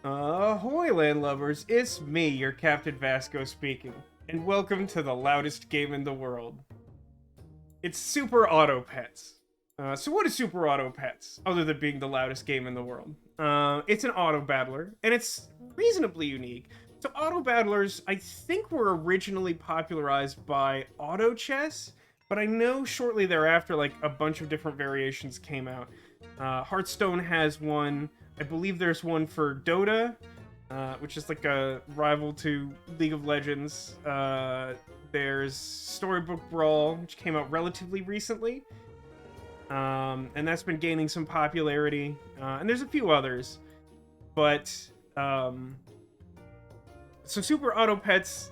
Ahoy, landlubbers! It's me, your Captain Vasco speaking, and welcome to the loudest game in the world. It's Super Auto Pets. So what is Super Auto Pets, other than being the loudest game in the world? It's an auto battler, and it's reasonably unique. So auto battlers, I think, were originally popularized by Auto Chess, but I know shortly thereafter, like, a bunch of different variations came out. Hearthstone has one. I believe there's one for Dota, which is like a rival to League of Legends. There's Storybook Brawl, which came out relatively recently, and that's been gaining some popularity. And there's a few others, but so Super Auto Pets.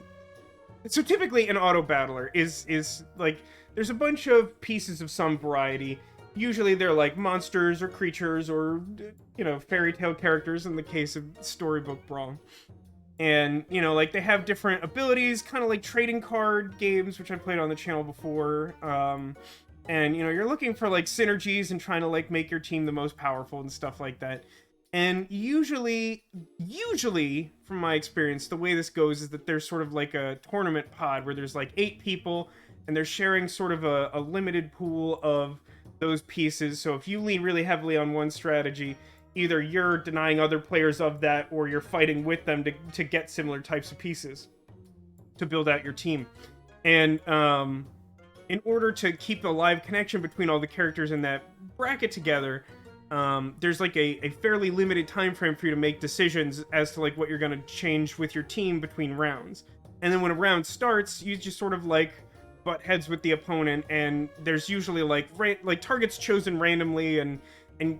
So typically, an auto battler is like there's a bunch of pieces of some variety. Usually they're like monsters or creatures or, fairy tale characters in the case of Storybook Brawl. And, like they have different abilities, kind of like trading card games, which I played on the channel before. And, you're looking for like synergies and trying to like make your team the most powerful and stuff like that. And usually, from my experience, the way this goes is that there's sort of like a tournament pod where there's like 8 people and they're sharing sort of a limited pool of those pieces. So if you lean really heavily on one strategy, either you're denying other players of that or you're fighting with them to get similar types of pieces to build out your team. And in order to keep the live connection between all the characters in that bracket together, there's like a fairly limited time frame for you to make decisions as to like what you're going to change with your team between rounds. And then when a round starts, you just sort of like butt heads with the opponent, and there's usually like targets chosen randomly, and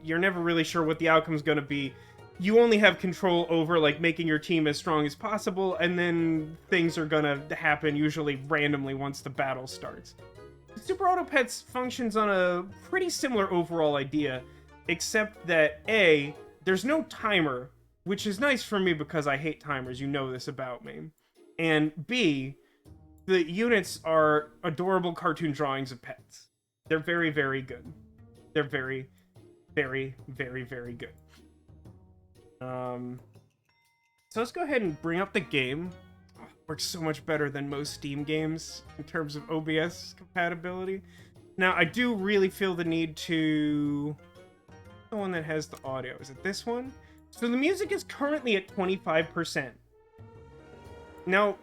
you're never really sure what the outcome's going to be. You only have control over like making your team as strong as possible, and then things are going to happen usually randomly once the battle starts. Super Auto Pets functions on a pretty similar overall idea, except that A, there's no timer, which is nice for me because I hate timers, you know this about me. And B, the units are adorable cartoon drawings of pets. They're very, very good. They're very, very, very, very good. So let's go ahead and bring up the game. Oh, works so much better than most Steam games in terms of OBS compatibility. Now, I do really feel the need to... The one that has the audio. Is it this one? So the music is currently at 25%. Now,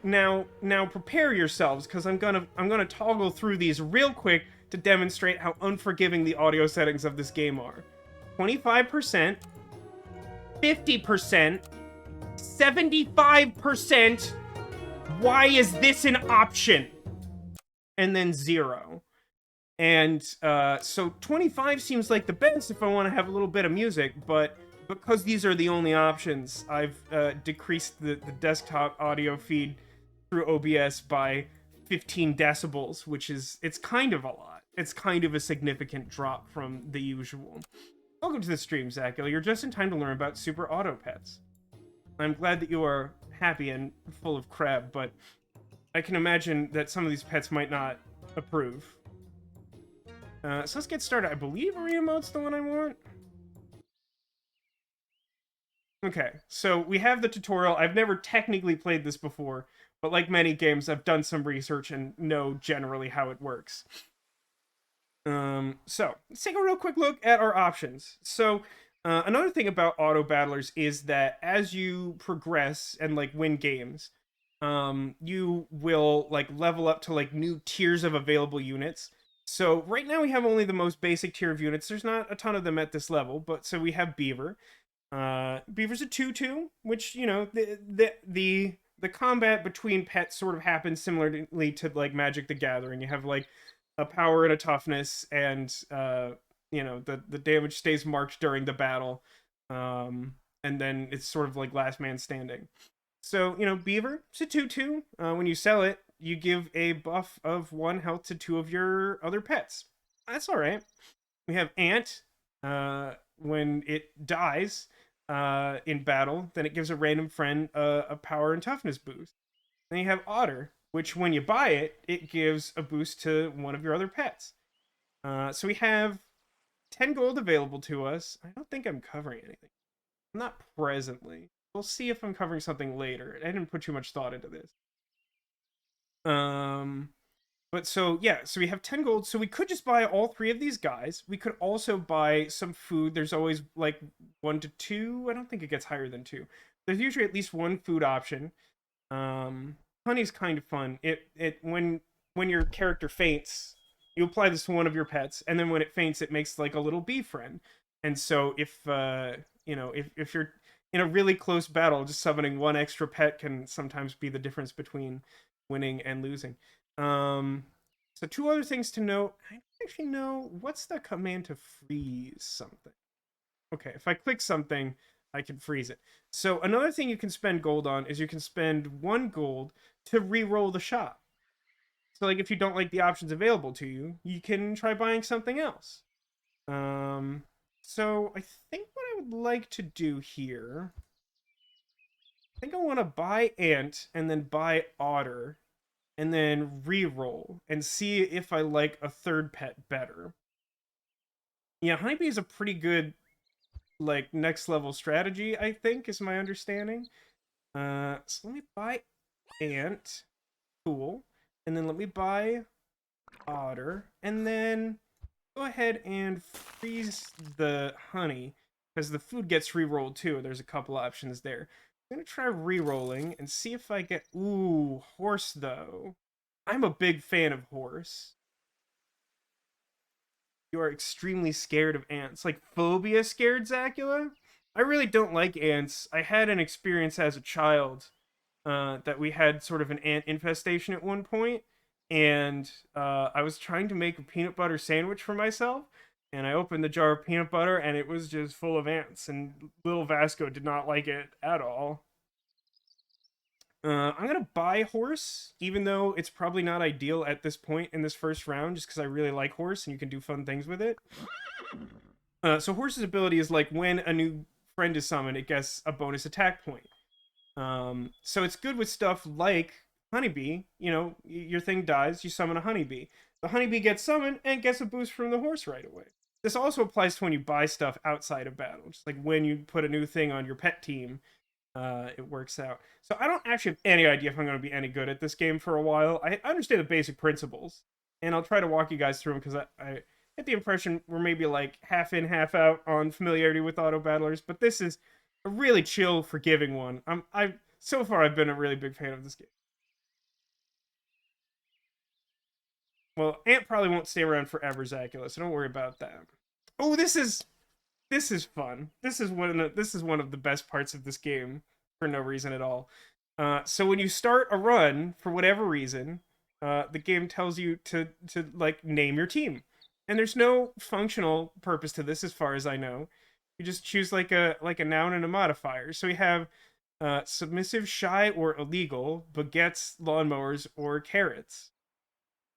prepare yourselves, because I'm gonna toggle through these real quick to demonstrate how unforgiving the audio settings of this game are. 25%, 50%, 75%. Why is this an option? And then 0. And so 25 seems like the best if I want to have a little bit of music, but because these are the only options, I've decreased the desktop audio feed through OBS by 15 decibels, which is, it's kind of a lot. It's kind of a significant drop from the usual. Welcome to the stream, Zacula. You're just in time to learn about Super Auto Pets. I'm glad that you are happy and full of crab, but I can imagine that some of these pets might not approve. So let's get started. I believe Arena Mode's the one I want. Okay, so we have the tutorial. I've never technically played this before, but like many games, I've done some research and know generally how it works. So let's take a real quick look at our options. So another thing about auto battlers is that as you progress and like win games, you will like level up to like new tiers of available units. So right now we have only the most basic tier of units. There's not a ton of them at this level, but so we have Beaver. Beaver's a 2/2, which, the combat between pets sort of happens similarly to like Magic the Gathering. You have like a power and a toughness, and the damage stays marked during the battle. And then it's sort of like last man standing. So, Beaver, it's a 2/2. When you sell it, you give a buff of 1 health to 2 of your other pets. That's alright. We have Ant. When it dies in battle, then it gives a random friend a power and toughness boost. Then you have Otter, which when you buy it, it gives a boost to one of your other pets. So we have 10 gold available to us. I don't think I'm covering anything. Not presently. We'll see if I'm covering something later. I didn't put too much thought into this. Um, but so yeah, so we have 10 gold. So we could just buy all three of these guys. We could also buy some food. There's always like 1 to 2. I don't think it gets higher than 2. There's usually at least one food option. Honey's kind of fun. It when your character faints, you apply this to one of your pets, and then when it faints, it makes like a little bee friend. And so if if you're in a really close battle, just summoning one extra pet can sometimes be the difference between winning and losing. Um, so two other things to note. I don't actually know what's the command to freeze something. Okay, if I click something, I can freeze it. So another thing you can spend gold on is you can spend 1 gold to re-roll the shop. So like if you don't like the options available to you, you can try buying something else. Um, so I think what I would like to do here, I think I want to buy Ant and then buy Otter and then re-roll and see if I like a third pet better. Yeah, Honeybee is a pretty good like next level strategy, I think, is my understanding. So let me buy Ant. Cool. And then let me buy Otter. And then go ahead and freeze the honey. Because the food gets re-rolled too. There's a couple options there. I'm gonna try re-rolling and see if I get. Ooh, horse though. I'm a big fan of horse. You are extremely scared of ants. Like phobia scared, Zacula? I really don't like ants. I had an experience as a child that we had sort of an ant infestation at one point, and I was trying to make a peanut butter sandwich for myself, and I opened the jar of peanut butter, and it was just full of ants, and little Vasco did not like it at all. I'm gonna buy horse, even though it's probably not ideal at this point in this first round, just because I really like horse and you can do fun things with it. So horse's ability is like when a new friend is summoned, it gets a bonus attack point. So it's good with stuff like honeybee. You know, your thing dies, you summon a honeybee. The honeybee gets summoned and gets a boost from the horse right away. This also applies to when you buy stuff outside of battle, just like when you put a new thing on your pet team. It works out. So I don't actually have any idea if I'm going to be any good at this game for a while. I understand the basic principles, and I'll try to walk you guys through them because I get the impression we're maybe like half in, half out on familiarity with auto battlers. But this is a really chill, forgiving one. I so far I've been a really big fan of this game. Well, Ant probably won't stay around forever, Zacula, so don't worry about that. Oh, this is fun. This is one of the best parts of this game for no reason at all. So when you start a run for whatever reason, the game tells you to like name your team, and there's no functional purpose to this as far as I know. You just choose like a noun and a modifier. So we have submissive, shy, or illegal, baguettes, lawnmowers, or carrots.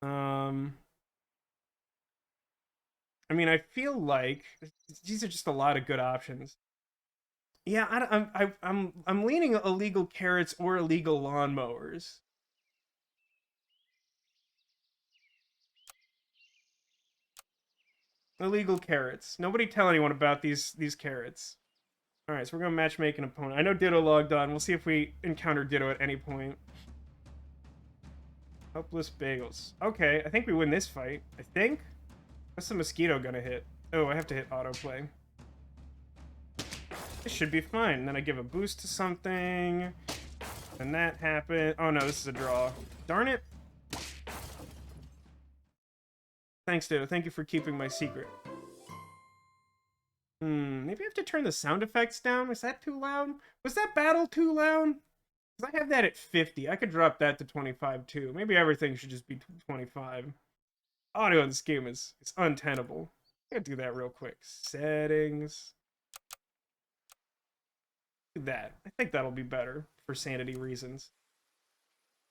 Um, I mean, I feel like these are just a lot of good options. Yeah, I'm leaning illegal carrots or illegal lawnmowers. Illegal carrots. Nobody tell anyone about these carrots. All right, so we're gonna matchmake an opponent. I know Ditto logged on. We'll see if we encounter Ditto at any point. Helpless bagels. Okay, I think we win this fight. I think. What's the mosquito gonna hit? Oh, I have to hit autoplay. This should be fine. And then I give a boost to something. And that happened. Oh no, this is a draw. Darn it. Thanks, Ditto. Thank you for keeping my secret. Maybe I have to turn the sound effects down. Was that too loud? Was that battle too loud? Because I have that at 50. I could drop that to 25 too. Maybe everything should just be 25. Audio in this game is untenable. I gotta do that real quick. Settings. Do that. I think that'll be better for sanity reasons.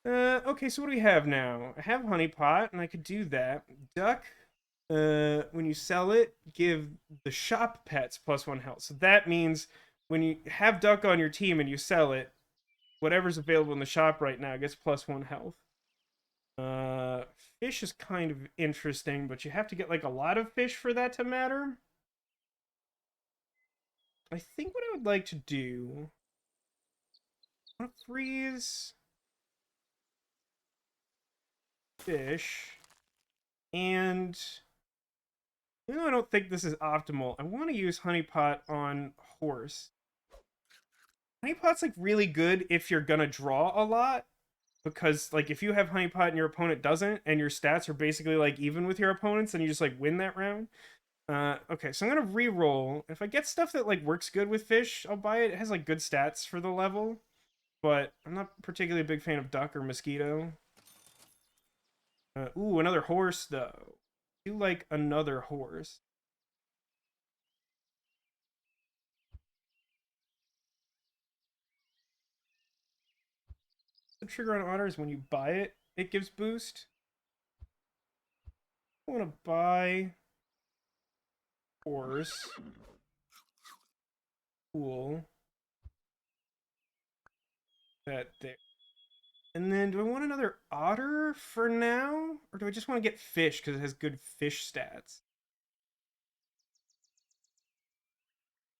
Okay, so what do we have now? I have honey pot, and I could do that. Duck. When you sell it, give the shop pets +1 health. So that means when you have duck on your team and you sell it, whatever's available in the shop right now gets +1 health. Uh, Fish is kind of interesting, but you have to get like a lot of fish for that to matter. I think what I would like to do want to freeze fish, and even though I don't think this is optimal, I want to use honeypot on horse. Honeypot's like really good if you're gonna draw a lot, because like if you have honeypot and your opponent doesn't, and your stats are basically like even with your opponents, then you just like win that round. Okay, so I'm gonna re-roll. If I get stuff that like works good with fish, I'll buy it. It has like good stats for the level, but I'm not particularly a big fan of duck or mosquito. Ooh, another horse though. I do like another horse. The trigger on otter is when you buy it, it gives boost. I want to buy horse. Cool. That there. And then do I want another otter for now? Or do I just want to get fish because it has good fish stats?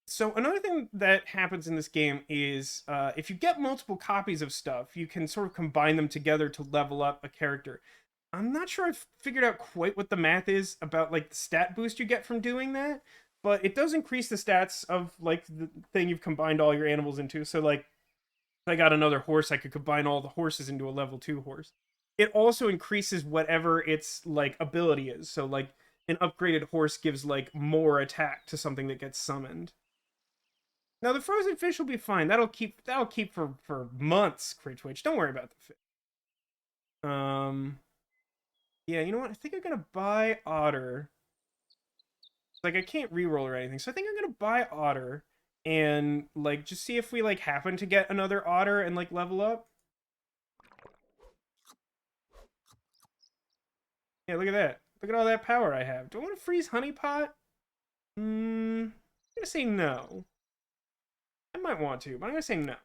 So another thing that happens in this game is if you get multiple copies of stuff, you can sort of combine them together to level up a character. I'm not sure I've figured out quite what the math is about like the stat boost you get from doing that, but it does increase the stats of like the thing you've combined all your animals into. So like if I got another horse, I could combine all the horses into a level 2 horse. It also increases whatever its like ability is. So like an upgraded horse gives like more attack to something that gets summoned. Now the frozen fish will be fine. That'll keep for months, Crit Twitch. Don't worry about the fish. Yeah, you know what? I think I'm gonna buy otter. Like I can't reroll or anything, so I think I'm gonna buy otter and like just see if we like happen to get another otter and like level up. Yeah, look at that. Look at all that power I have. Do I want to freeze honeypot? I'm gonna say no. I might want to, but I'm gonna say no.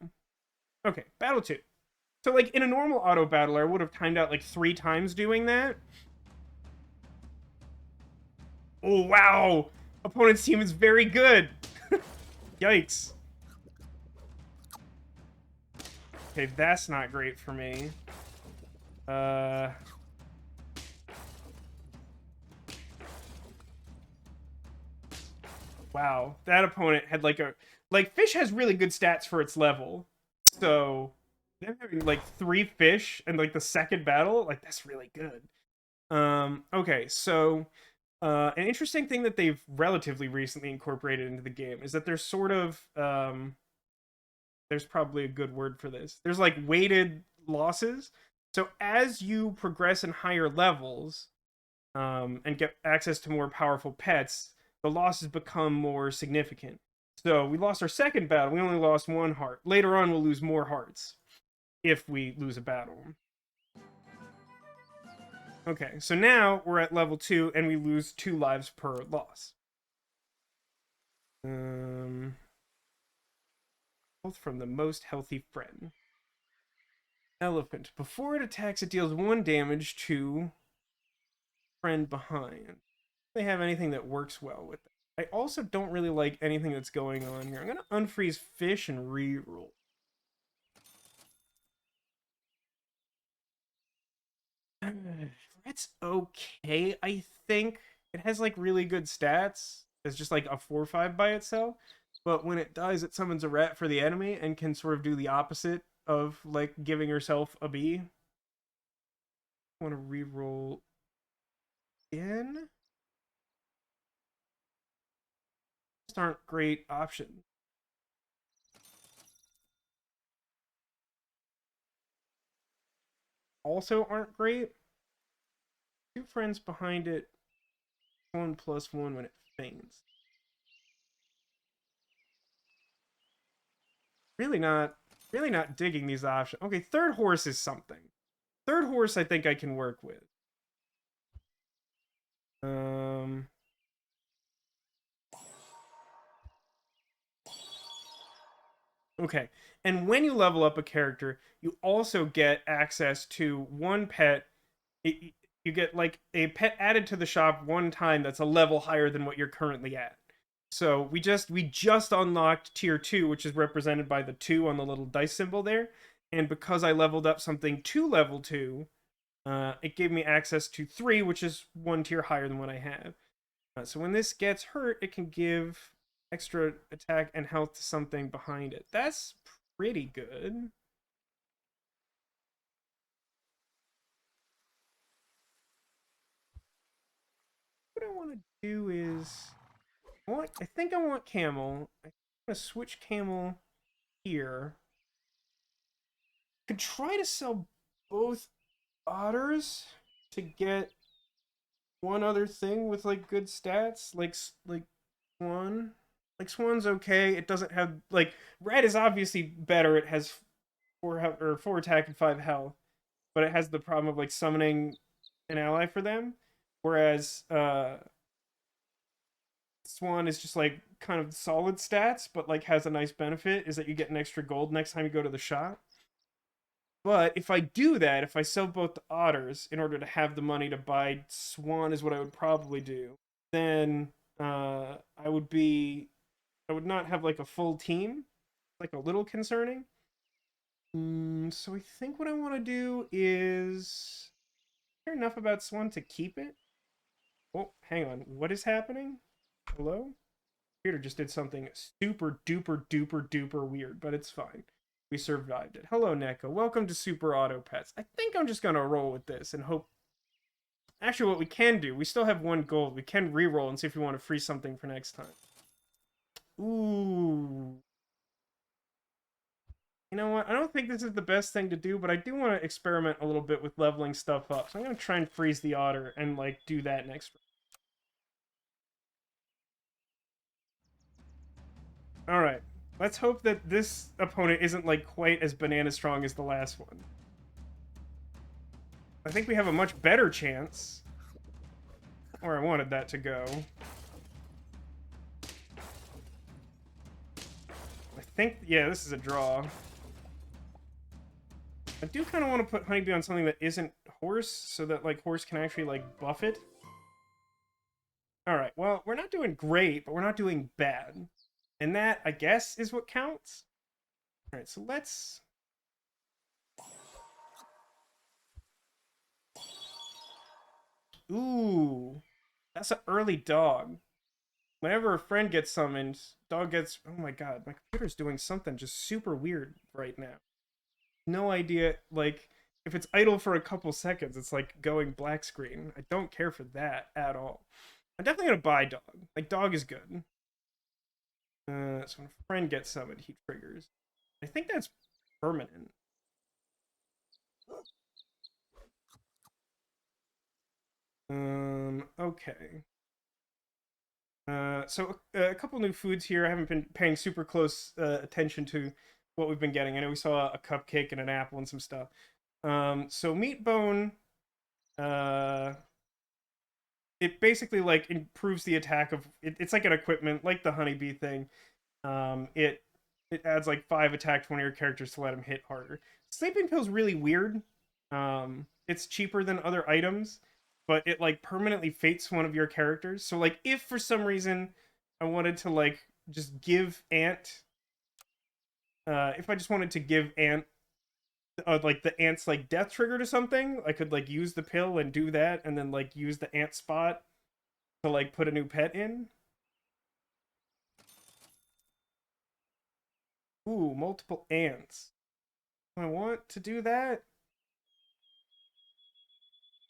Okay, battle 2. So like in a normal auto battler, I would have timed out like 3 times doing that. Oh wow! Opponent's team is very good. Yikes. Okay, that's not great for me. Wow, that opponent had like fish has really good stats for its level. So them having like 3 fish and like the second battle, like that's really good. Okay, so an interesting thing that they've relatively recently incorporated into the game is that there's sort of there's probably a good word for this. There's like weighted losses. So as you progress in higher levels, and get access to more powerful pets, the losses become more significant. So we lost our second battle. We only lost 1 heart. Later on, we'll lose more hearts if we lose a battle. Okay, so now we're at level 2, and we lose 2 lives per loss. Health from the most healthy friend. Elephant. Before it attacks, it deals 1 damage to friend behind. They have anything that works well with it. I also don't really like anything that's going on here. I'm gonna unfreeze fish and reroll. It's okay, I think. It has like really good stats. It's just like a 4/5 by itself. But when it dies, it summons a rat for the enemy and can sort of do the opposite of like giving herself a bee. I want to reroll in. Just aren't great options. Also aren't great. 2 friends behind it. 1+1 when it faints. Really not digging these options. Okay, third horse is something. Third horse I think I can work with. Okay. And when you level up a character, you also get access to 1 pet. You get like a pet added to the shop 1 time that's a level higher than what you're currently at. So we just unlocked tier 2, which is represented by the 2 on the little dice symbol there. And because I leveled up something to level 2, it gave me access to 3, which is 1 tier higher than what I have. So when this gets hurt, it can give extra attack and health to something behind it. That's pretty good. What I want to do is, I think I want camel. I'm gonna switch camel here. Could try to sell both otters to get one other thing with like good stats, like swan. Like swan's okay. It doesn't have like red is obviously better. It has 4 attack and 5 health, but it has the problem of like summoning an ally for them. Whereas Swan is just like kind of solid stats, but like has a nice benefit is that you get an extra gold next time you go to the shop. But if I do that, if I sell both the otters in order to have the money to buy Swan, is what I would probably do. Then I would not have like a full team, like a little concerning. So I think what I want to do is care enough about Swan to keep it. Oh, hang on. What is happening? Hello? Computer just did something super duper duper duper weird, but it's fine. We survived it. Hello, Neko. Welcome to Super Auto Pets. I think I'm just gonna roll with this and hope. Actually, what we can do, we still have 1 gold. We can re-roll and see if we want to free something for next time. Ooh. You know what? I don't think this is the best thing to do, but I do want to experiment a little bit with leveling stuff up. So I'm gonna try and freeze the otter and like do that next round. All right. Let's hope that this opponent isn't like quite as banana strong as the last one. I think we have a much better chance. Or I wanted that to go. I think, yeah, this is a draw. I do kind of want to put Honeybee on something that isn't horse, so that like horse can actually like buff it. All right, well, we're not doing great, but we're not doing bad. And that, I guess, is what counts. All right, so let's... Ooh, that's an early dog. Whenever a friend gets summoned, dog gets... Oh my god, my computer's doing something just super weird right now. No idea, like, if it's idle for a couple seconds, it's like going black screen. I don't care for that at all. I'm definitely gonna buy dog. Like, dog is good. So when a friend gets summoned, he triggers. I think that's permanent. Okay. So a couple new foods here. I haven't been paying super close attention to what we've been getting. I know we saw a cupcake and an apple and some stuff. So meat bone, it basically like improves the attack of it's like an equipment, like the honeybee thing. It adds like 5 attack to one of your characters to let him hit harder. Sleeping pill's really weird. It's cheaper than other items, but it like permanently fates one of your characters. So like if for some reason I wanted to like just give Ant, if I just wanted to give Ant like the Ant's like death trigger to something, I could like use the pill and do that, and then like use the Ant spot to like put a new pet in. Ooh, multiple ants. I want to do that.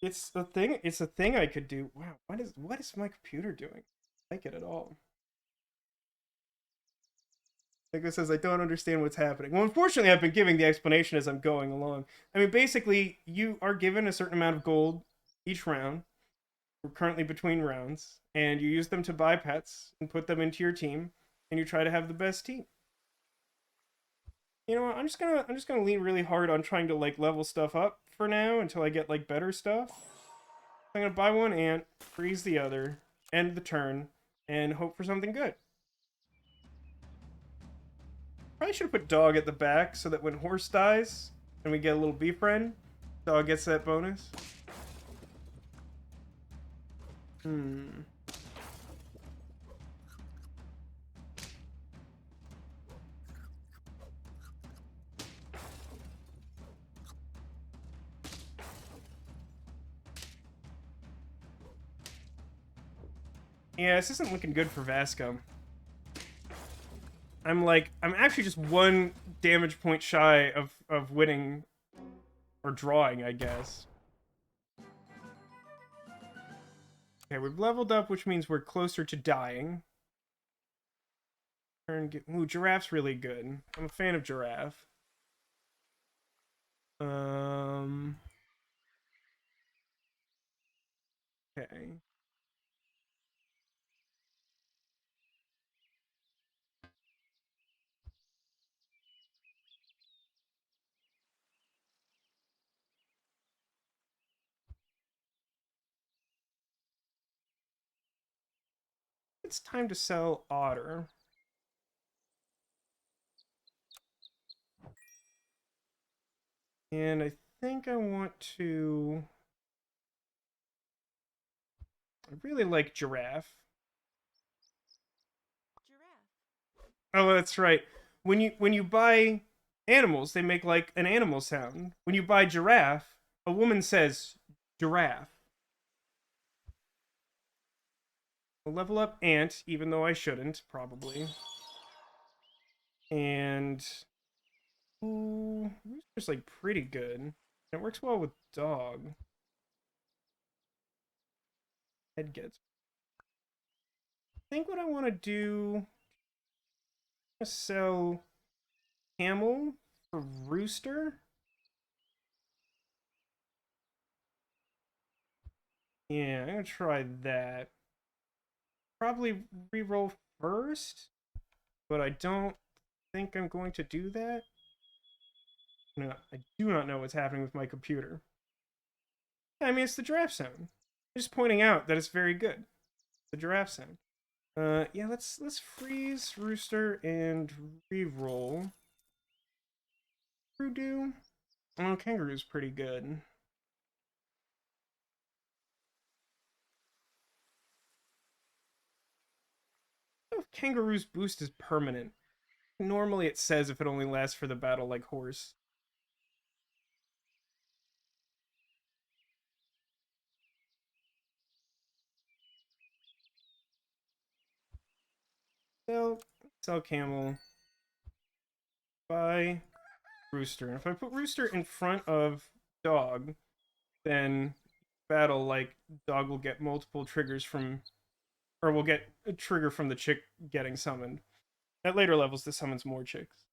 It's a thing. It's a thing I could do. Wow, what is my computer doing? I like it at all. Like it says, I don't understand what's happening. Well, unfortunately, I've been giving the explanation as I'm going along. I mean, basically, you are given a certain amount of gold each round. We're currently between rounds, and you use them to buy pets and put them into your team, and you try to have the best team. You know what? I'm just gonna lean really hard on trying to like level stuff up for now until I get like better stuff. I'm gonna buy 1 ant, freeze the other, end the turn, and hope for something good. Probably should have put dog at the back so that when horse dies and we get a little bee friend, dog gets that bonus. Yeah, this isn't looking good for Vasco. I'm actually just one damage point shy of winning or drawing, I guess. Okay, we've leveled up, which means we're closer to dying. Ooh, Giraffe's really good. I'm a fan of Giraffe. Um. Okay. It's time to sell Otter. And I think I want to. I really like Giraffe. Oh, that's right. When you buy animals, they make like an animal sound. When you buy Giraffe, a woman says giraffe. I'll level up Ant, even though I shouldn't, probably. And ooh, Rooster's like pretty good. It works well with Dog. Head gets. I think what I want to do is sell Camel for Rooster. Yeah, I'm gonna try that. Probably reroll first, but I don't think I'm going to do that. No, I do not know what's happening with my computer. I mean, it's the giraffe sound. I'm just pointing out that it's very good. The giraffe sound. Yeah, let's freeze Rooster and re-roll. Kangaroo. Oh, Kangaroo's pretty good. I don't know if Kangaroo's boost is permanent. Normally it says if it only lasts for the battle, like Horse. Sell Camel. Buy Rooster. And if I put Rooster in front of Dog, then battle, like, Dog will get multiple triggers from, or will get a trigger from the chick getting summoned. At later levels, this summons more chicks.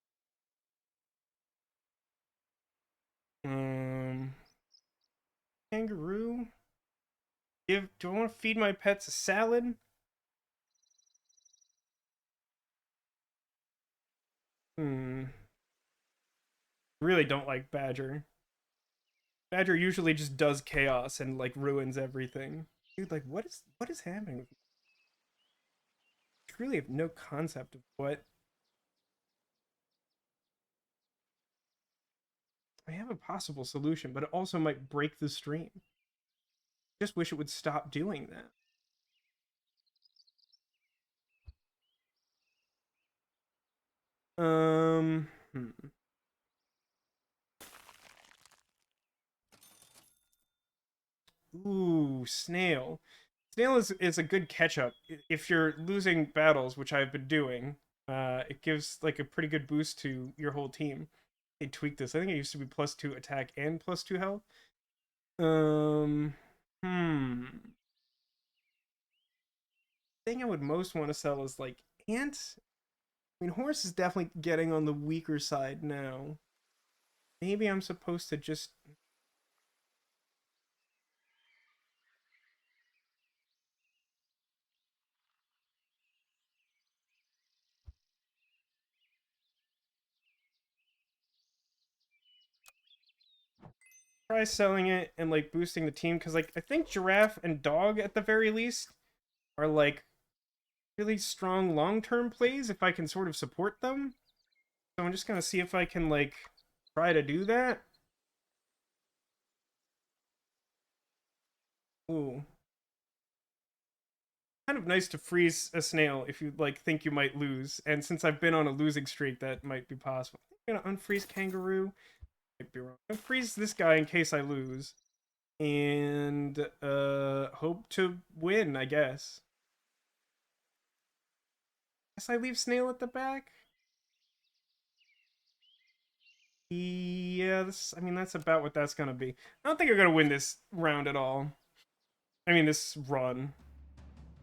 Um, Kangaroo. Do I want to feed my pets a salad? Hmm. Really don't like Badger. Badger usually just does chaos and like ruins everything. Dude, like what is happening? I really have no concept of what. I have a possible solution, but it also might break the stream. Just wish it would stop doing that. Ooh, Snail. Snail is a good catch up. If you're losing battles, which I've been doing, it gives like a pretty good boost to your whole team. They tweaked this. I think it used to be +2 attack and +2 health. Um, hmm. Thing I would most want to sell is like Ant. I mean, Horse is definitely getting on the weaker side now. Maybe I'm supposed to just try selling it and like boosting the team because like I think Giraffe and Dog at the very least are like really strong long-term plays if I can sort of support them. So I'm just gonna see if I can like try to do that. Ooh, kind of nice to freeze a snail if you like think you might lose. And since I've been on a losing streak, that might be possible. I'm gonna unfreeze Kangaroo. Might be wrong. Freeze this guy in case I lose, and hope to win, I guess. Guess I leave Snail at the back. Yeah, I mean, that's about what that's gonna be. I don't think I'm gonna win this round at all. I mean, this run.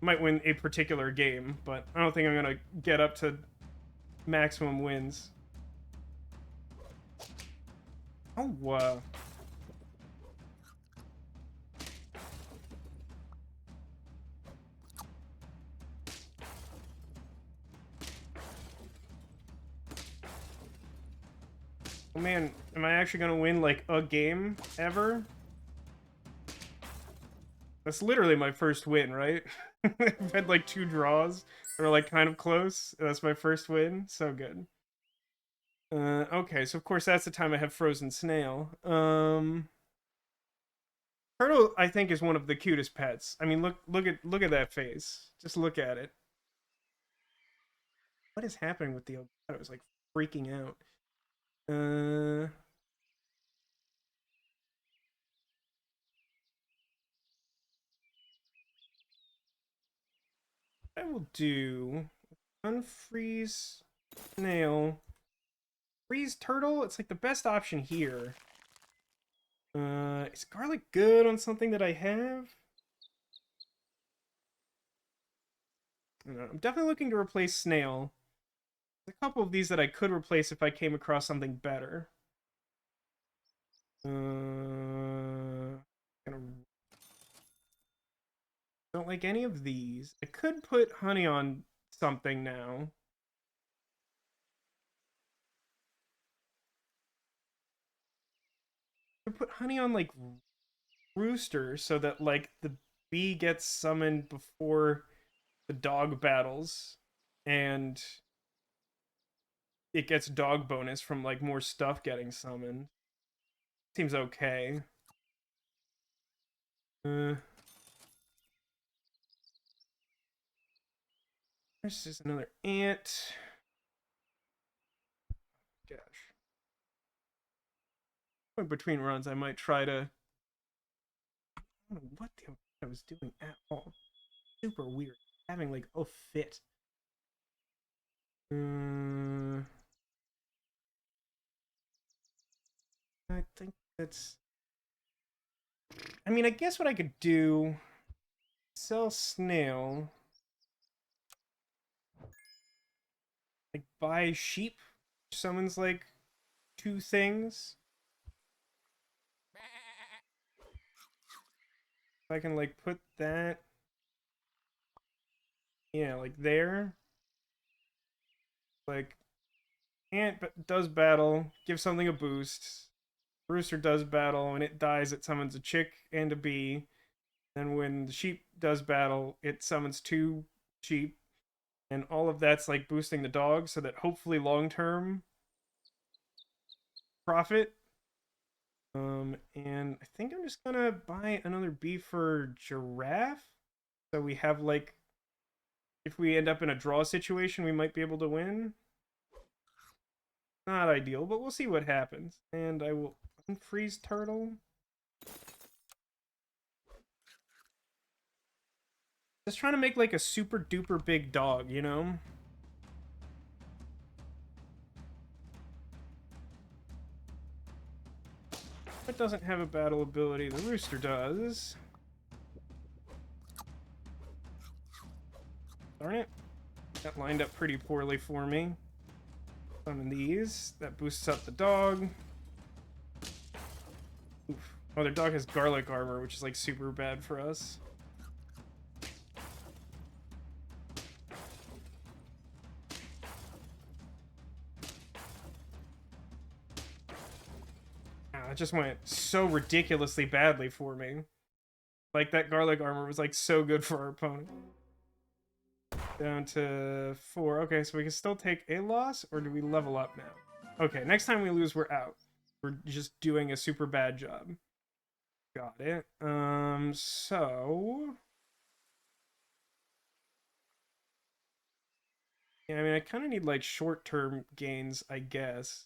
Might win a particular game, but I don't think I'm gonna get up to maximum wins. Oh, oh man, am I actually gonna win, like, a game ever? That's literally my first win, right? I've had, like, 2 draws that are, like, kind of close. That's my first win. So good. Okay, so of course that's the time I have Frozen Snail. Turtle, I think, is one of the cutest pets. I mean, look at that face. Just look at it. What is happening with the Elgato? It was like freaking out. I will do unfreeze snail, freeze turtle. It's like the best option here. Is garlic good on something that I have? I'm definitely looking to replace snail. There's a couple of these that I could replace if I came across something better. Gonna don't like any of these. I could put honey on something now. I could put honey on like rooster so that like the bee gets summoned before the dog battles and it gets dog bonus from like more stuff getting summoned. Seems okay. Uh, there's just another ant. Gosh. Between runs, I might try to. I don't know what the hell I was doing at all. Super weird. Having like a fit. I think that's. I mean, I guess what I could do. Sell snail. Like buy sheep. Summons like 2 things. If I can like put that, yeah, like there. Like ant does battle, gives something a boost. Rooster does battle, and it dies. It summons a chick and a bee. And when the sheep does battle, it summons 2 sheep, and all of that's like boosting the dog, so that hopefully long term profit. And I think I'm just gonna buy another bee for giraffe, so we have like, if we end up in a draw situation, we might be able to win. Not ideal, but we'll see what happens. And I will unfreeze turtle. Just trying to make like a super duper big dog, you know? It doesn't have a battle ability. The rooster does. Darn it. That lined up pretty poorly for me. Summon these. That boosts up the dog. Oof. Oh, their dog has garlic armor, which is like super bad for us. It just went so ridiculously badly for me. Like, that garlic armor was, like, so good for our opponent. Down to 4. Okay, so we can still take a loss, or do we level up now? Okay, next time we lose, we're out. We're just doing a super bad job. Got it. So... yeah, I mean, I kind of need, like, short-term gains, I guess.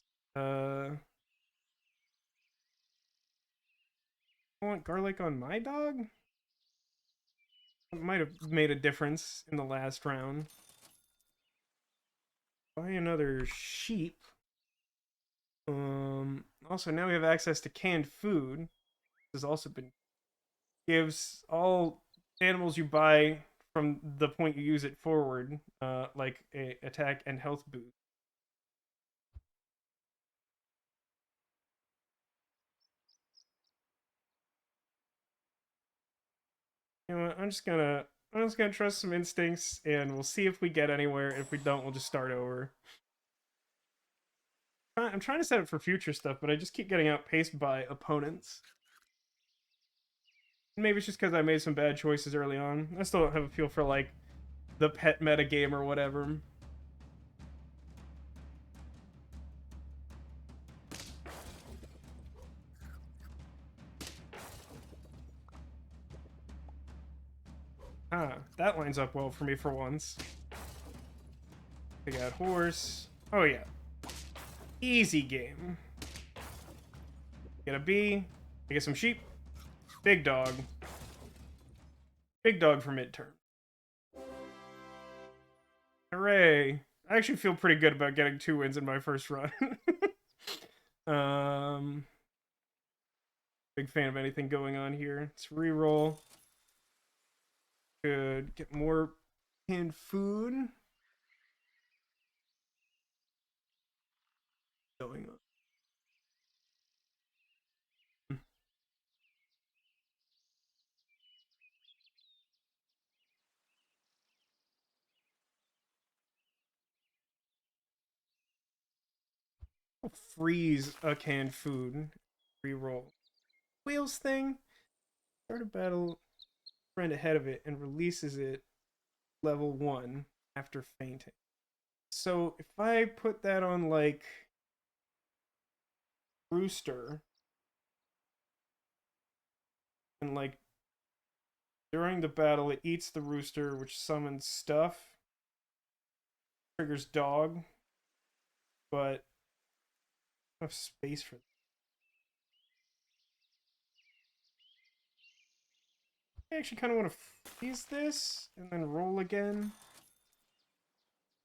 I want garlic on my dog? It might have made a difference in the last round. buy another sheep. Also now we have access to canned food. This has also been gives all animals you buy from the point you use it forward, like a attack and health boost. You know what? I'm just gonna trust some instincts, and we'll see if we get anywhere. If we don't, we'll just start over. I'm trying to set up for future stuff, but I just keep getting outpaced by opponents. Maybe it's just because I made some bad choices early on. I still don't have a feel for like the pet meta game or whatever. Ah, that lines up well for me for once. I got horse. Oh yeah, easy game. Get a bee. I get some sheep. Big dog. Big dog for midterm. Hooray! I actually feel pretty good about getting 2 wins in my first run. um, big fan of anything going on here. Let's reroll. Could get more canned food going on. I'll freeze a canned food. Reroll. Wheels thing. Start a battle. Friend ahead of it and releases it level 1 after fainting. So if I put that on like Rooster and like during the battle it eats the rooster, which summons stuff, triggers dog, but I have space for that. I actually kind of want to freeze this and then roll again.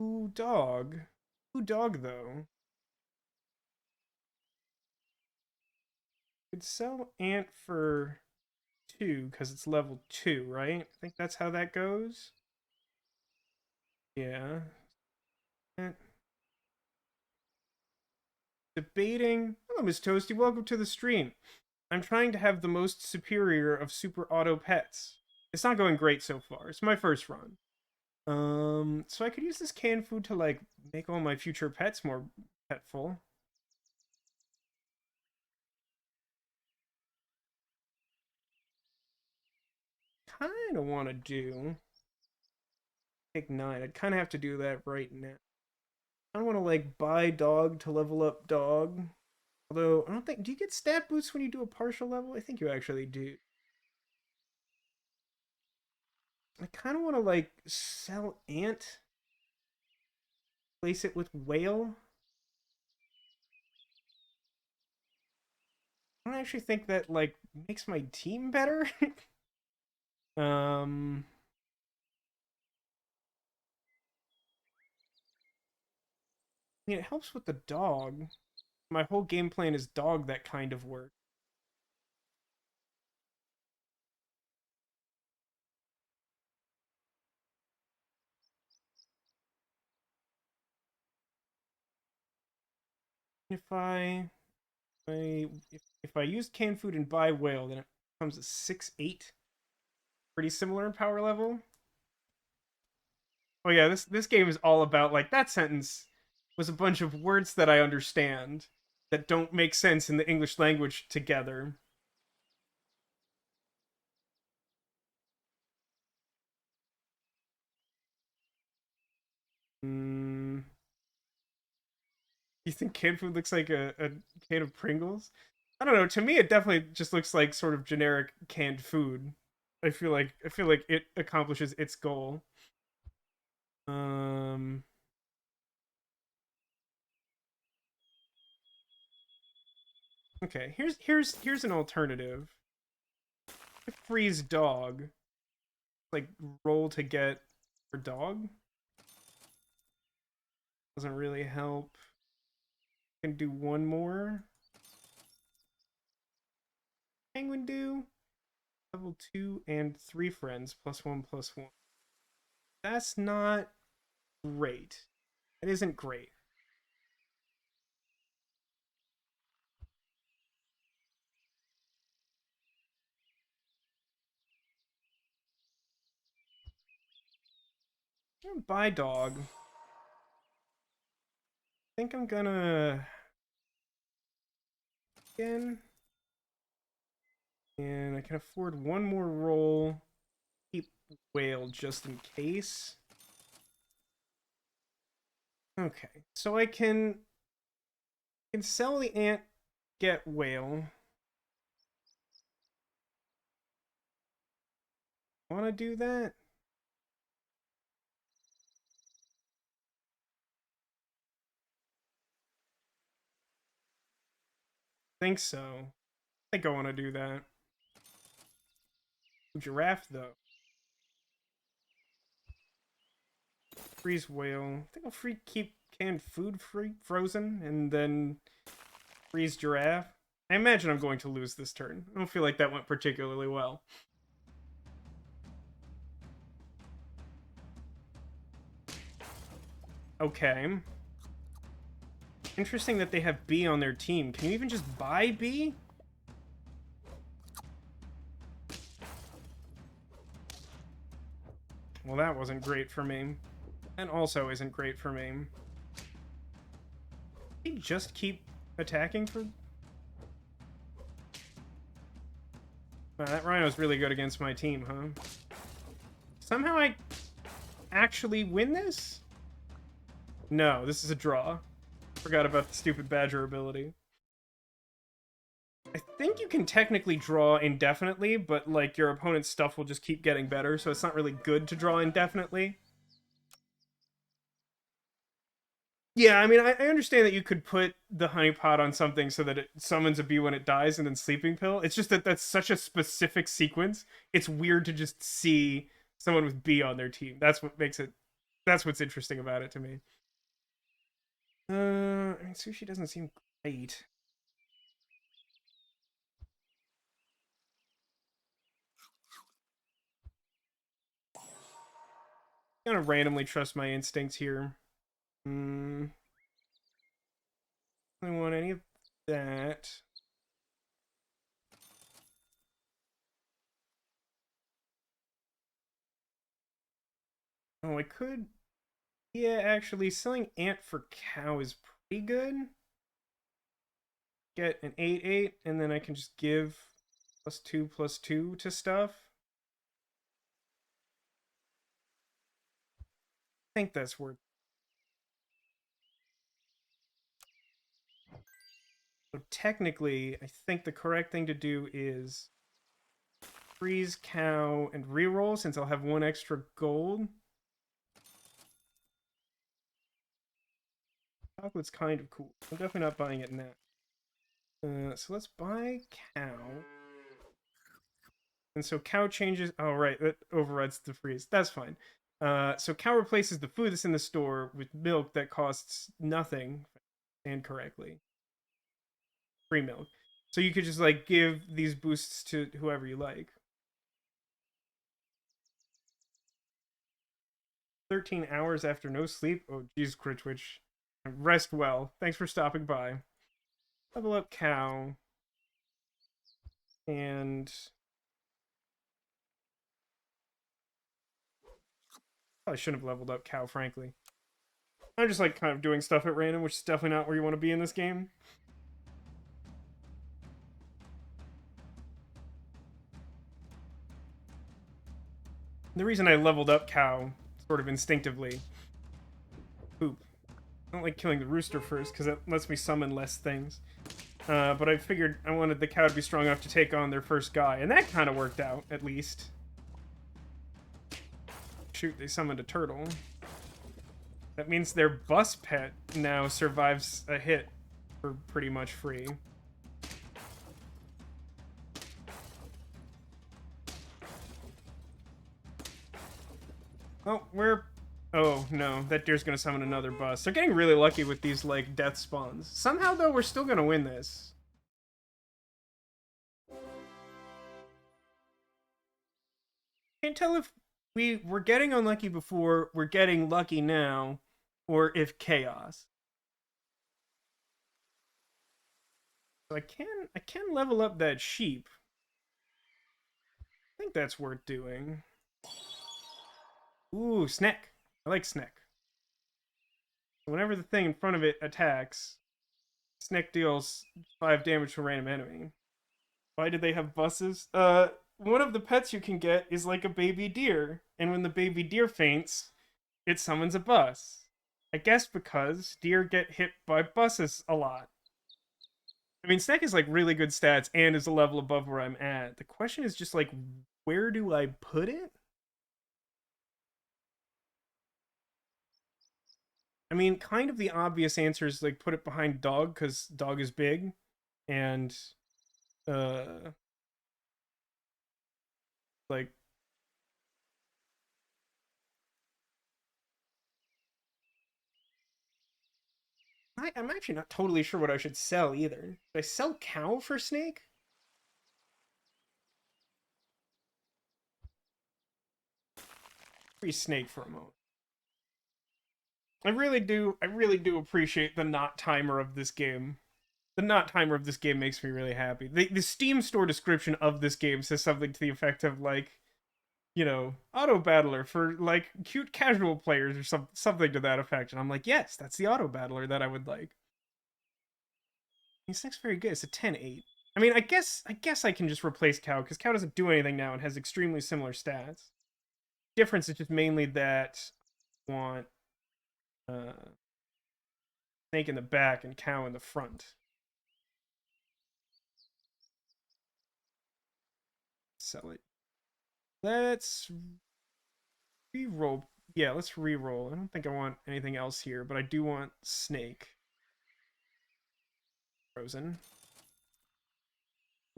Ooh, dog. Ooh, dog, though. Could sell Ant for 2 because it's level 2, right? I think that's how that goes. Yeah. Ant. Debating. Hello, Miss Toasty. Welcome to the stream. I'm trying to have the most superior of super auto pets. It's not going great so far. It's my first run. So I could use this canned food to like make all my future pets more petful. Kind of want to do take 9. I'd kind of have to do that right now. I don't want to like buy dog to level up dog. Although I don't think, do you get stat boosts when you do a partial level? I think you actually do. I kind of want to like sell ant, place it with whale. I don't actually think that like makes my team better. um I mean, it helps with the dog. My whole game plan is dog that kind of work. If I use canned food and buy whale, then it becomes a 6/8. Pretty similar in power level. Oh yeah, this game is all about like that sentence was a bunch of words that I understand that don't make sense in the English language together. Mm, you think canned food looks like a can of Pringles? I don't know. To me, it definitely just looks like sort of generic canned food. I feel like it accomplishes its goal. Um. Okay. Here's an alternative. Freeze dog. Like roll to get for dog. Doesn't really help. Can do one more. Penguin do. Level 2 and 3 friends. +1/+1. That's not great. It isn't great. I'm gonna buy dog. I think I'm gonna again. And I can afford one more roll. Keep whale just in case. Okay, so I can sell the ant, get whale. Want to do that? Think so. I think I want to do that. Giraffe though. Freeze whale. I think I'll keep canned food frozen and then freeze giraffe. I imagine I'm going to lose this turn. I don't feel like that went particularly well. Okay. Interesting that they have B on their team. Can you even just buy B? Well, that wasn't great for me. And also isn't great for me. He just keep attacking for... Wow, that rhino's really good against my team, huh? Somehow I actually win this? No, this is a draw. Forgot about the stupid badger ability. I think you can technically draw indefinitely, but like your opponent's stuff will just keep getting better, so it's not really good to draw indefinitely. Yeah, I mean, I understand that you could put the honeypot on something so that it summons a bee when it dies and then sleeping pill. It's just that that's such a specific sequence. It's weird to just see someone with bee on their team. That's what makes it... That's what's interesting about it to me. I mean, sushi doesn't seem great. I'm gonna randomly trust my instincts here. I don't want any of that. Oh, I could... Yeah, actually, selling ant for cow is pretty good. Get an 8/8, and then I can just give +2/+2 to stuff. I think that's worth... So technically, I think the correct thing to do is freeze cow and reroll, since I'll have one extra gold. Chocolate's kind of cool. I'm definitely not buying it now. So let's buy cow. And so cow changes... Oh, right, that overrides the freeze. That's fine. So cow replaces the food that's in the store with milk that costs nothing, and correctly. Free milk. So you could just, like, give these boosts to whoever you like. 13 hours after no sleep? Oh, geez, Crit Twitch. Rest well. Thanks for stopping by. Level up cow. And... Probably shouldn't have leveled up cow, frankly. I'm just, like, kind of doing stuff at random, which is definitely not where you want to be in this game. The reason I leveled up cow, sort of instinctively... Poop. I don't like killing the rooster first, because that lets me summon less things. But I figured I wanted the cow to be strong enough to take on their first guy, and that kind of worked out, at least. Shoot, they summoned a turtle. That means their bus pet now survives a hit for pretty much free. Oh, we're Oh, no. That deer's gonna summon another bus. They're getting really lucky with these, like, death spawns. Somehow, though, we're still gonna win this. Can't tell if we were getting unlucky before, we're getting lucky now, or if chaos. So I can level up that sheep. I think that's worth doing. Ooh, snack. I like snack. Whenever the thing in front of it attacks, snack deals 5 damage to a random enemy. Why did they have buses? One of the pets you can get is like a baby deer, and when the baby deer faints, it summons a bus. I guess because deer get hit by buses a lot. I mean, Snack is like really good stats and is a level above where I'm at. The question is just like, where do I put it? I mean, kind of the obvious answer is like put it behind Dog because Dog is big, and uh, like I'm actually not totally sure what I should sell either. Should I sell cow for Snake? Free Snake for a moment. I really do appreciate the not timer of this game. The not timer of this game makes me really happy. The Steam store description of this game says something to the effect of like, auto battler for like cute casual players or something to that effect. And I'm like, yes, that's the auto battler that I would like. He's next very good. It's a 10-8. I mean, I guess I can just replace Cow because Cow doesn't do anything now and has extremely similar stats. Difference is just mainly that I want uh, Snake in the back and Cow in the front. Sell it. Let's re-roll. Yeah, let's re-roll. I don't think I want anything else here, but I do want Snake. Frozen.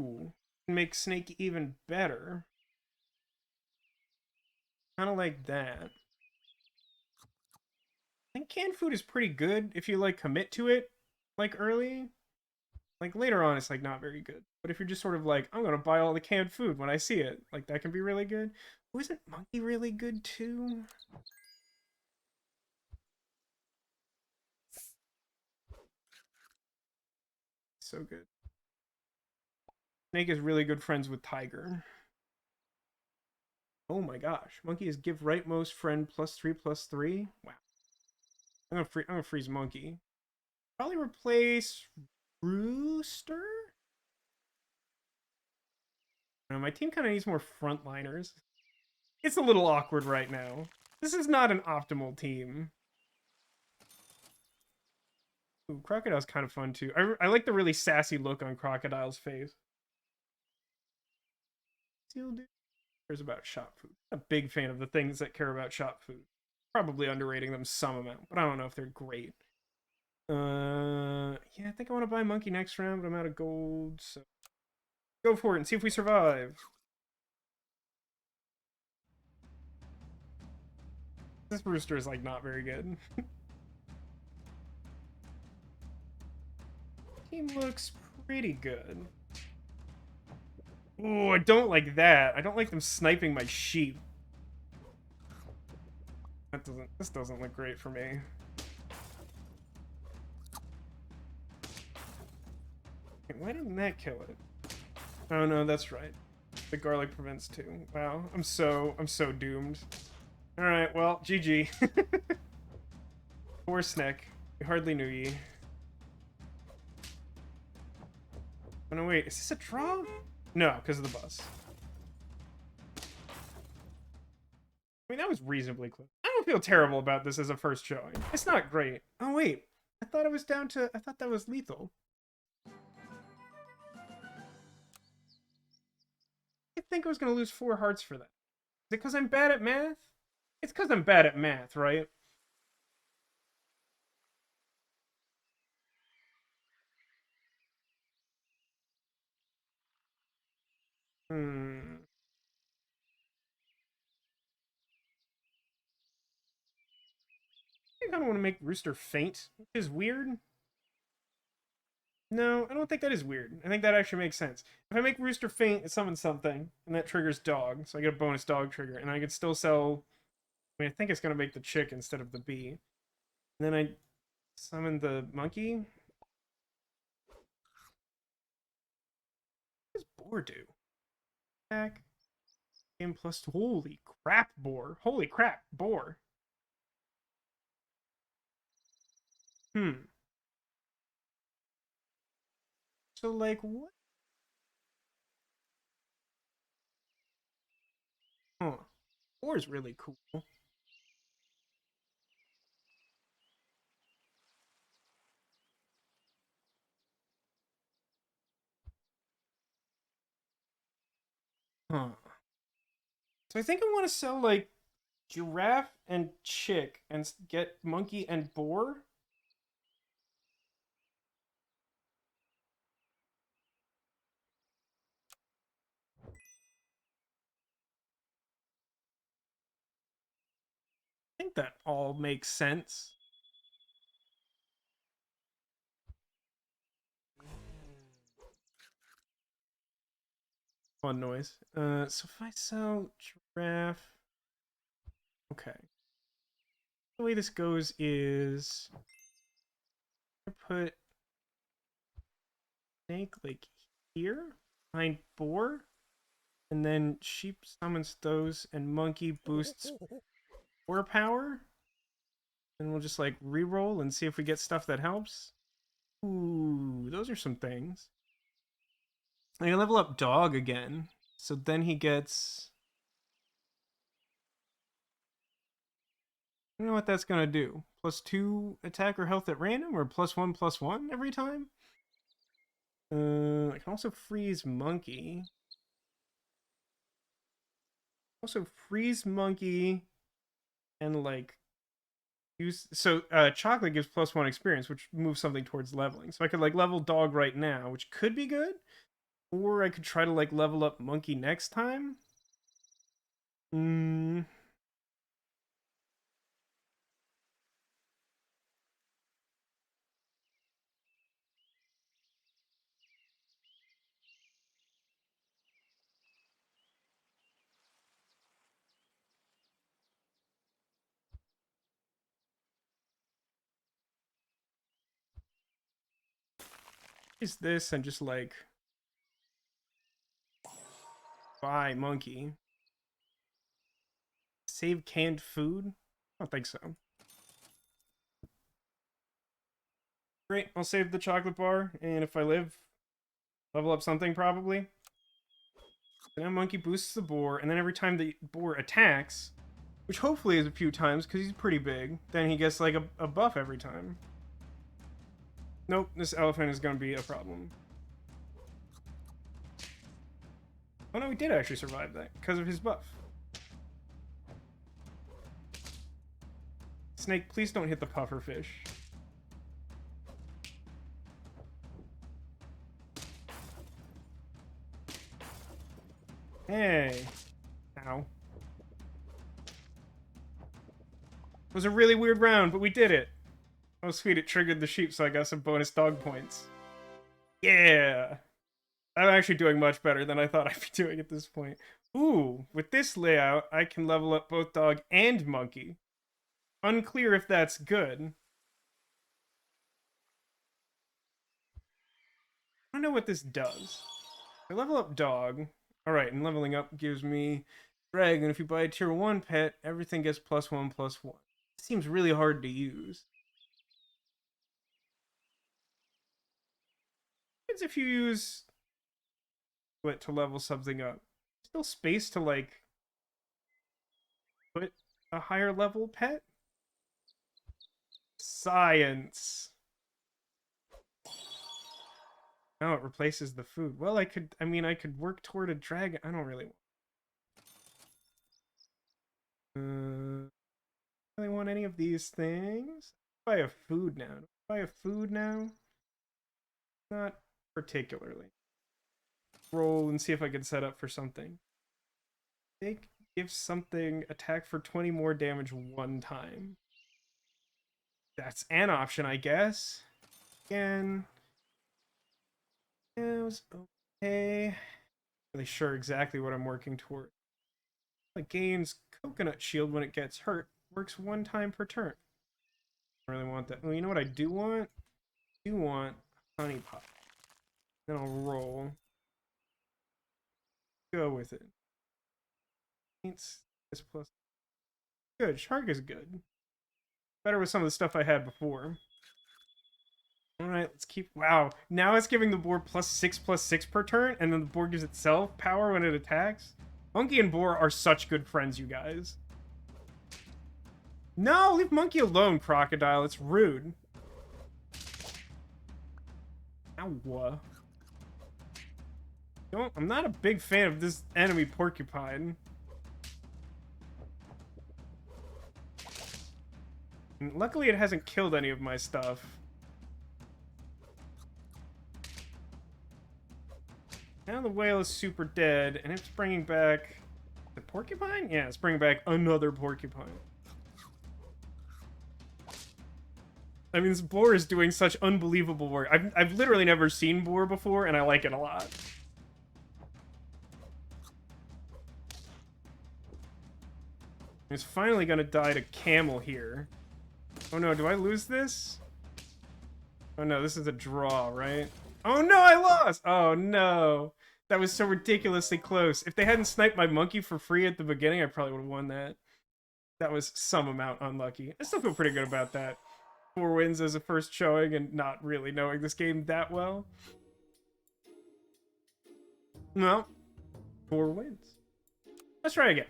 Ooh. Make Snake even better. Kind of like that. I think canned food is pretty good if you like commit to it like early. Like later on it's like not very good. But if you're just sort of like, I'm gonna buy all the canned food when I see it, like that can be really good. Oh, isn't Monkey really good too? So good. Snake is really good friends with Tiger. Oh my gosh. Monkey is give rightmost friend +3/+3. Wow. I'm gonna freeze Monkey. Probably replace Rooster? No, my team kind of needs more frontliners. It's a little awkward right now. This is not an optimal team. Ooh, Crocodile's kind of fun too. I like the really sassy look on Crocodile's face. Steel Dude cares about shop food. I'm a big fan of the things that care about shop food. Probably underrating them some amount, but I don't know if they're great. Yeah, I think I want to buy Monkey next round, but I'm out of gold, so go for it and see if we survive. This Rooster is like not very good. Team looks pretty good. Ooh, I don't like that. I don't like them sniping my sheep. This doesn't look great for me. Why didn't that kill it? Oh no, that's right. The garlic prevents too. Wow, I'm so doomed. Alright, well, GG. Poor Sneck. We hardly knew ye. Oh no, wait, is this a draw? No, because of the bus. I mean, that was reasonably close. I don't feel terrible about this as a first showing. It's not great. Oh wait, I thought it was down to, I thought that was lethal. I think I was gonna lose 4 hearts for that. Is it because I'm bad at math? It's because I'm bad at math, right? Hmm. kind of want to make Rooster faint, which is weird. No, I don't think that is weird. I think that actually makes sense. If I make Rooster faint, it summons something, and that triggers dog, so I get a bonus dog trigger, and I could still sell... I mean, I think it's going to make the chick instead of the bee. And then I summon the monkey. What does boar do? Attack. Game plus... Holy crap, boar. Holy crap, boar. So, like, what? Huh. Boar's really cool. Huh. So I think I want to sell, like, giraffe and chick and get monkey and boar. I think that all makes sense. Fun noise. So if I sell giraffe... Okay. The way this goes is... I put snake, like, here, behind boar, and then sheep summons those, and monkey boosts boar power. And we'll just, like, re-roll and see if we get stuff that helps. Ooh, those are some things. I can level up dog again. So then he gets... I don't know what that's gonna do. +2 attack or health at random, or +1/+1 every time? I can also freeze monkey. Also freeze monkey and, like, use... So chocolate gives +1 experience, which moves something towards leveling. So I could, like, level dog right now, which could be good. Or I could try to, like, level up monkey next time. Is this and just, like, buy monkey. Save canned food? I don't think so. Great, I'll save the chocolate bar, and if I live, level up something probably. So now monkey boosts the boar, and then every time the boar attacks, which hopefully is a few times because he's pretty big, then he gets, like, a buff every time. Nope, this elephant is going to be a problem. Oh no, he did actually survive that because of his buff. Snake, please don't hit the puffer fish. Hey. Ow. It was a really weird round, but we did it. Oh sweet, it triggered the sheep, so I got some bonus dog points. Yeah! I'm actually doing much better than I thought I'd be doing at this point. Ooh, with this layout, I can level up both dog and monkey. Unclear if that's good. I don't know what this does. I level up dog. Alright, and leveling up gives me dragon. If you buy a tier 1 pet, everything gets +1/+1. It seems really hard to use. It's if you use it to level something up. Still space to, like, put a higher level pet? Science. No, it replaces the food. Well, I could work toward a dragon. I don't really really want any of these things. Buy a food now. Buy a food now? Not particularly. Roll and see if I can set up for something. Take, give something attack for 20 more damage one time. that's an option, I guess. Again, yeah, it was okay. Really sure exactly what I'm working toward. It gains coconut shield when it gets hurt. Works 1 time per turn. I really want that. Well, you know what I do want? I do want honey pot. Then I'll roll. Go with it. It's this plus. Good. Shark is good. Better with some of the stuff I had before. Alright, let's keep... Wow. Now it's giving the boar +6/+6 per turn, and then the boar gives itself power when it attacks. Monkey and boar are such good friends, you guys. No, leave Monkey alone, Crocodile. It's rude. Ow. I'm not a big fan of this enemy porcupine. And luckily, it hasn't killed any of my stuff. Now the whale is super dead, and it's bringing back... The porcupine? Yeah, it's bringing back another porcupine. I mean, this boar is doing such unbelievable work. I've literally never seen boar before, and I like it a lot. He's finally gonna die to camel here. Oh no, do I lose this? Oh no, this is a draw, right? Oh no, I lost! Oh no. That was so ridiculously close. If they hadn't sniped my monkey for free at the beginning, I probably would have won that. That was some amount unlucky. I still feel pretty good about that. 4 wins as a first showing and not really knowing this game that well. No. 4 wins. Let's try again.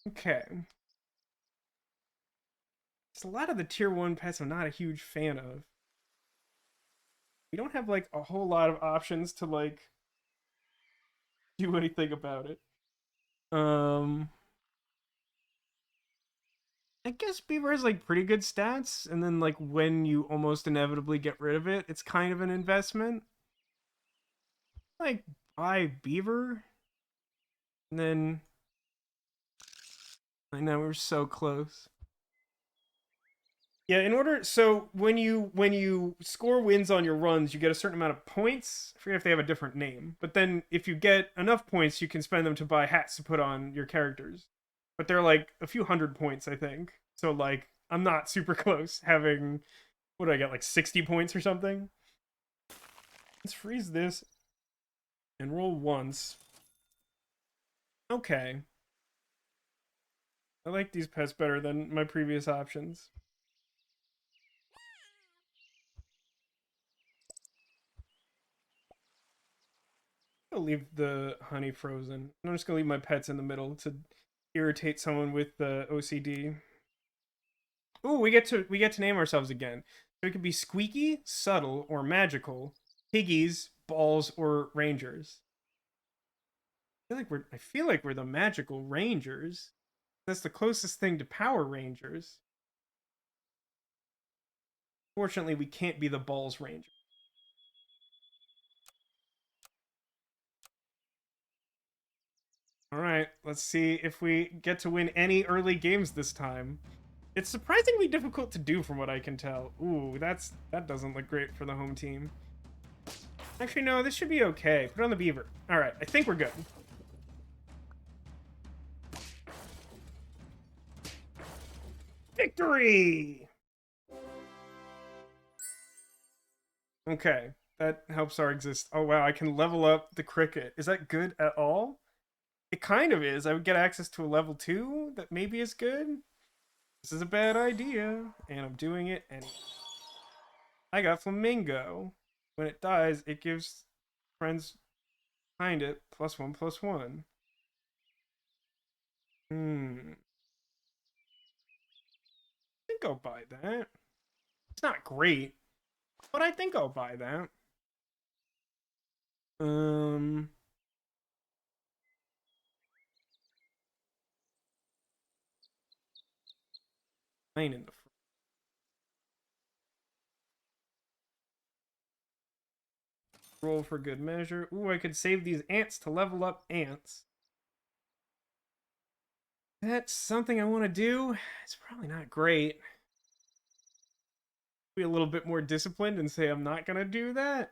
Okay. It's a lot of the tier 1 pets I'm not a huge fan of. We don't have, like, a whole lot of options to, like, do anything about it. I guess Beaver has, like, pretty good stats, and then, like, when you almost inevitably get rid of it, it's kind of an investment. Like, buy Beaver, and then... I know, we're so close. Yeah, in order... So, when you score wins on your runs, you get a certain amount of points. I forget if they have a different name. But then, if you get enough points, you can spend them to buy hats to put on your characters. But they're, like, a few hundred points, I think. So, like, I'm not super close, having... What do I get, like 60 points or something? Let's freeze this. And roll once. Okay. I like these pets better than my previous options. I'll leave the honey frozen. I'm just gonna leave my pets in the middle to irritate someone with the OCD. Ooh, we get to name ourselves again. So it could be Squeaky, Subtle, or Magical, Piggies, Balls, or Rangers. I feel like we're the Magical Rangers. That's the closest thing to Power Rangers. Fortunately, we can't be the Balls Ranger. Alright, let's see if we get to win any early games this time. It's surprisingly difficult to do from what I can tell. Ooh, that doesn't look great for the home team. Actually, no, this should be okay. Put on the Beaver. Alright, I think we're good. Victory! Okay, that helps our exist. Oh wow, I can level up the cricket. Is that good at all? It kind of is. I would get access to a level 2 that maybe is good. This is a bad idea, and I'm doing it anyway. I got Flamingo. When it dies, it gives friends behind it +1/+1. I think I'll buy that. It's not great, but I think I'll buy that. 9 in the front. Roll for good measure. Ooh, I could save these ants to level up ants. That's something I want to do. It's probably not great. Be a little bit more disciplined and say I'm not gonna do that.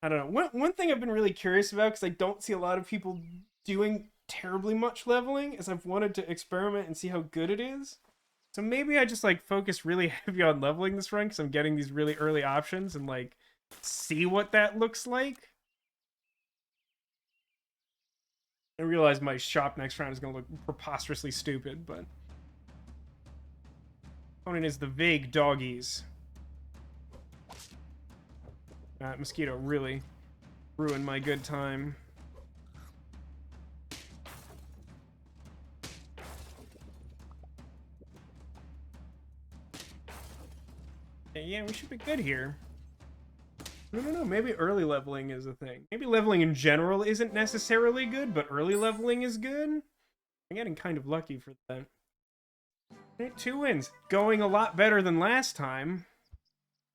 I don't know. One thing I've been really curious about, because I don't see a lot of people doing terribly much leveling, is I've wanted to experiment and see how good it is. So maybe I just like focus really heavy on leveling this run because I'm getting these really early options and like see what that looks like. I realize my shop next round is going to look preposterously stupid, but opponent is the vague doggies. Mosquito really ruined my good time. Yeah, we should be good here. I don't know, maybe early leveling is a thing. Maybe leveling in general isn't necessarily good, but early leveling is good. I'm getting kind of lucky for that. Okay, 2 wins. Going a lot better than last time.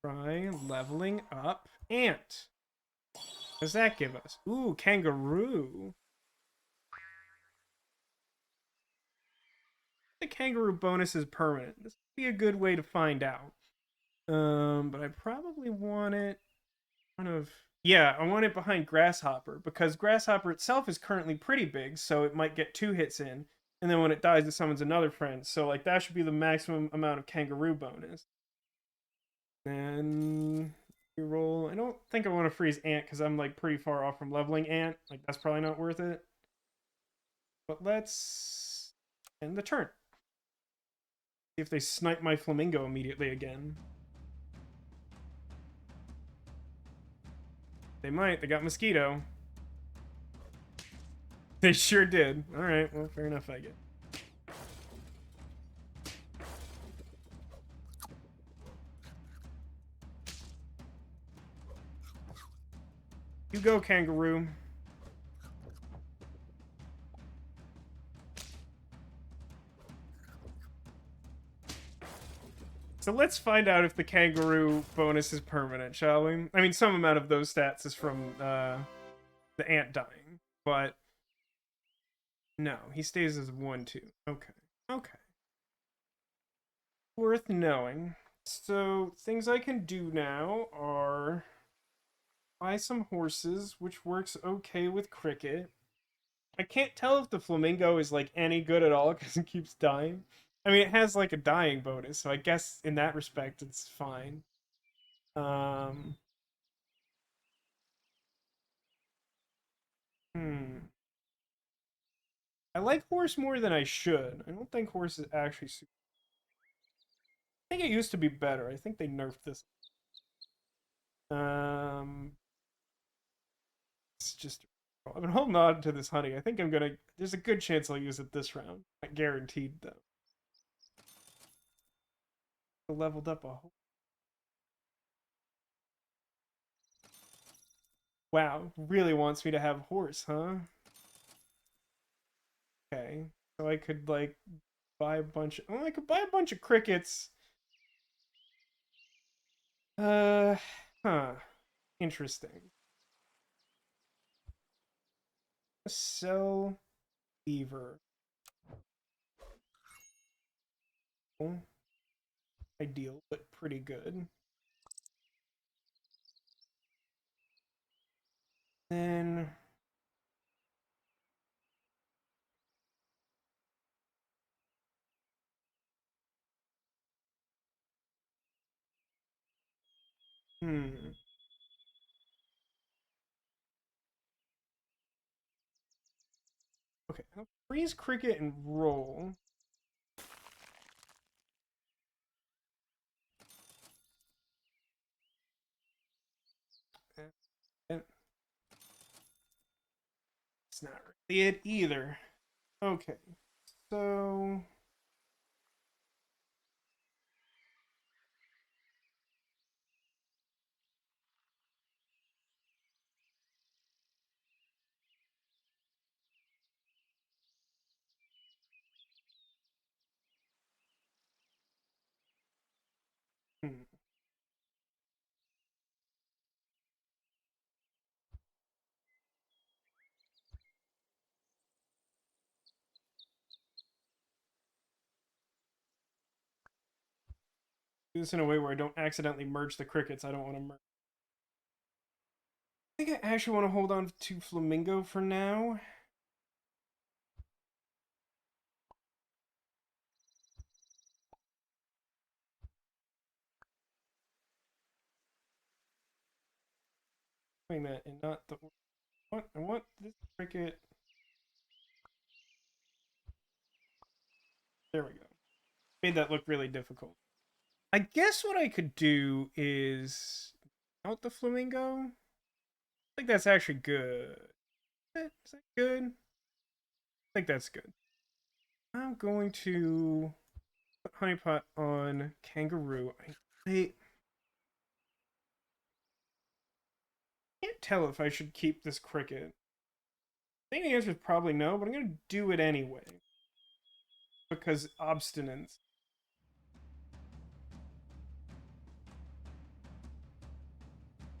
Try leveling up Ant. What does that give us? Ooh, Kangaroo. The Kangaroo bonus is permanent. This would be a good way to find out. But I probably want it kind of... Yeah, I want it behind Grasshopper, because Grasshopper itself is currently pretty big, so it might get 2 hits in, and then when it dies, it summons another friend. So, like, that should be the maximum amount of Kangaroo bonus. And we roll... I don't think I want to freeze Ant, because I'm, like, pretty far off from leveling Ant. Like, that's probably not worth it. But let's end the turn. See if they snipe my Flamingo immediately again. They might. They got Mosquito. They sure did. Alright, well, fair enough, I guess. You go, Kangaroo. So let's find out if the Kangaroo bonus is permanent, shall we? I mean, some amount of those stats is from the Ant dying, but no, he stays as 1-2. Okay. Okay. Worth knowing. So, things I can do now are buy some horses, which works okay with Cricket. I can't tell if the Flamingo is, like, any good at all because it keeps dying. I mean, it has, like, a dying bonus, so I guess in that respect it's fine. Um... I like horse more than I should. I don't think horse is actually super... I think it used to be better. I think they nerfed this. Um... It's just... I've been holding on to this honey. I think I'm gonna... There's a good chance I'll use it this round. Not guaranteed, though. I leveled up a whole... Wow, really wants me to have horse, huh? Okay. So I could, like, buy a bunch... Oh, I could buy a bunch of crickets. Uh... Huh. Interesting. Sell beaver. Ideal, but pretty good. Then... Hmm. Okay, I'll freeze cricket and roll. It's not really it either. Okay, so... Hmm. Do this in a way where I don't accidentally merge the crickets. I don't want to merge. I think I actually want to hold on to Flamingo for now. Doing that and not the... What? I want this cricket... There we go. Made that look really difficult. I guess what I could do is... Out the Flamingo? I think that's actually good. Is that good? I think that's good. I'm going to put Honeypot on Kangaroo. I can't tell if I should keep this cricket. I think the answer is probably no, but I'm going to do it anyway. Because obstinance.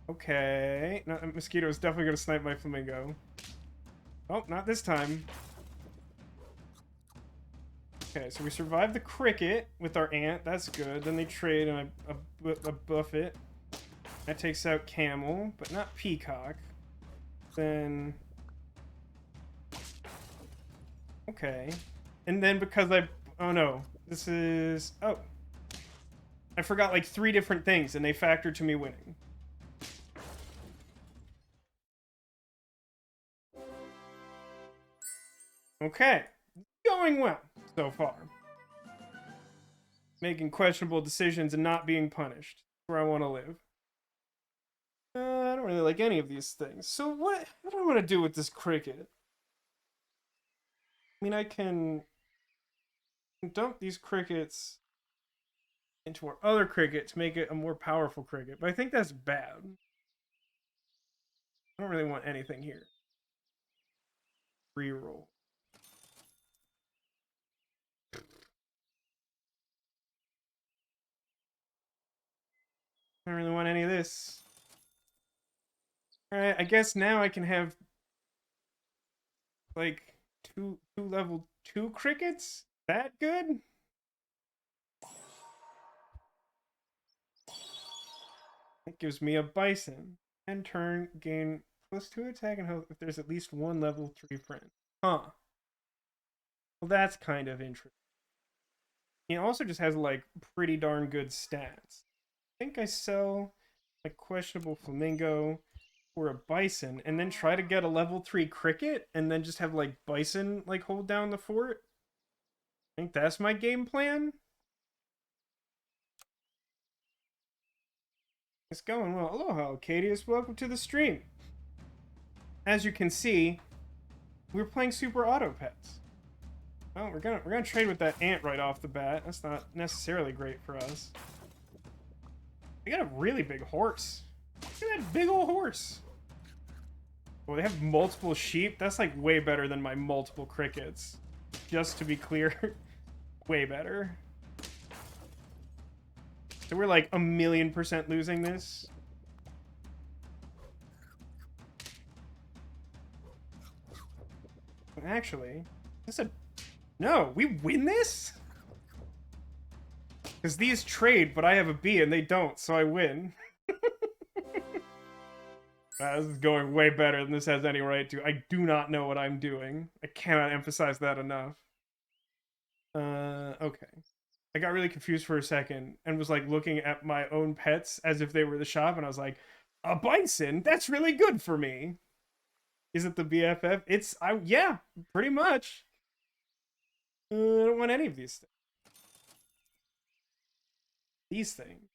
Okay. No, mosquito is definitely going to snipe my Flamingo. Oh, not this time. Okay, so we survived the cricket with our ant. That's good. Then they trade and I buff it. That takes out camel, but not peacock. Then... Okay. And then because I... Oh no. This is... Oh. I forgot like 3 different things and they factor to me winning. Okay. Going well so far. Making questionable decisions and not being punished. Where I want to live. I don't really like any of these things. So what do I want to do with this cricket? I mean, I can dump these crickets into our other cricket to make it a more powerful cricket, but I think that's bad. I don't really want anything here. Reroll. I don't really want any of this. Alright, I guess now I can have like two level 2 crickets? That good? That gives me a bison. End turn, gain +2 attack and health if there's at least 1 level 3 friend. Huh. Well, that's kind of interesting. He also just has like pretty darn good stats. I think I sell a questionable flamingo or a bison and then try to get a level 3 cricket and then just have like bison like hold down the fort. I think that's my game plan. It's going well. Aloha, Arcadius. Welcome to the stream. As you can see, we're playing Super Auto Pets. Well, we're gonna trade with that ant right off the bat. That's not necessarily great for us. They got a really big horse. Look at that big old horse. Well, they have multiple sheep. That's like way better than my multiple crickets. Just to be clear, way better. So we're like 1,000,000% losing this. Actually, this a no. We win this because these trade, but I have a B and they don't, so I win. This is going way better than this has any right to. I do not know what I'm doing. I cannot emphasize that enough. Okay. I got really confused for a second and was like looking at my own pets as if they were the shop, and I was like, a bison? That's really good for me. Is it the BFF? Yeah, pretty much. I don't want any of these things. These things.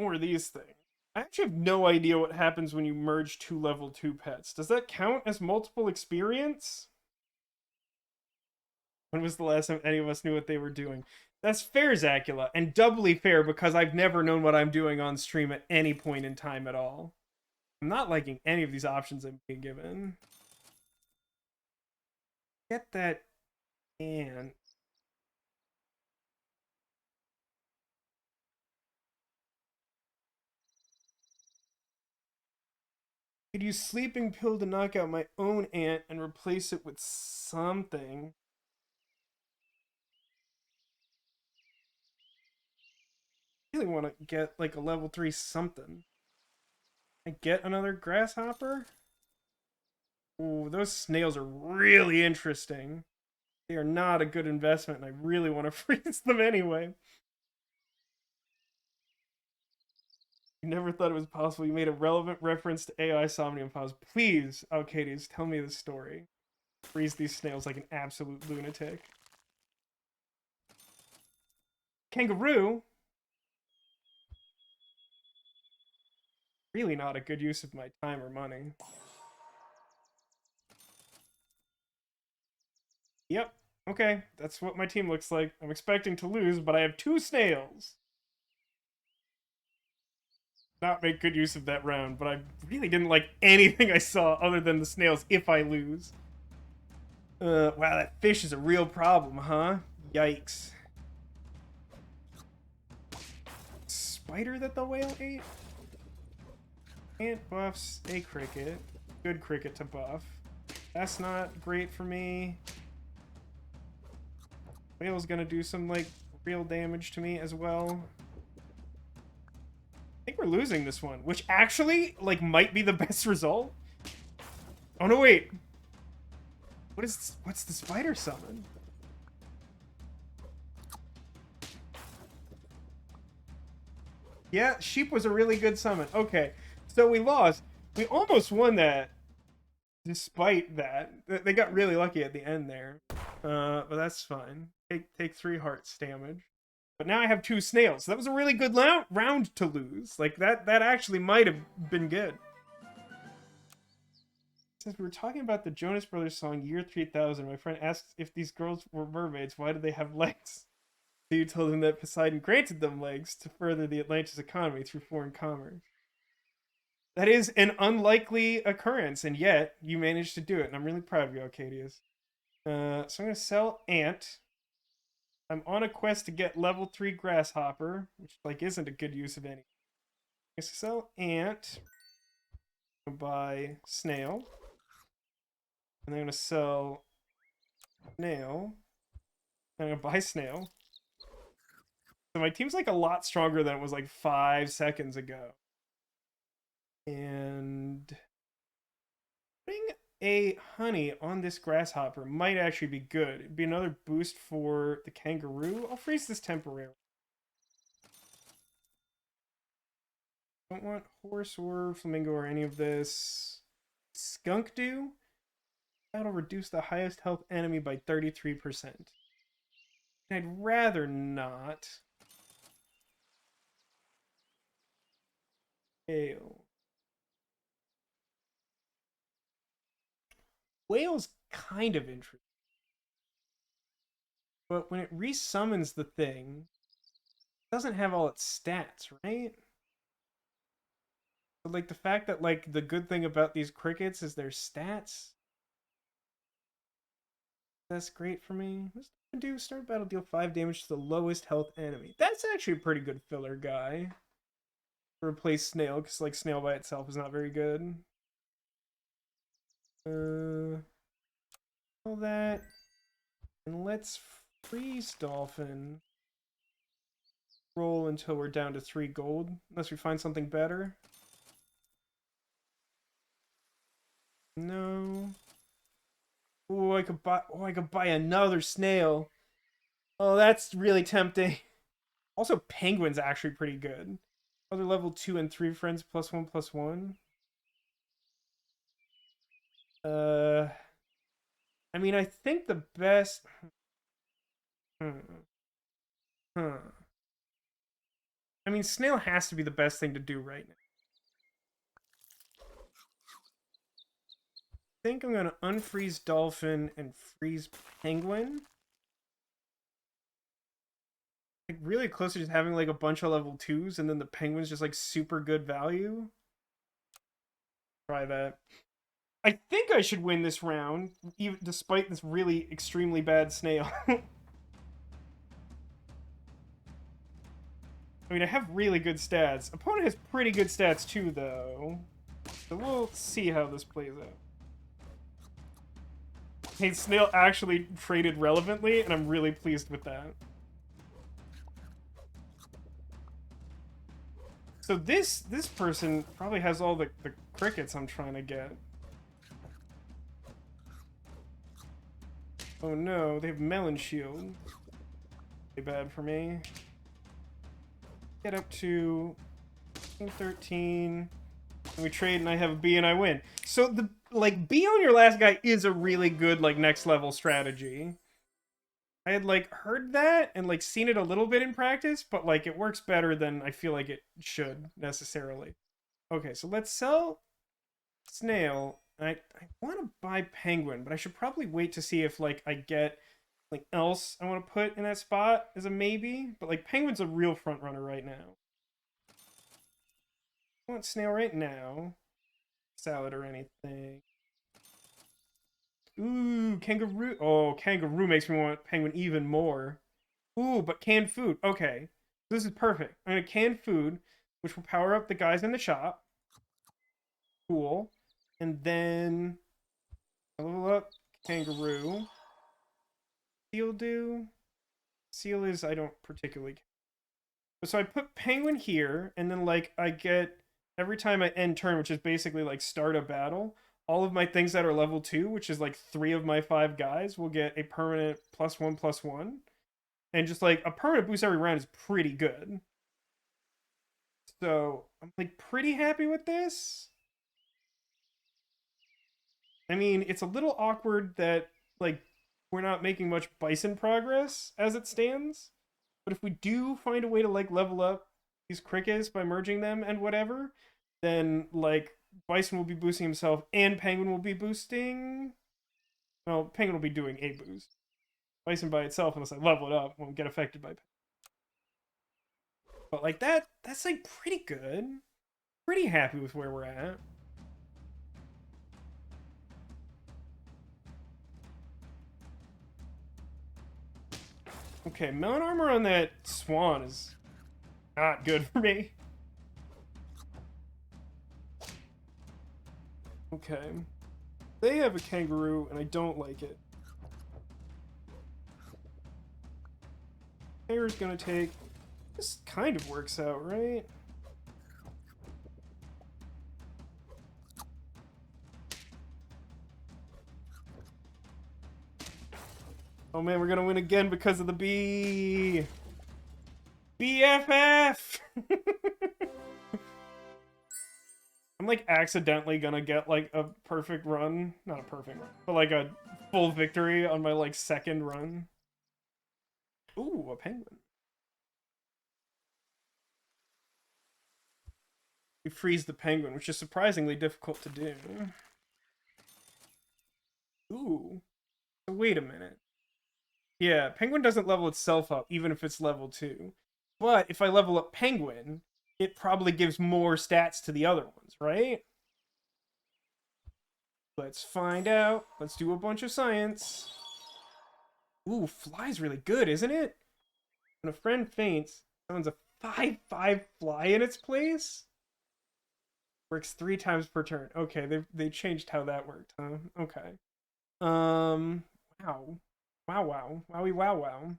Or these things. I actually have no idea what happens when you merge 2 level 2 pets. Does that count as multiple experience? When was the last time any of us knew what they were doing? That's fair, Zacula, and doubly fair because I've never known what I'm doing on stream at any point in time at all. I'm not liking any of these options I'm being given. Get that ant. Could use sleeping pill to knock out my own ant and replace it with something. really want to get like a level 3 something. I get another grasshopper? Ooh, those snails are really interesting. They are not a good investment, and I really want to freeze them anyway. You never thought it was possible. You made a relevant reference to AI Somnium Files. Please, Alcades, tell me the story. Freeze these snails like an absolute lunatic. Kangaroo? Really not a good use of my time or money. Yep. Okay, that's what my team looks like. I'm expecting to lose, but I have 2 snails. Not make good use of that round, but I really didn't like anything I saw other than the snails if I lose. Wow, that fish is a real problem, huh? Yikes. Spider that the whale ate? Ant buffs a cricket. Good cricket to buff. That's not great for me. Whale's gonna do some, like, real damage to me as well. I think we're losing this one, which actually, like, might be the best result. Oh, no, wait. What's the spider summon? Yeah, sheep was a really good summon. Okay, so we lost. We almost won that, despite that. They got really lucky at the end there. But that's fine. Take 3 hearts damage. But now I have 2 snails. So that was a really good round to lose. Like, that actually might have been good. Since we were talking about the Jonas Brothers song Year 3000, my friend asked if these girls were mermaids, why do they have legs? So you told him that Poseidon granted them legs to further the Atlantis economy through foreign commerce. That is an unlikely occurrence, and yet you managed to do it, and I'm really proud of you, Arcadius. So I'm going to sell Ant. I'm on a quest to get level 3 Grasshopper, which, like, isn't a good use of any. I'm going to sell Ant. I'm going to buy Snail. And I'm going to sell Snail. And I'm going to buy Snail. So my team's, like, a lot stronger than it was, like, 5 seconds ago. And putting a honey on this grasshopper might actually be good. It'd be another boost for the kangaroo. I'll freeze this temporarily. Don't want horse or flamingo or any of this. Skunk do? That'll reduce the highest health enemy by 33%. I'd rather not. Whale. Whale's kind of interesting. But when it resummons the thing, it doesn't have all its stats, right? But, like, the fact that, like, the good thing about these crickets is their stats. That's great for me. What's it do? Start battle, deal 5 damage to the lowest health enemy. That's actually a pretty good filler guy. Replace Snail, because, like, Snail by itself is not very good. All that. And let's freeze Dolphin. Roll until we're down to 3 gold, unless we find something better. No. Oh, I could buy another snail. Oh, that's really tempting. Also, Penguin's actually pretty good. Other level 2 and 3 friends +1/+1. I mean, I think the best. I mean, snail has to be the best thing to do right now. I think I'm gonna unfreeze Dolphin and freeze Penguin. Like, really close to just having, like, a bunch of level 2s, and then the Penguin's just, like, super good value. Try that. I think I should win this round, even despite this really extremely bad snail. I mean, I have really good stats. Opponent has pretty good stats too, though. So we'll see how this plays out. Hey, Snail actually traded relevantly, and I'm really pleased with that. So this person probably has all the crickets I'm trying to get. Oh no, they have melon shield. Pretty bad for me. Get up to 13. And we trade and I have a B and I win. So the like B on your last guy is a really good like next level strategy. I had like heard that and like seen it a little bit in practice, but like it works better than I feel like it should necessarily. Okay, so let's sell snail. I want to buy penguin, but I should probably wait to see if like I get like else I want to put in that spot as a maybe. But like penguin's a real front runner right now. I want snail right now. Salad or anything. Ooh, kangaroo. Oh, kangaroo makes me want penguin even more. Ooh, but canned food. Okay. This is perfect. I'm gonna can food, which will power up the guys in the shop. Cool. And then level up kangaroo. Seal do. Seal is I don't particularly care. So I put penguin here, and then like I get every time I end turn, which is basically like start a battle, all of my things that are level 2, which is like 3 of my 5 guys, will get a permanent +1/+1. And just like a permanent boost every round is pretty good. So I'm like pretty happy with this. I mean, it's a little awkward that like we're not making much bison progress as it stands. But if we do find a way to like level up these crickets by merging them and whatever, then like bison will be boosting himself and penguin will be boosting. Well, penguin will be doing a boost. Bison by itself, unless I level it up, won't get affected by penguin. But like that's like pretty good. Pretty happy with where we're at. Okay, melon armor on that swan is not good for me. Okay. They have a kangaroo, and I don't like it. Kangaroo's gonna take... This kind of works out, right? Oh man, we're gonna win again because of the B. BFF! I'm like accidentally gonna get like a perfect run. Not a perfect run, but like a full victory on my like second run. Ooh, a penguin. We freeze the penguin, which is surprisingly difficult to do. Ooh. So wait a minute. Yeah, penguin doesn't level itself up, even if it's level 2. But if I level up penguin, it probably gives more stats to the other ones, right? Let's find out. Let's do a bunch of science. Ooh, fly's really good, isn't it? When a friend faints, summons a 5/5 fly in its place? Works 3 times per turn. Okay, they changed how that worked, huh? Okay. Wow. Wow, wow. Wowie, wow, wow.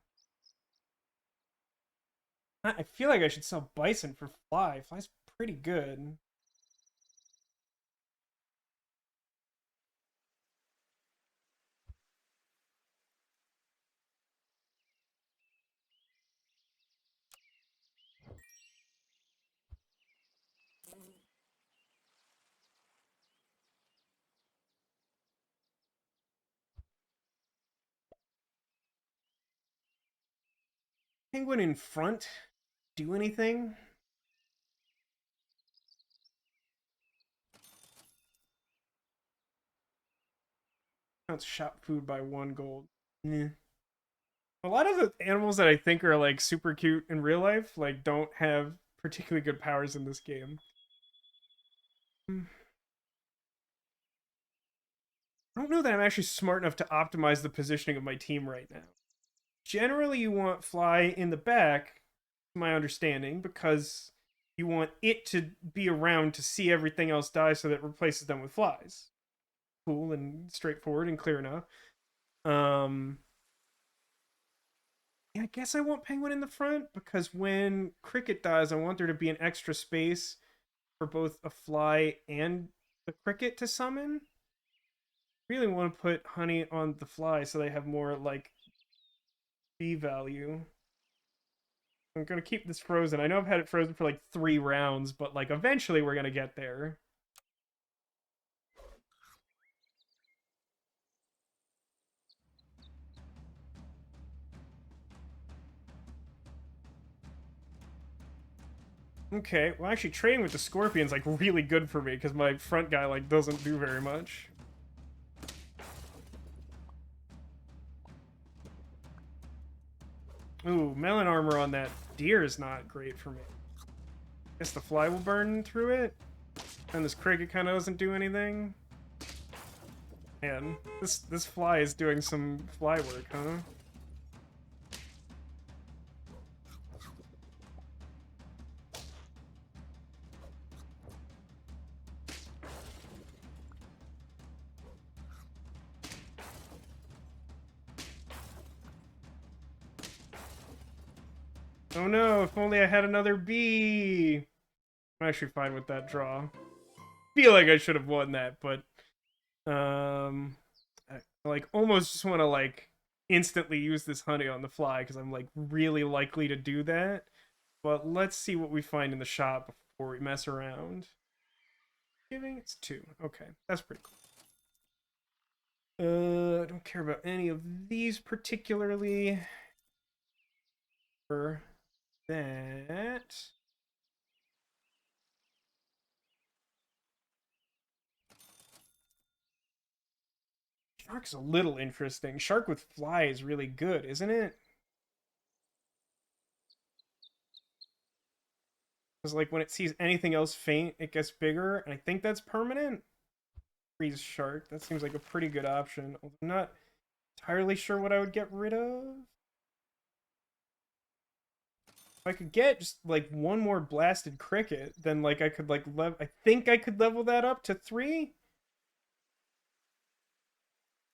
I feel like I should sell bison for fly. Fly's pretty good. Penguin in front? Do anything? Counts shop food by 1 gold. Nah. A lot of the animals that I think are like super cute in real life like don't have particularly good powers in this game. I don't know that I'm actually smart enough to optimize the positioning of my team right now. Generally, you want fly in the back, to my understanding, because you want it to be around to see everything else die so that it replaces them with flies. Cool and straightforward and clear enough. Um, Yeah, I guess I want penguin in the front because when cricket dies, I want there to be an extra space for both a fly and the cricket to summon. Really want to put honey on the fly so they have more like B value. I'm gonna keep this frozen. I know I've had it frozen for like 3 rounds, but like eventually we're gonna get there. Okay, well actually trading with the scorpion's like really good for me because my front guy like doesn't do very much. Ooh, melon armor on that deer is not great for me. Guess the fly will burn through it. And this cricket kind of doesn't do anything. Man, this fly is doing some fly work, huh? Oh no, if only I had another bee. I'm actually fine with that draw. Feel like I should have won that, but I like almost just want to like instantly use this honey on the fly because I'm like really likely to do that. But let's see what we find in the shop before we mess around. Giving it's 2. Okay, that's pretty cool. I don't care about any of these particularly. For that. Shark's a little interesting. Shark with fly is really good, isn't it? Because like when it sees anything else faint, it gets bigger, and I think that's permanent. Freeze shark. That seems like a pretty good option. I'm not entirely sure what I would get rid of. If I could get just like one more blasted cricket, then like I could like I think I could level that up to 3.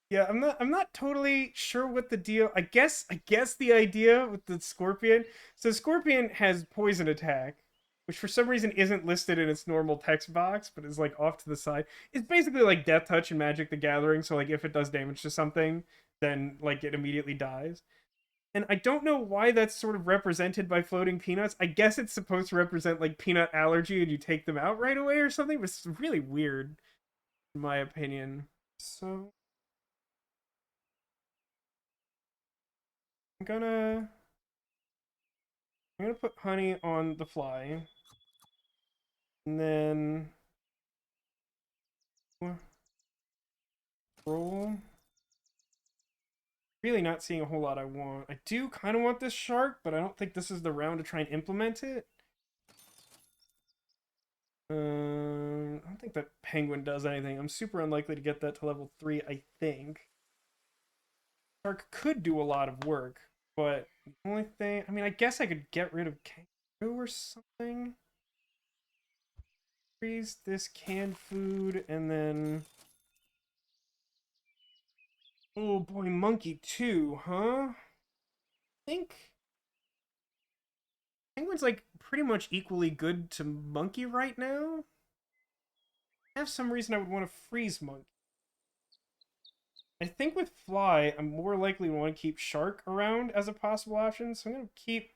Yeah, I'm not totally sure what the deal. I guess the idea with the scorpion. So scorpion has poison attack, which for some reason isn't listed in its normal text box, but is like off to the side. It's basically like death touch in Magic the Gathering, so like if it does damage to something, then like it immediately dies. And I don't know why that's sort of represented by floating peanuts. I guess it's supposed to represent like peanut allergy and you take them out right away or something, but it's really weird in my opinion. So I'm gonna I'm gonna put honey on the fly, and then roll. Really not seeing a whole lot I want. I do kind of want this shark, but I don't think this is the round to try and implement it. I don't think that penguin does anything. I'm super unlikely to get that to level 3, I think. Shark could do a lot of work, but the only thing... I mean, I guess I could get rid of kangaroo or something. Freeze this canned food, and then... Oh boy, monkey too, huh? I think penguin's like pretty much equally good to monkey right now. I have some reason I would want to freeze monkey. I think with fly, I'm more likely to want to keep shark around as a possible option, so I'm gonna keep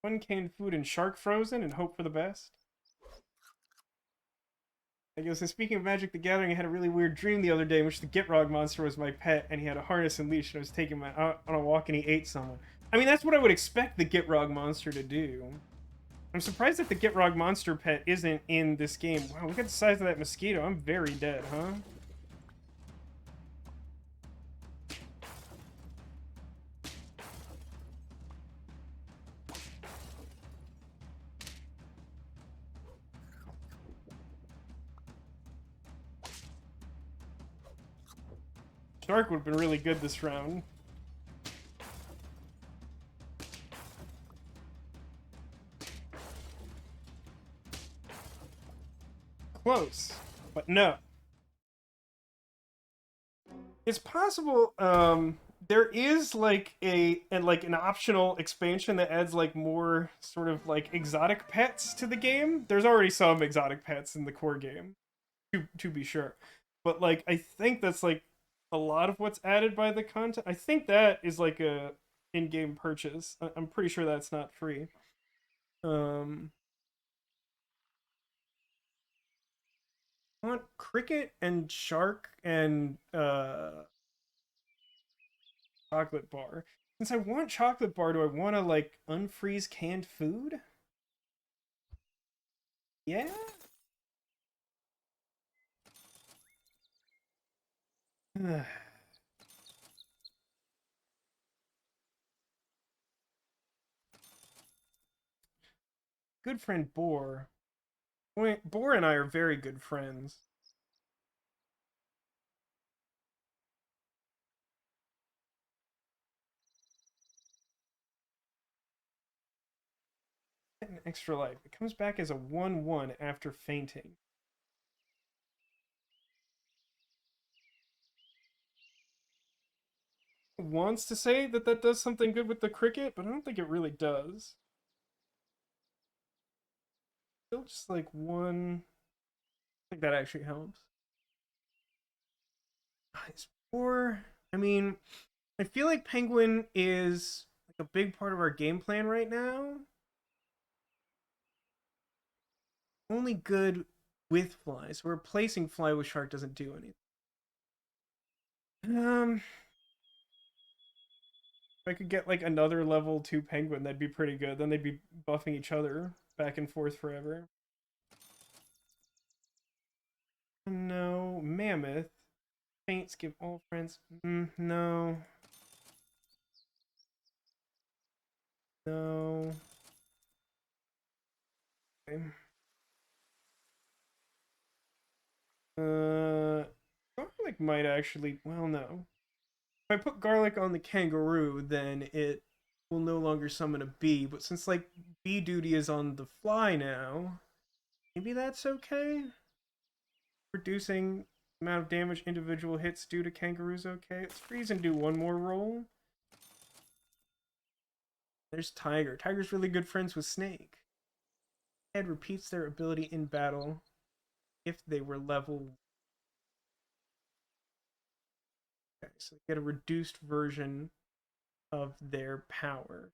one canned food and shark frozen and hope for the best. I guess, so speaking of Magic the Gathering, I had a really weird dream the other day in which the Gitrog monster was my pet, and he had a harness and leash, and I was taking him out on a walk, and he ate someone. I mean, that's what I would expect the Gitrog monster to do. I'm surprised that the Gitrog monster pet isn't in this game. Wow, look at the size of that mosquito. I'm very dead, huh? Shark would have been really good this round. Close, but no. It's possible there is like an optional expansion that adds like more sort of like exotic pets to the game. There's already some exotic pets in the core game, to be sure. But like I think that's like a lot of what's added by the content. I think that is like a in-game purchase. I'm pretty sure that's not free. Um I want cricket and shark and chocolate bar. Since I want chocolate bar, do I want to like unfreeze canned food? Yeah. Good friend Boar. Boy, Boar and I are very good friends. An extra life. It comes back as a 1/1 after fainting. It wants to say that that does something good with the cricket, but I don't think it really does. Still just like one. I think that actually helps. Is Boar. I mean, I feel like Penguin is like a big part of our game plan right now. Only good with fly, so replacing fly with shark doesn't do anything. Um, if I could get like another level 2 penguin, that'd be pretty good. Then they'd be buffing each other back and forth forever. No, mammoth. Faints give all friends. No, no. Okay. Garlic might actually. Well, no. If I put garlic on the kangaroo, then it will no longer summon a bee. But since like bee duty is on the fly now, maybe that's okay. Reducing the amount of damage individual hits do to kangaroos. Okay, let's freeze and do one more roll. There's Tiger. Tiger's really good friends with Snake. Head repeats their ability in battle if they were level. Okay, so they get a reduced version of their power.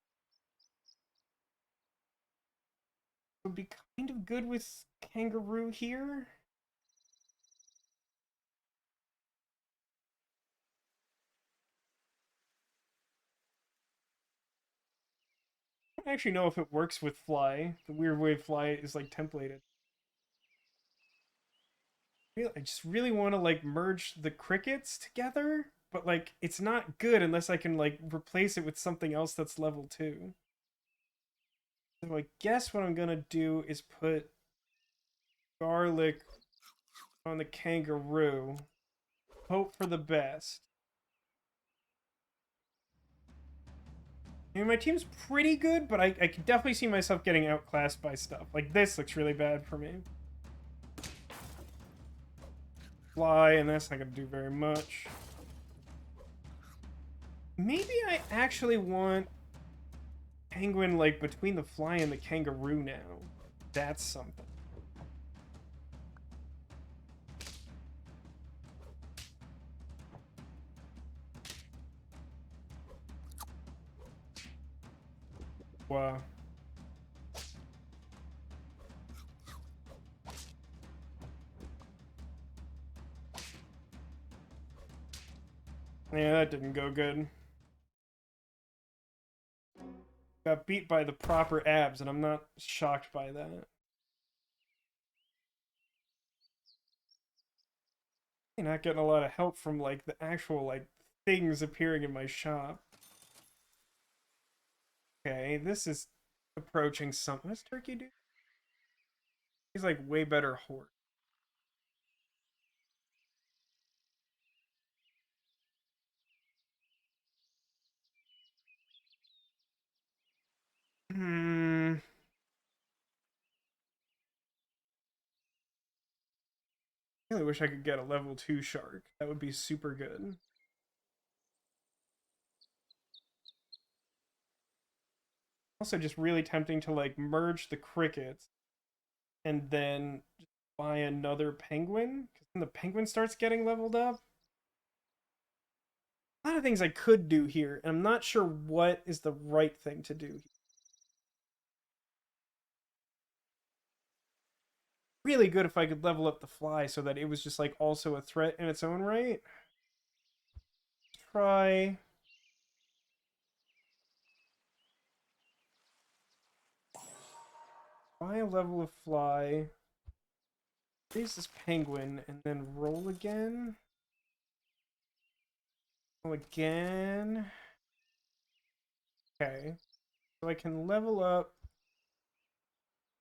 Would be kind of good with Kangaroo here. I don't actually know if it works with Fly. The weird way Fly is like templated. I just really want to like merge the crickets together, but like it's not good unless I can like replace it with something else that's level 2. So I guess what I'm gonna do is put garlic on the kangaroo. Hope for the best. I mean, my team's pretty good, but I can definitely see myself getting outclassed by stuff. Like, this looks really bad for me. Fly, and that's not going to do very much. Maybe I actually want penguin, like, between the fly and the kangaroo now. That's something. Wow. Yeah, that didn't go good. Got beat by the proper abs, and I'm not shocked by that. You're not getting a lot of help from, like, the actual, like, things appearing in my shop. Okay, this is approaching something. What's Turkey do? He's, like, way better horse. Hmm. I really wish I could get a level 2 shark. That would be super good. Also just really tempting to like merge the crickets and then just buy another penguin because then the penguin starts getting leveled up. A lot of things I could do here, and I'm not sure what is the right thing to do. Really good if I could level up the fly so that it was just like also a threat in its own right. Try buy a level of fly. Raise this penguin and then roll again. Roll again. Okay. So I can level up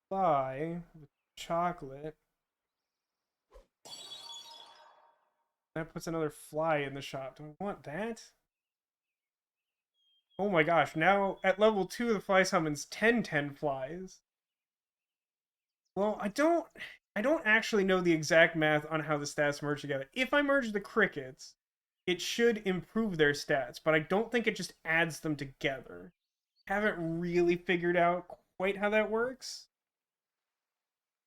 fly with chocolate. That puts another fly in the shop. Do I want that? Oh my gosh, now at level 2 the fly summons 10 flies. Well, I don't actually know the exact math on how the stats merge together. If I merge the crickets, it should improve their stats, but I don't think it just adds them together. Haven't really figured out quite how that works.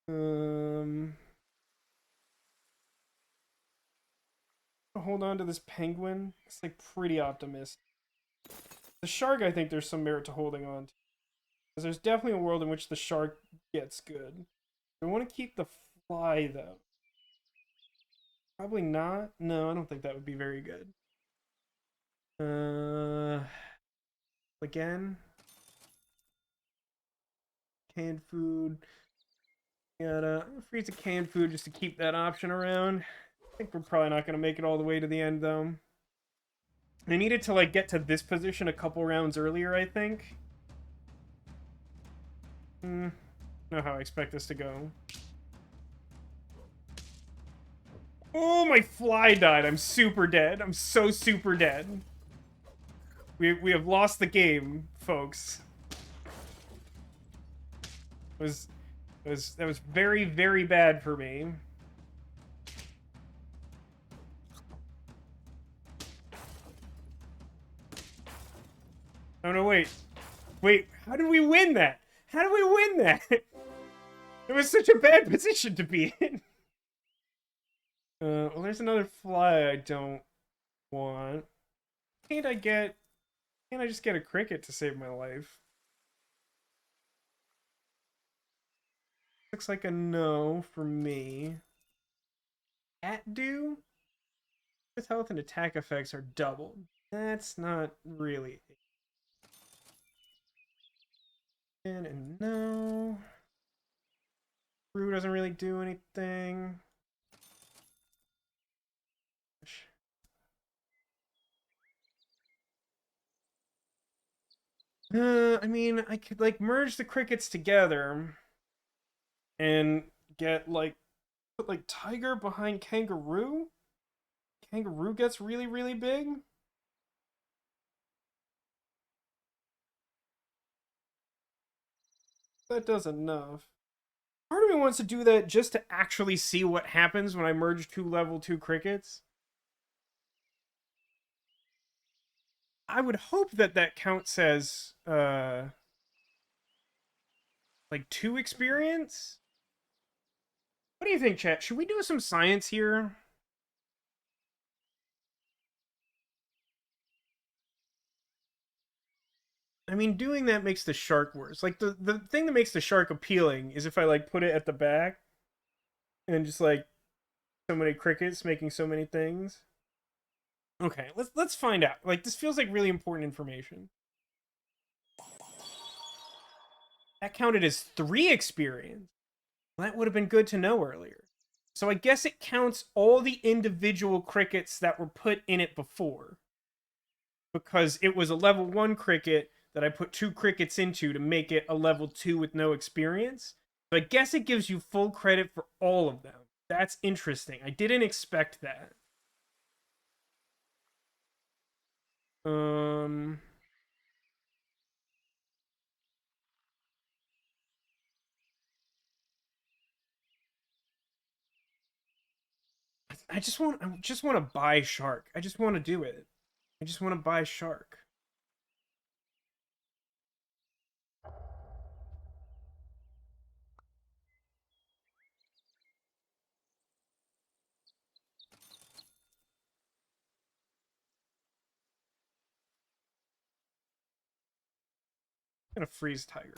Hold on to this penguin. It's like pretty optimistic. The shark, I think there's some merit to holding on to. Because there's definitely a world in which the shark gets good. I want to keep the fly, though. Probably not. No, I don't think that would be very good. Again. Canned food. Gotta freeze a canned food just to keep that option around. I think we're probably not going to make it all the way to the end, though. I needed to, like, get to this position a couple rounds earlier, I think. Know how I expect this to go. Oh, my fly died. I'm super dead. I'm so super dead. We have lost the game, folks. That was very, very bad for me. Oh no, wait. Wait, how did we win that? How did we win that? It was such a bad position to be in. Well, there's another fly I don't want. Can't I just get a cricket to save my life? Looks like a no for me. Cat do? His health and attack effects are doubled. That's not really. And no. Brew doesn't really do anything. I mean, I could like merge the crickets together and get like put like tiger behind kangaroo. Kangaroo gets really, really big. That does enough. Part of me wants to do that just to actually see what happens when I merge two level 2 crickets. I would hope that that counts as like 2 experience. What do you think, chat? Should we do some science here? I mean, doing that makes the shark worse. Like the thing that makes the shark appealing is if I like put it at the back and just like so many crickets making so many things. Okay, let's find out. Like this feels like really important information. That counted as 3 experience. Well, that would have been good to know earlier. So I guess it counts all the individual crickets that were put in it before. Because it was a level 1 cricket that I put 2 crickets into to make it a level 2 with no experience. So I guess it gives you full credit for all of them. That's interesting. I didn't expect that. I just want to buy shark. I just want to do it. I just want to buy shark. gonna freeze tiger.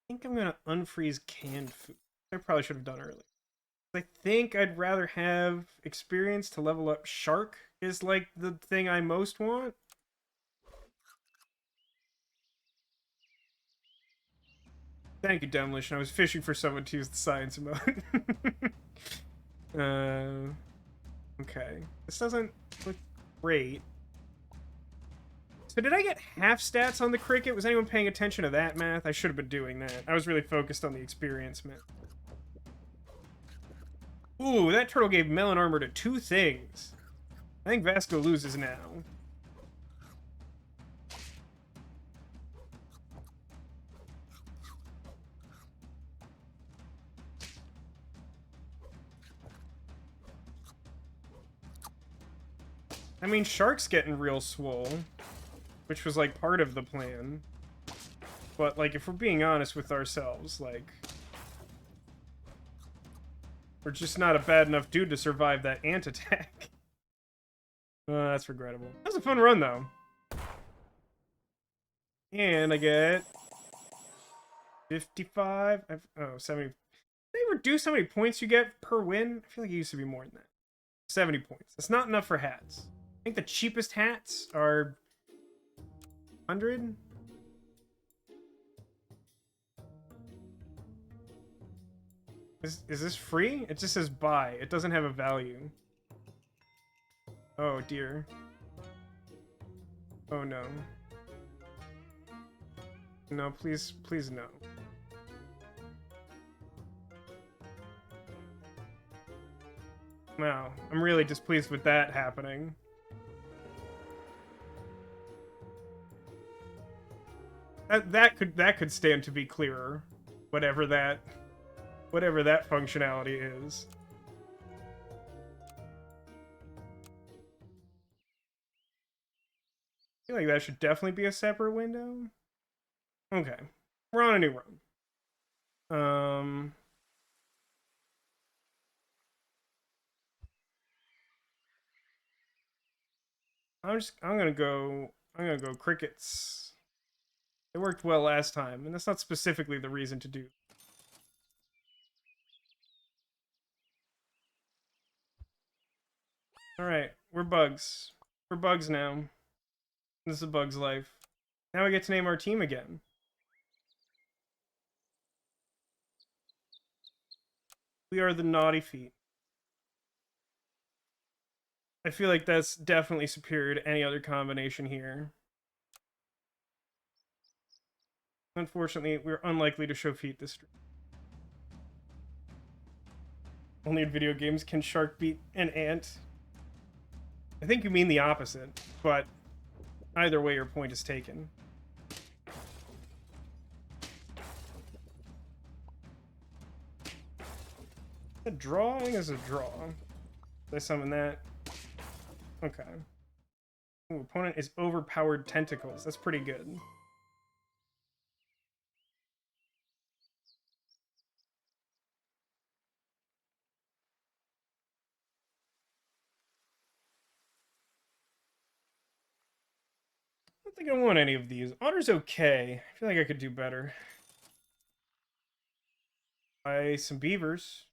I think I'm gonna unfreeze canned food. I probably should have done earlier. I think I'd rather have experience to level up shark is like the thing I most want. Thank you, Demolition. I was fishing for someone to use the science mode. Okay. This doesn't look great. So did I get half stats on the cricket? Was anyone paying attention to that math? I should have been doing that. I was really focused on the experience math. Ooh, that turtle gave melon armor to 2 things. I think Vasco loses now. I mean, Shark's getting real swole, which was, like, part of the plan. But, like, if we're being honest with ourselves, like... we're just not a bad enough dude to survive that ant attack. That's regrettable. That was a fun run, though. And I get... 55... oh, 70... They reduce how many points you get per win? I feel like it used to be more than that. 70 points. That's not enough for hats. I think the cheapest hats are 100. Is this free? It just says buy. It doesn't have a value. Oh dear. Oh no. No, please, please no. Wow, I'm really displeased with that happening. That could stand to be clearer, whatever that functionality is. I feel like that should definitely be a separate window. Okay, we're on a new run. I'm gonna go crickets. It worked well last time, and that's not specifically the reason to do. Alright, we're bugs. We're bugs now. This is a bug's life. Now we get to name our team again. We are the Naughty Feet. I feel like that's definitely superior to any other combination here. Unfortunately, we're unlikely to show feet this stream. Only in video games can shark beat an ant. I think you mean the opposite, but either way, your point is taken. A draw? I think it's a draw. Did I summon that? Okay. Ooh, opponent is overpowered tentacles. That's pretty good. I don't think I want any of these. Otter's okay. I feel like I could do better. Buy some beavers.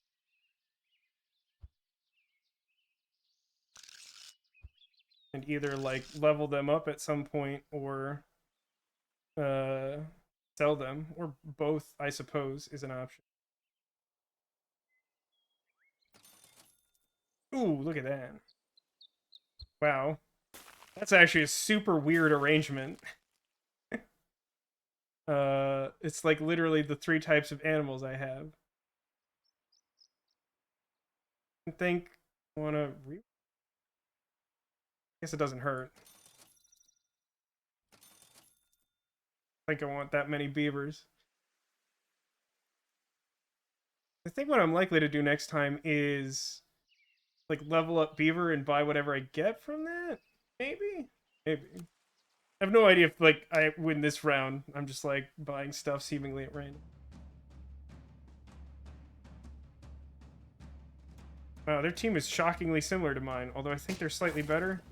And either, like, level them up at some point or sell them. Or both, I suppose, is an option. Ooh, look at that. Wow. That's actually a super weird arrangement. It's like literally the 3 types of animals I have. I think I wanna guess it doesn't hurt. I think I want that many beavers. I think what I'm likely to do next time is like level up beaver and buy whatever I get from that. Maybe. I have no idea if like I win this round. I'm just like buying stuff seemingly at random. Wow, their team is shockingly similar to mine, although I think they're slightly better.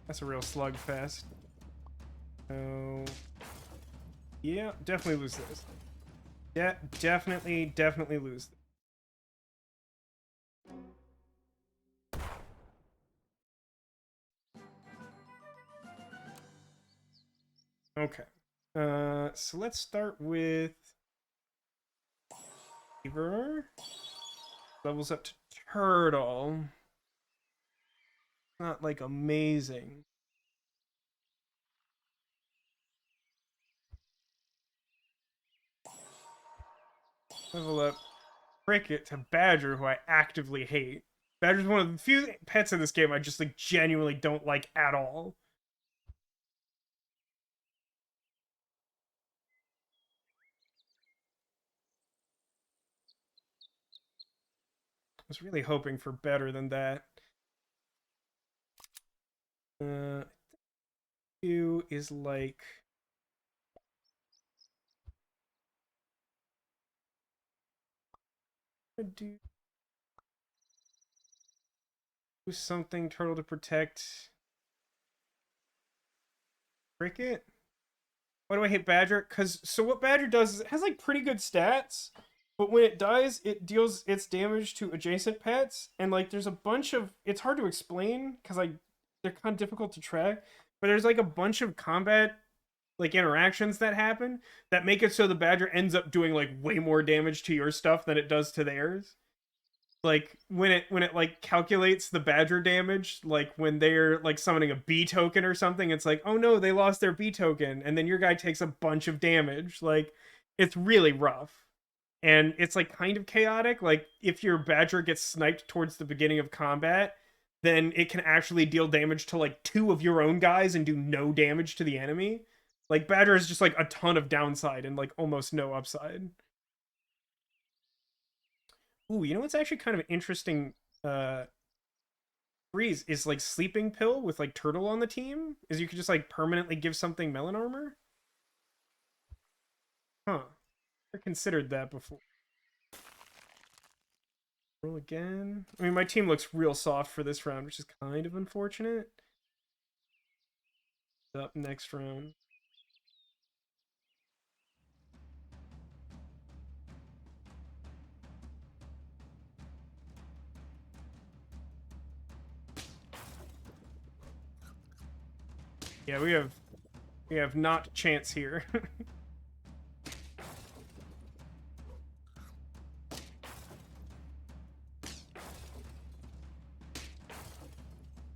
That's a real slugfest. So, yeah, definitely lose this. Yeah, definitely lose this. Okay. So let's start with Beaver. Levels up to Turtle. Not like amazing. Level up Cricket to Badger, who I actively hate. Badger's one of the few pets in this game I just like genuinely don't like at all. I was really hoping for better than that. Uh, you is like do something turtle to protect Cricket. Why do I hate Badger? Because so what Badger does is it has like pretty good stats, but when it dies, it deals its damage to adjacent pets, and like there's a bunch of it's hard to explain because like they're kind of difficult to track, but there's like a bunch of combat like interactions that happen that make it so the Badger ends up doing like way more damage to your stuff than it does to theirs. Like when it like calculates the Badger damage, like when they're like summoning a B token or something, it's like, oh no, they lost their B token, and then your guy takes a bunch of damage. Like it's really rough. And it's like kind of chaotic. Like if your Badger gets sniped towards the beginning of combat, then it can actually deal damage to like two of your own guys and do no damage to the enemy. Like Badger is just like a ton of downside and like almost no upside. Ooh, you know what's actually kind of interesting freeze is like sleeping pill with like turtle on the team is you could just like permanently give something melon armor. Huh. I considered that before. Roll again. I mean, my team looks real soft for this round, which is kind of unfortunate. Up next round. Yeah, we have not chance here.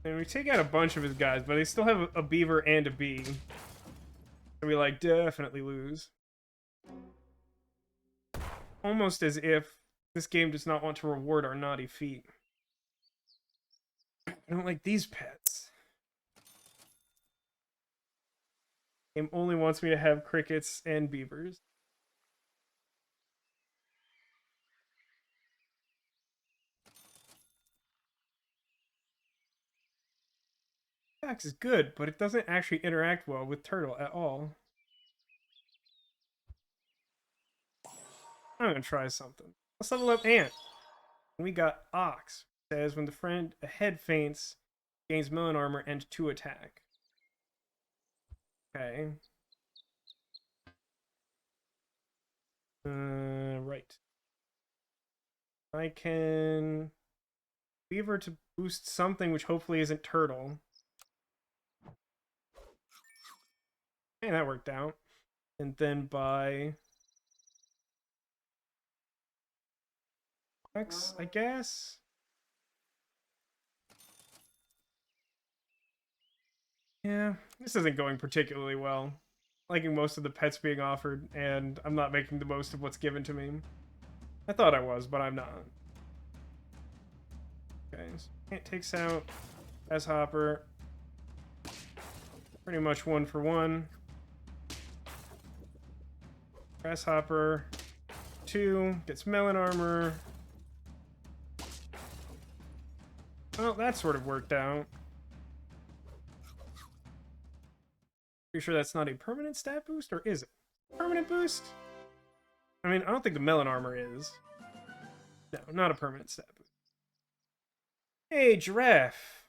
And we take out a bunch of his guys, but they still have a beaver and a bee. So we like definitely lose. Almost as if this game does not want to reward our naughty feet. I don't like these pets. Game only wants me to have crickets and beavers. Axe is good, but it doesn't actually interact well with turtle at all. I'm gonna try something. Let's level up ant. We got ox. Says when the friend ahead faints, gains melon armor and 2 attack. Okay. Right. I can beaver to boost something which hopefully isn't turtle. Hey, that worked out. And then by X, I guess. Yeah, this isn't going particularly well. Liking most of the pets being offered, and I'm not making the most of what's given to me. I thought I was, but I'm not. Okay, so Ant takes out Grasshopper. Pretty much 1 for 1. Grasshopper 2 gets melon armor. Well, that sort of worked out. Pretty sure that's not a permanent stat boost, or is it? Permanent boost? I mean, I don't think the melon armor is. No, not a permanent stat boost. Hey, giraffe.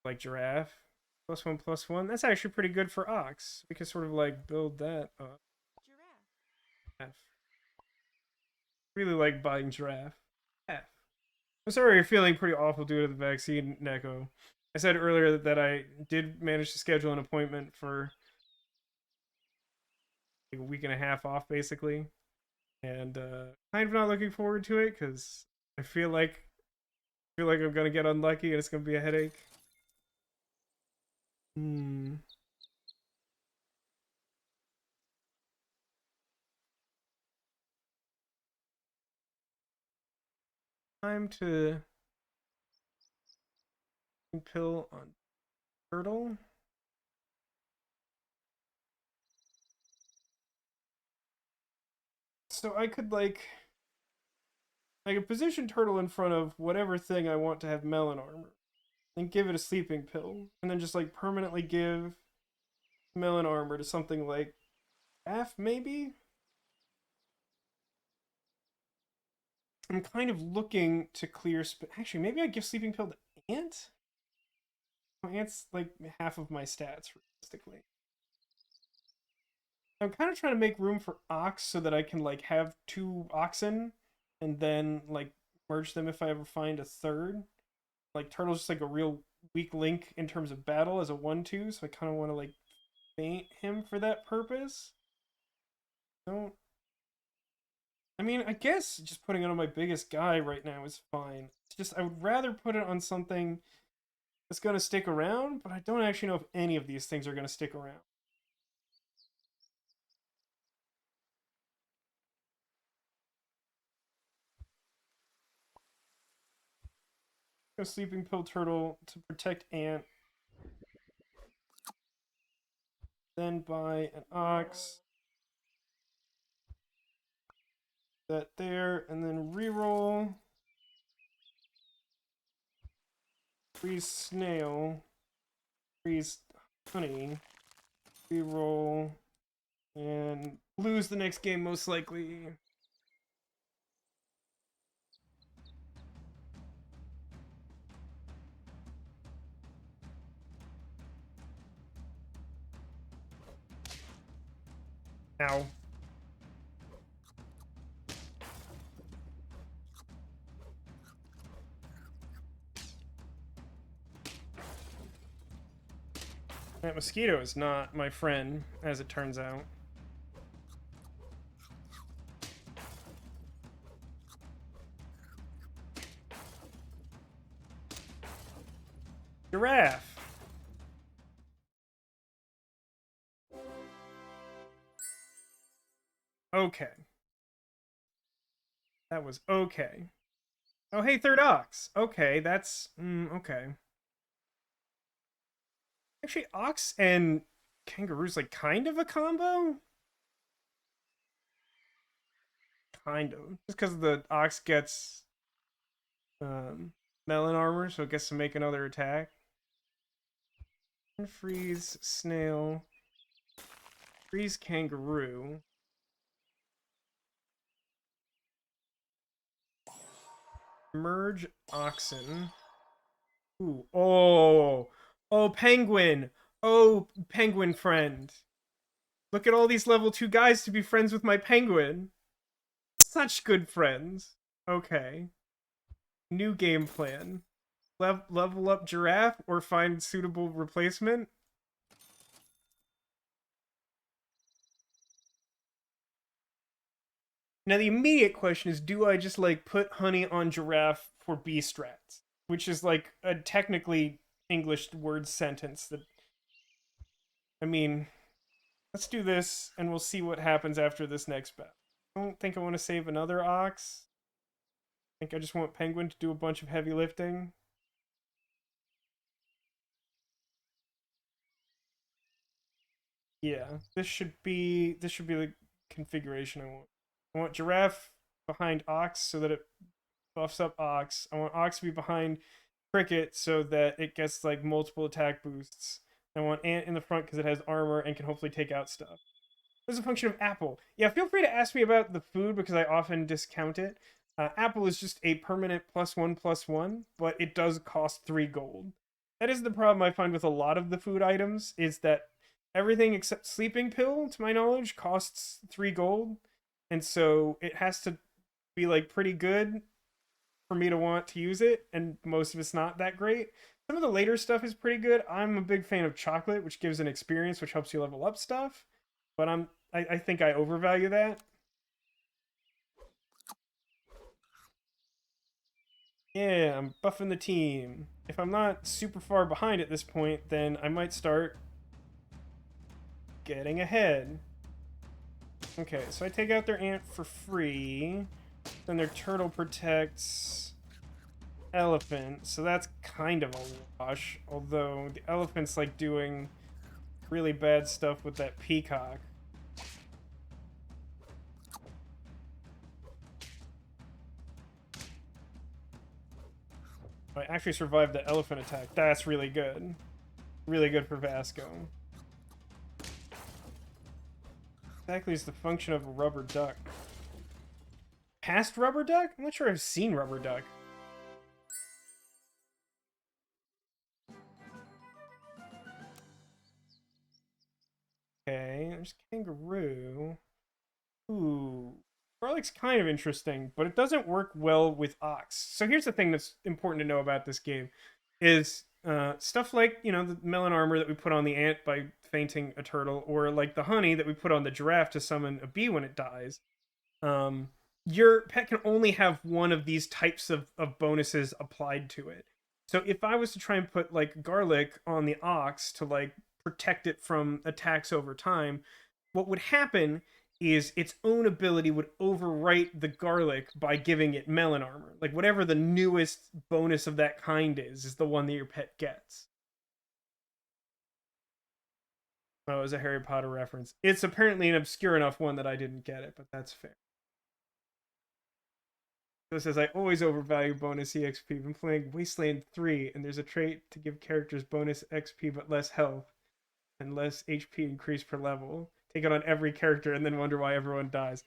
Like giraffe. +1/+1. That's actually pretty good for ox. We can sort of like build that up. Giraffe. Really like buying giraffe. Giraffe. I'm sorry you're feeling pretty awful due to the vaccine, Neko. I said earlier that I did manage to schedule an appointment for like a week and a half off, basically, and kind of not looking forward to it because I feel like I'm gonna get unlucky and it's gonna be a headache. Hmm. Time to pill on turtle. So I could position turtle in front of whatever thing I want to have melon armor, and give it a sleeping pill, and then just like permanently give melon armor to something like F maybe. I'm kind of looking to clear. Actually, maybe I give sleeping pill to ant. Ant's like half of my stats realistically. I'm kind of trying to make room for ox so that I can like have two oxen and then like merge them if I ever find a third. Like turtle's just like a real weak link in terms of battle as a 1/2, so I kind of want to like faint him for that purpose. Don't. I mean, I guess just putting it on my biggest guy right now is fine. It's just I would rather put it on something that's gonna stick around, but I don't actually know if any of these things are gonna stick around. A sleeping pill turtle to protect ant, then buy an ox. That there, and then reroll. Freeze snail. Freeze honey. Reroll. And lose the next game most likely. Ow. That mosquito is not my friend, as it turns out. Giraffe. Okay. That was okay. Oh, hey, third ox. Okay, that's... okay. Actually, ox and kangaroo's like kind of a combo? Kind of. Just because the ox gets melon armor, so it gets to make another attack. Freeze snail. Freeze kangaroo. Merge oxen. Ooh. Oh. Oh, penguin. Oh, penguin friend. Look at all these level 2 guys to be friends with my penguin. Such good friends. Okay. New game plan. Level up giraffe or find suitable replacement. Now the immediate question is, do I just like put honey on giraffe for B strats? Which is like a technically English word sentence that, I mean, let's do this and we'll see what happens after this next battle. I don't think I want to save another ox. I think I just want penguin to do a bunch of heavy lifting. Yeah, this should be the configuration I want. I want giraffe behind ox so that it buffs up ox. I want ox to be behind cricket so that it gets like multiple attack boosts. I I want Ant in the front because it has armor and can hopefully take out stuff. There's a function of apple. Yeah, feel free to ask me about the food because I often discount it. Apple is just a permanent +1/+1, but it does cost 3 gold. That is the problem I find with a lot of the food items, is that everything except sleeping pill, to my knowledge, costs 3 gold. And so it has to be like pretty good for me to want to use it, and most of it's not that great. Some of the later stuff is pretty good. I'm a big fan of chocolate, which gives an experience, which helps you level up stuff. But I think I overvalue that. Yeah, I'm buffing the team. If I'm not super far behind at this point, then I might start getting ahead. Okay, so I take out their ant for free. Then their turtle protects elephant, so that's kind of a wash. Although the elephant's like doing really bad stuff with that peacock. I actually survived the elephant attack. That's really good. Really good for Vasco. Exactly is the function of a rubber duck. Past rubber duck? I'm not sure I've seen rubber duck. Okay, there's kangaroo. Ooh. Garlic's kind of interesting, but it doesn't work well with ox. So here's the thing that's important to know about this game, is stuff like, you know, the melon armor that we put on the ant by fainting a turtle, or like the honey that we put on the giraffe to summon a bee when it dies. Um, your pet can only have one of these types of bonuses applied to it. So if I was to try and put like garlic on the ox to like protect it from attacks over time, what would happen is its own ability would overwrite the garlic by giving it melon armor. Like whatever the newest bonus of that kind is the one that your pet gets. Oh, it was a Harry Potter reference. It's apparently an obscure enough one that I didn't get it, but that's fair. So it says, I always overvalue bonus EXP. I've been playing Wasteland 3, and there's a trait to give characters bonus XP but less health and less HP increase per level. Take it on every character and then wonder why everyone dies.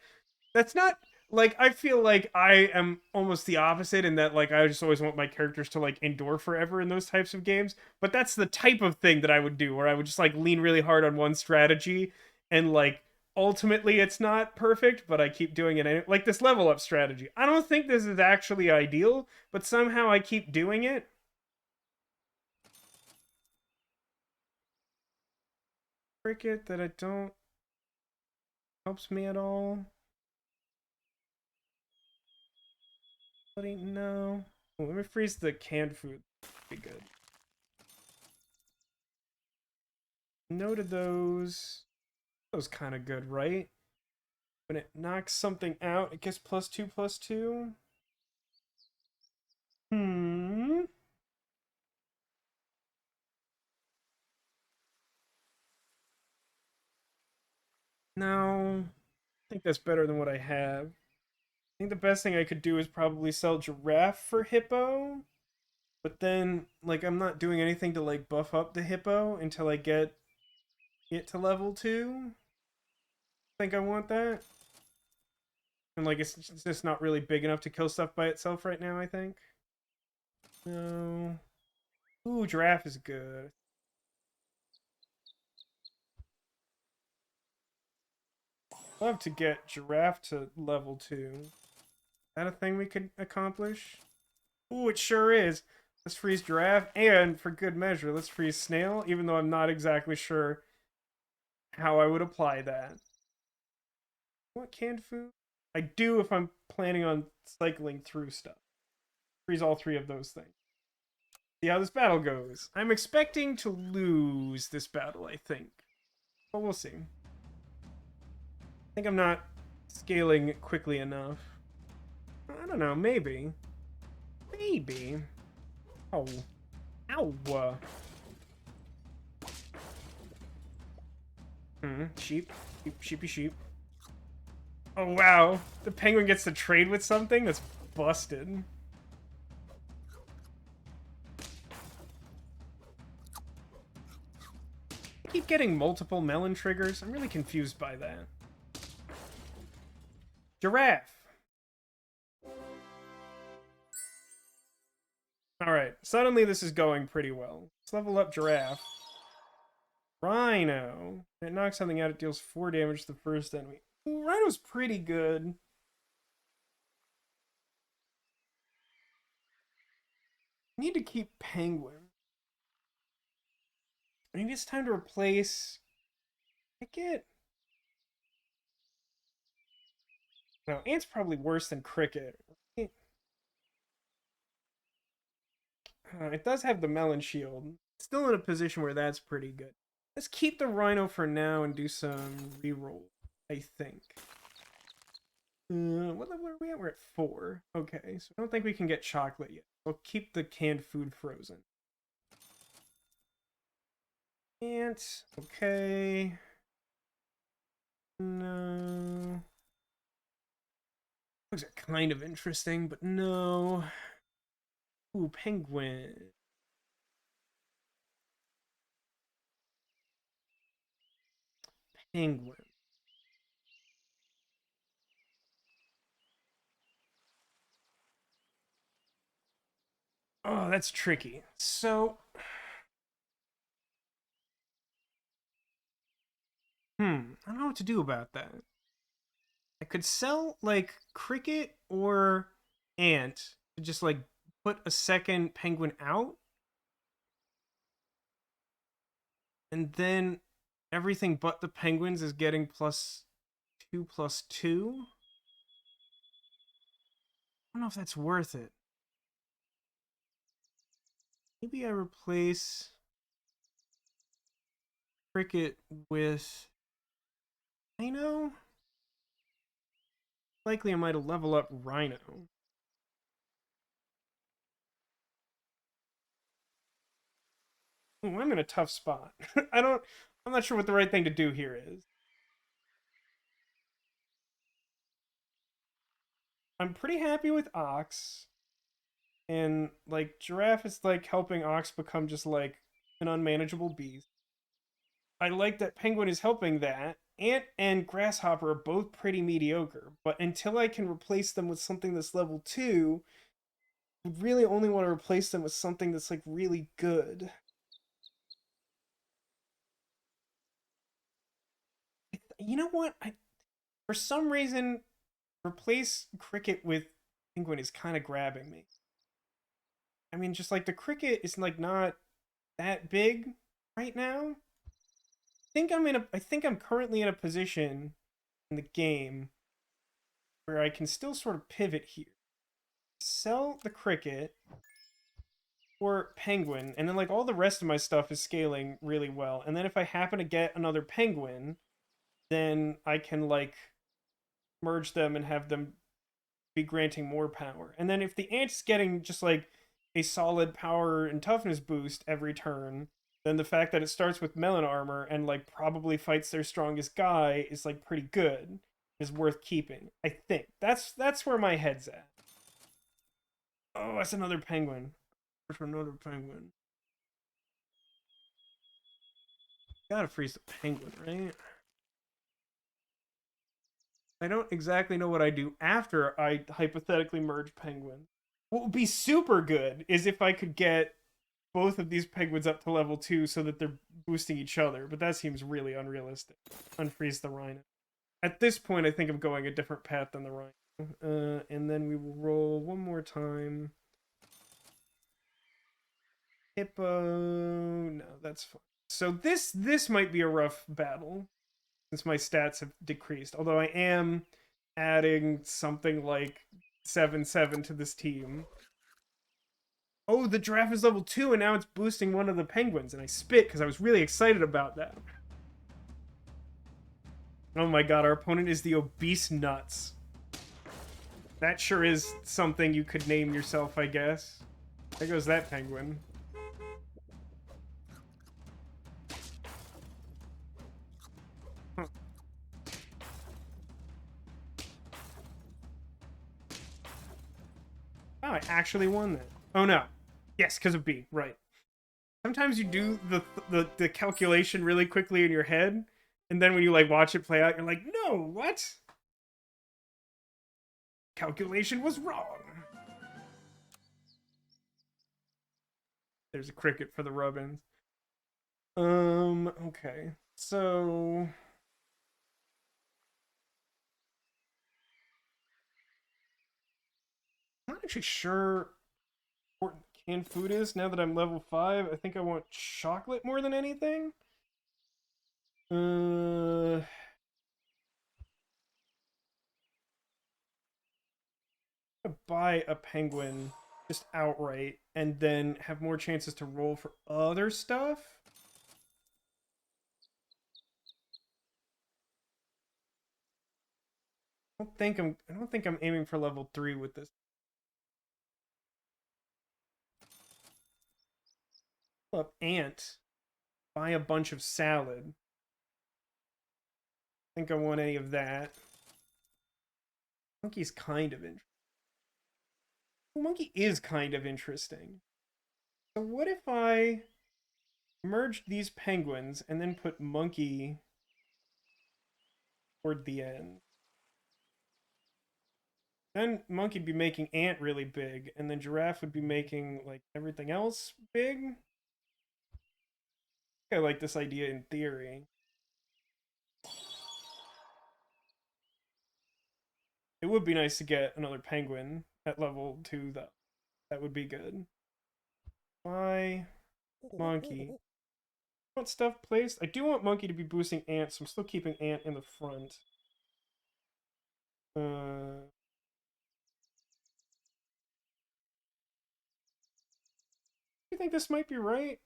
That's not like, I feel like I am almost the opposite in that like I just always want my characters to like endure forever in those types of games. But that's the type of thing that I would do, where I would just like lean really hard on one strategy, and like ultimately it's not perfect, but I keep doing it like this level up strategy. I don't think this is actually ideal, but somehow I keep doing it. Cricket that I don't helps me at all. Buddy, no. Oh, let me freeze the canned food. Be good. No to those. That was kind of good, right? When it knocks something out, it gets +2/+2. Hmm. No. I think that's better than what I have. I think the best thing I could do is probably sell giraffe for hippo. But then, like, I'm not doing anything to, like, buff up the hippo until I get it to level 2. I think I want that. And, like, it's just not really big enough to kill stuff by itself right now, I think. No. Ooh, giraffe is good. Love to get giraffe to level 2. Is that a thing we could accomplish? Ooh, it sure is. Let's freeze giraffe, and for good measure, let's freeze snail, even though I'm not exactly sure how I would apply that. What canned food? I do if I'm planning on cycling through stuff. Freeze all 3 of those things. See how this battle goes. I'm expecting to lose this battle, I think. But we'll see. I think I'm not scaling quickly enough. I don't know, maybe. Maybe. Oh. Ow. Sheep. Sheepy sheep. Oh, wow. The penguin gets to trade with something? That's busted. keep getting multiple melon triggers? I'm really confused by that. Giraffe. Alright, suddenly this is going pretty well. Let's level up Giraffe. Rhino. When it knocks something out, it deals 4 damage to the first enemy. Ooh, Rhino's pretty good. I need to keep Penguin. Maybe it's time to replace Cricket? No, Ant's probably worse than Cricket. It does have the Melon Shield. Still in a position where that's pretty good. Let's keep the Rhino for now and do some reroll, I think. What level are we at? We're at 4. Okay, so I don't think we can get chocolate yet. We'll keep the canned food frozen. Ant, okay. No. Looks kind of interesting, but no. Ooh, penguin. Penguin. Oh, that's tricky. So, I don't know what to do about that. I could sell, like, Cricket or Ant to just, like, put a second penguin out. And then everything but the penguins is getting +2/+2. I don't know if that's worth it. Maybe I replace Cricket with Rhino? Likely I might level up Rhino. Ooh, I'm in a tough spot. I'm not sure what the right thing to do here is. I'm pretty happy with Ox. And, like, Giraffe is, like, helping Ox become just, like, an unmanageable beast. I like that Penguin is helping that. Ant and Grasshopper are both pretty mediocre, but until I can replace them with something that's level 2, I really only want to replace them with something that's, like, really good. You know what? For some reason, replace Cricket with Penguin is kind of grabbing me. I mean, just, like, the Cricket is, like, not that big right now. I think I'm currently in a position in the game where I can still sort of pivot here. Sell the Cricket or Penguin, and then, like, all the rest of my stuff is scaling really well. And then if I happen to get another Penguin, then I can, like, merge them and have them be granting more power. And then if the Ant's getting just, like, a solid power and toughness boost every turn, then the fact that it starts with melon armor and, like, probably fights their strongest guy is, like, pretty good. Is worth keeping, I think. That's where my head's at. Oh, that's another penguin. There's another penguin. Gotta freeze the penguin, right? I don't exactly know what I do after I hypothetically merge penguin. What would be super good is if I could get both of these penguins up to level 2 so that they're boosting each other, but that seems really unrealistic. Unfreeze the rhino. At this point, I think I'm going a different path than the rhino. And then we will roll one more time. Hippo. No, that's fine. So this might be a rough battle since my stats have decreased. Although I am adding something like 7/7 to this team. Oh, the giraffe is level 2, and now it's boosting one of the penguins, and I spit because I was really excited about that. Oh my god, our opponent is the obese nuts. That sure is something you could name yourself, I guess. There goes that penguin. Huh. Oh, I actually won that. Oh no. Yes, because of B, right. sometimes you do the calculation really quickly in your head, and then when you like watch it play out, you're like, no, what? Calculation was wrong. There's a cricket for the rubbins. Okay. So I'm not actually sure what canned food is now that I'm level 5. I think I want chocolate more than anything. Uh buy a penguin just outright and then have more chances to roll for other stuff. I don't think I'm aiming for level 3 with this. Up ant. Buy a bunch of salad. I think I want any of that. Monkey's kind of interesting. Monkey is kind of interesting. So what if I merged these penguins and then put monkey toward the end? Then monkey'd be making ant really big, and then giraffe would be making like everything else big. I like this idea in theory. It would be nice to get another penguin at level 2 though. That would be good. Why monkey? I want stuff placed. I do want monkey to be boosting ant, so I'm still keeping ant in the front. You think this might be right?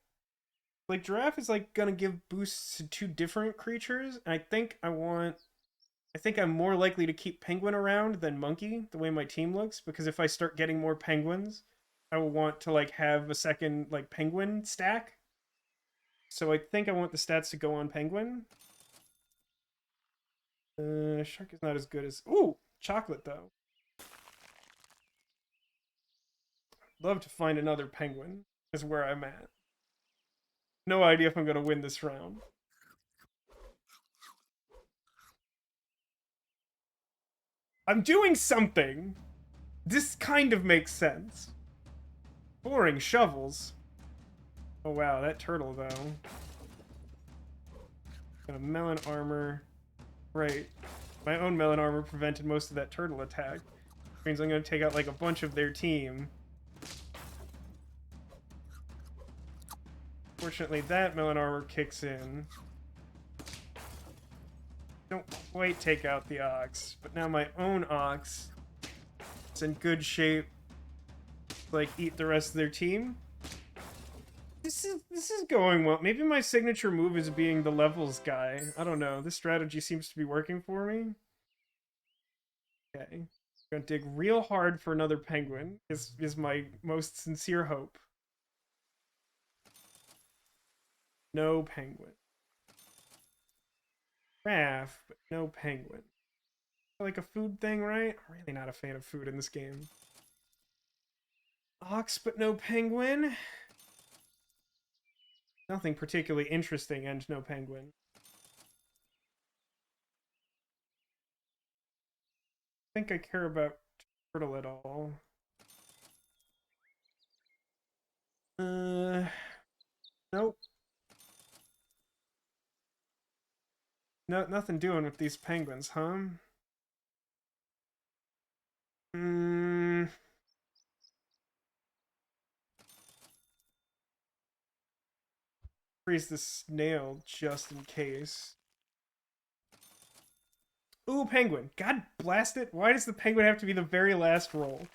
Like giraffe is like gonna give boosts to 2 different creatures, and I think I'm more likely to keep penguin around than monkey, the way my team looks, because if I start getting more penguins, I will want to like have a second like penguin stack. So I think I want the stats to go on penguin. Shark is not as good as... Ooh! Chocolate, though. Love to find another penguin, is where I'm at. No idea if I'm going to win this round. I'm doing something! This kind of makes sense. Boring shovels. Oh wow, that turtle, though. Got a melon armor. Right. My own melon armor prevented most of that turtle attack. Which means I'm going to take out like a bunch of their team. Fortunately, that melon armor kicks in. Don't quite take out the ox, but now my own ox is in good shape to, like, eat the rest of their team. This is going well. Maybe my signature move is being the levels guy. I don't know. This strategy seems to be working for me. Okay. Gonna dig real hard for another penguin is my most sincere hope. No penguin. Giraffe, but no penguin. Like a food thing, right? I'm really not a fan of food in this game. Ox, but no penguin. Nothing particularly interesting and no penguin. I think I care about turtle at all. Nope. No, nothing doing with these penguins, huh? Freeze the snail just in case. Ooh, penguin. God blast it. Why does the penguin have to be the very last roll?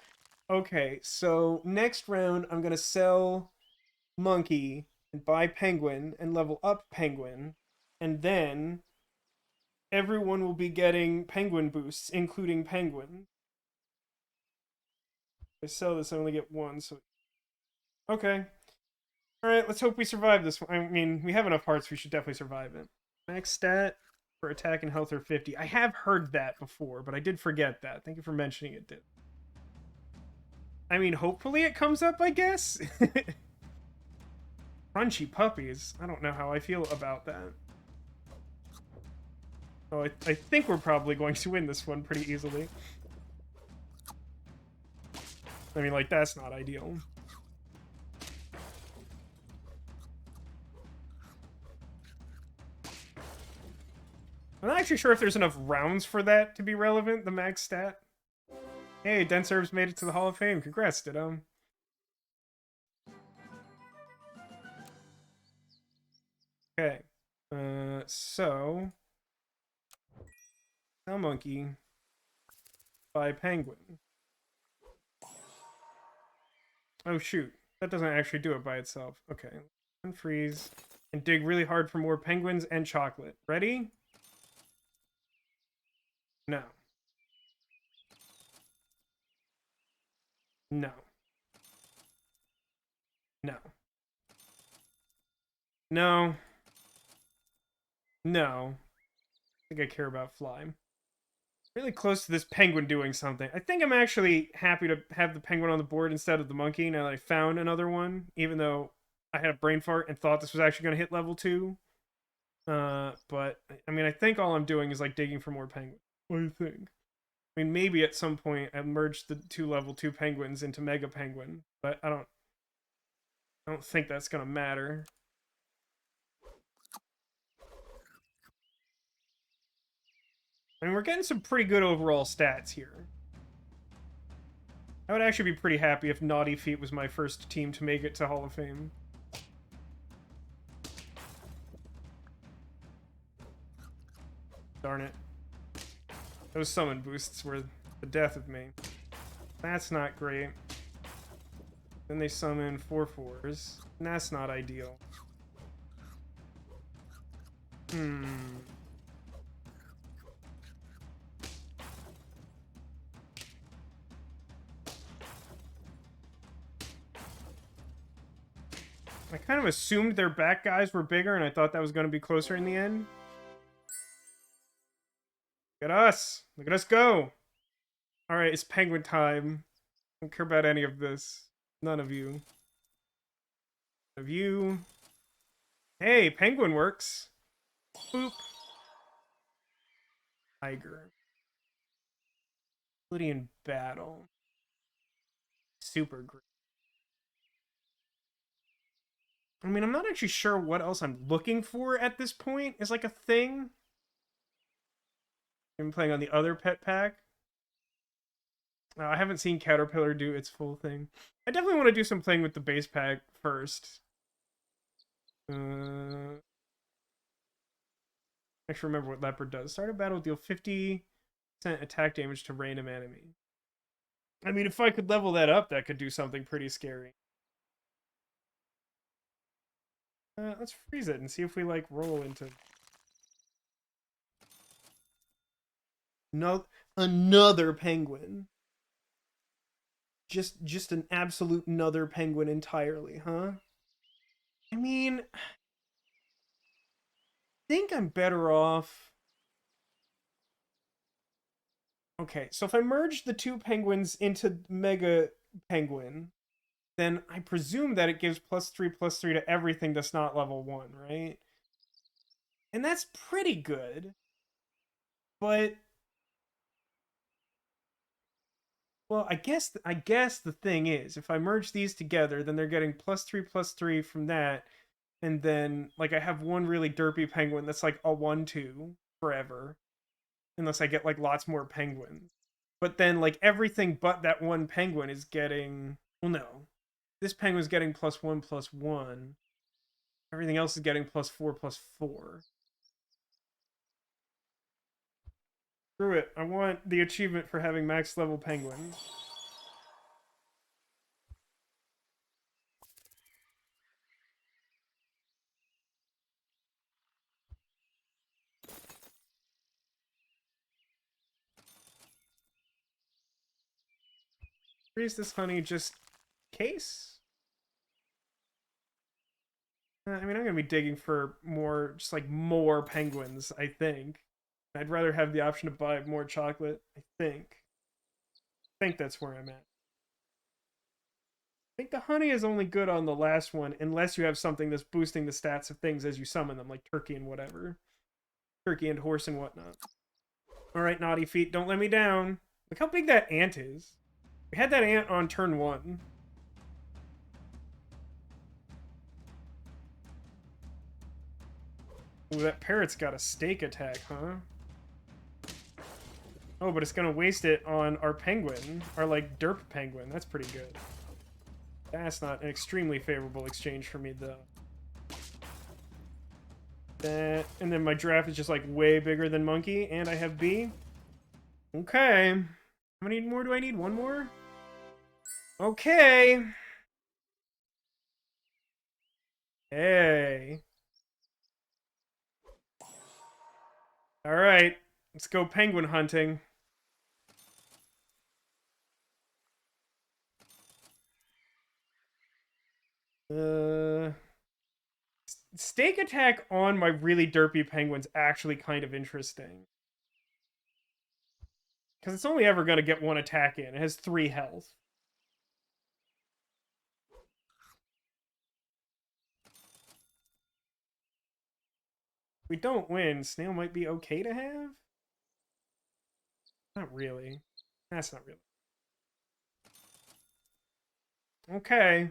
Okay, so next round I'm gonna sell monkey and buy penguin and level up penguin, and then everyone will be getting penguin boosts, including penguin. If I sell this, I only get one, so... Okay. Alright, let's hope we survive this one. I mean, we have enough hearts, we should definitely survive it. Max stat for attack and health are 50. I have heard that before, but I did forget that. Thank you for mentioning it, Dip. I mean, hopefully it comes up, I guess? Crunchy puppies. I don't know how I feel about that. Oh, I think we're probably going to win this one pretty easily. I mean, like, that's not ideal. I'm not actually sure if there's enough rounds for that to be relevant, the max stat. Hey, Denserv's made it to the Hall of Fame. Congrats, Ditto. Okay. So... Now monkey. By penguin. Oh, shoot. That doesn't actually do it by itself. Okay. Unfreeze. And dig really hard for more penguins and chocolate. Ready? No. No. No. No. No. I think I care about fly. Really close to this penguin doing something. I think I'm actually happy to have the penguin on the board instead of the monkey now that I found another one, even though I had a brain fart and thought this was actually going to hit level 2. But, I mean, I think all I'm doing is, like, digging for more penguins. What do you think? I mean, maybe at some point I merged the two level 2 penguins into Mega Penguin, but I don't think that's going to matter. I mean, we're getting some pretty good overall stats here. I would actually be pretty happy if Naughty Feet was my first team to make it to Hall of Fame. Darn it. Those summon boosts were the death of me. That's not great. Then they summon 4/4s, and that's not ideal. I kind of assumed their back guys were bigger, and I thought that was going to be closer in the end. Look at us! Look at us go! Alright, it's penguin time. I don't care about any of this. None of you. None of you. Hey, penguin works. Boop. Tiger. Ability in battle. Super great. I mean, I'm not actually sure what else I'm looking for at this point is like a thing. I'm playing on the other pet pack. I haven't seen Caterpillar do its full thing. I definitely want to do some playing with the base pack first. Actually remember what Leopard does. Start a battle, deal 50% attack damage to random enemy. I mean, if I could level that up, that could do something pretty scary. Let's freeze it and see if we, like, roll into... No, another penguin. Just an absolute another penguin entirely, huh? I mean... I think I'm better off... Okay, so if I merge the two penguins into Mega Penguin, then I presume that it gives +3/+3 to everything that's not level 1, right? And that's pretty good. But... Well, I guess the thing is, if I merge these together, then they're getting +3/+3 from that, and then, like, I have one really derpy penguin that's like a 1/2 forever. Unless I get, like, lots more penguins. But then, like, everything but that one penguin is getting... Well, no. This penguin's getting +1/+1. Everything else is getting +4/+4. Screw it. I want the achievement for having max level penguins. Freeze this honey just case? I mean, I'm gonna be digging for more, just like more penguins, I think. I'd rather have the option to buy more chocolate, I think. I think that's where I'm at. think the honey is only good on the last one, unless you have something that's boosting the stats of things as you summon them, like turkey and whatever. Turkey and horse and whatnot. Alright, naughty feet, don't let me down. Look how big that ant is. We had that ant on turn 1. Ooh, that parrot's got a stake attack, huh? Oh, but it's gonna waste it on our penguin. Our, like, derp penguin. That's pretty good. That's not an extremely favorable exchange for me, though. That, and then my giraffe is just, like, way bigger than monkey, and I have B. Okay. How many more do I need? One more? Okay. Hey. Alright. Let's go penguin hunting. Stake attack on my really derpy penguin's actually kind of interesting. Because it's only ever going to get one attack in. It has 3 health. If we don't win, Snail might be okay to have? Not really. That's not really. Okay.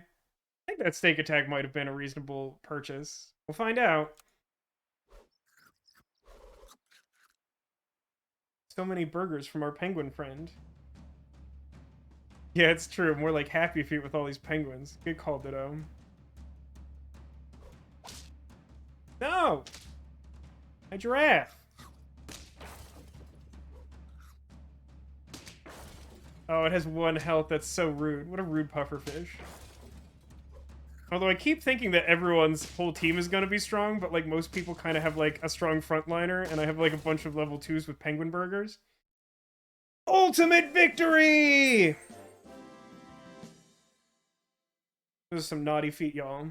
I think that stake attack might have been a reasonable purchase. We'll find out. So many burgers from our penguin friend. Yeah, it's true. More like Happy Feet with all these penguins. Good call, Ditto. No! A giraffe! Oh, it has 1 health. That's so rude. What a rude pufferfish. Although I keep thinking that everyone's whole team is going to be strong, but like most people kind of have like a strong frontliner, and I have like a bunch of level 2s with penguin burgers. Ultimate victory! Those are some naughty feet, y'all.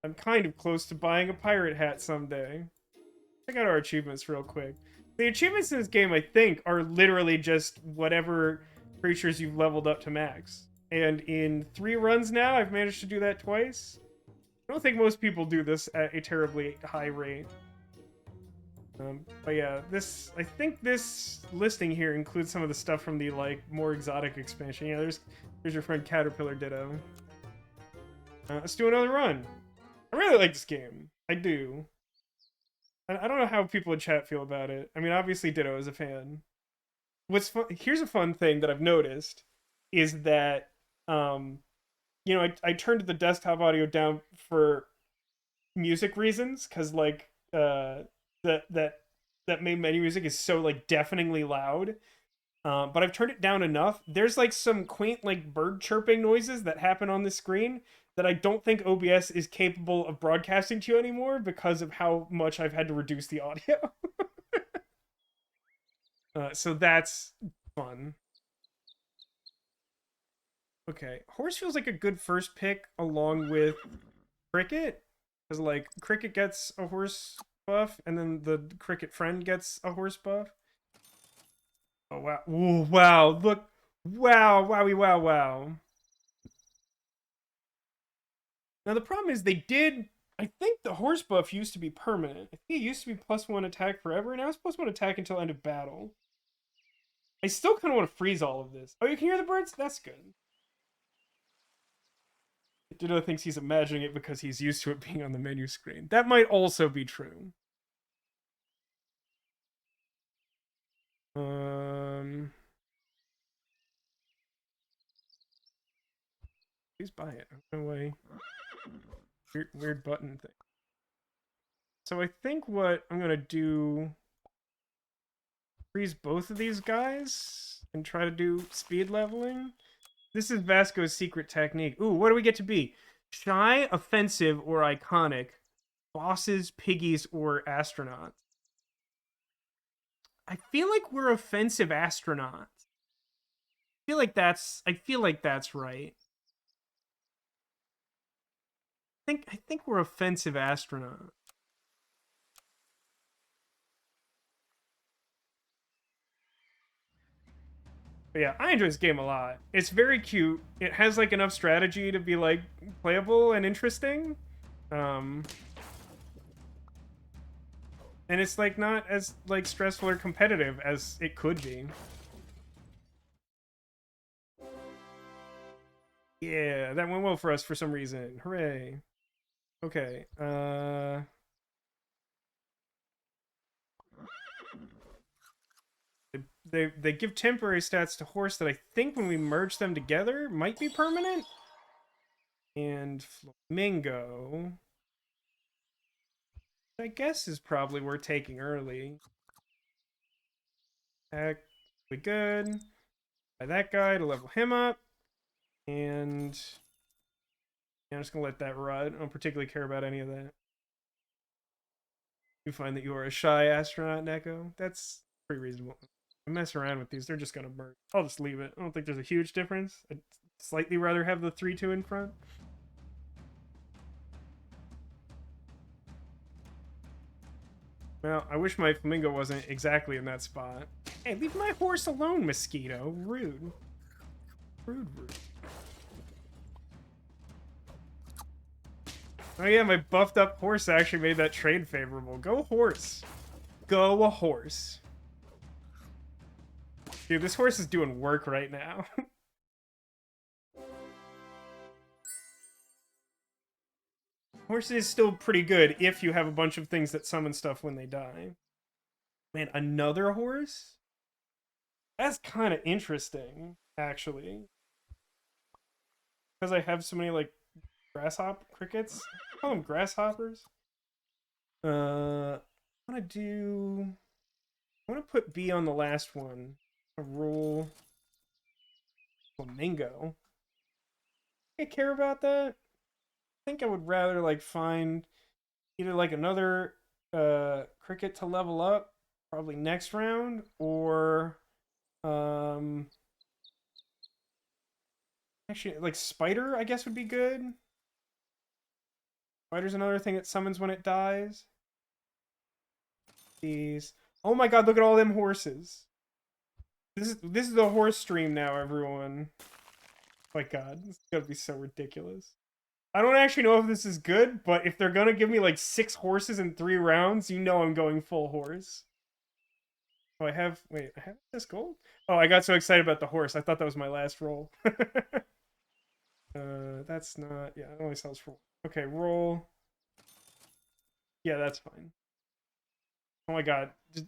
I'm kind of close to buying a pirate hat someday. Check out our achievements real quick. The achievements in this game, I think, are literally just whatever creatures you've leveled up to max. And in 3 runs now, I've managed to do that twice. I don't think most people do this at a terribly high rate. But yeah, I think this listing here includes some of the stuff from the, like, more exotic expansion. Yeah, there's your friend Caterpillar Ditto. Let's do another run. I really like this game. I do. I don't know how people in chat feel about it. I mean, obviously Ditto is a fan. What's fun? Here's a fun thing that I've noticed is that, you know, I turned the desktop audio down for music reasons, because like that main menu music is so like deafeningly loud. But I've turned it down enough. There's like some quaint like bird chirping noises that happen on the screen that I don't think OBS is capable of broadcasting to you anymore because of how much I've had to reduce the audio. So that's fun. Okay, horse feels like a good first pick along with cricket, because like cricket gets a horse buff, and then the cricket friend gets a horse buff. Oh wow! Ooh, wow! Look! Wow! Wowie! Wow! Wow! Now the problem is they did. I think the horse buff used to be permanent. I think it used to be +1 attack forever. Now it's +1 attack until end of battle. I still kind of want to freeze all of this. Oh, you can hear the birds? That's good. Ditto thinks he's imagining it because he's used to it being on the menu screen. That might also be true. Please buy it. No way. Weird button thing. So I think what I'm gonna do, freeze both of these guys and try to do speed leveling. This is Vasco's secret technique. Ooh, what do we get to be? Shy, offensive, or iconic? Bosses, piggies, or astronauts? I feel like we're offensive astronauts. I feel like that's right. I think we're offensive astronauts. But yeah, I enjoy this game a lot. It's very cute. It has like enough strategy to be like playable and interesting. Um, and it's like not as like stressful or competitive as it could be. Yeah, that went well for us for some reason. Hooray. Okay. They give temporary stats to horse that I think when we merge them together might be permanent. And flamingo, I guess, is probably worth taking early. Heck, we good. By that guy to level him up. And yeah, I'm just gonna let that ride. I don't particularly care about any of that. You find that you are a shy astronaut, Neko? That's pretty reasonable. I mess around with these, they're just gonna merge. I'll just leave it. I don't think there's a huge difference. I'd slightly rather have the 3-2 in front. Well, I wish my flamingo wasn't exactly in that spot. Hey, leave my horse alone, mosquito. Rude. Rude, rude. Oh yeah, my buffed up horse actually made that trade favorable. Go horse. Go a horse. Dude, this horse is doing work right now. Horse is still pretty good if you have a bunch of things that summon stuff when they die. Man, another horse? That's kind of interesting, actually. Because I have so many, like, grasshopper crickets. I call them grasshoppers. I want to do... I want to put B on the last one. A roll... Flamingo. I care about that. I think I would rather, like, find either, like, another cricket to level up, probably next round, or... Actually, like, spider, I guess, would be good. Spider's another thing that summons when it dies. These. Oh my god, look at all them horses. This is the horse stream now, everyone. My god, this is gonna be so ridiculous. I don't actually know if this is good, but if they're gonna give me like 6 horses in 3 rounds, you know I'm going full horse. Oh, I have... Wait, I have this gold? Oh, I got so excited about the horse. I thought that was my last roll. That's not... Yeah, it only sells for 1. Okay, roll. Yeah, that's fine. Oh my god. This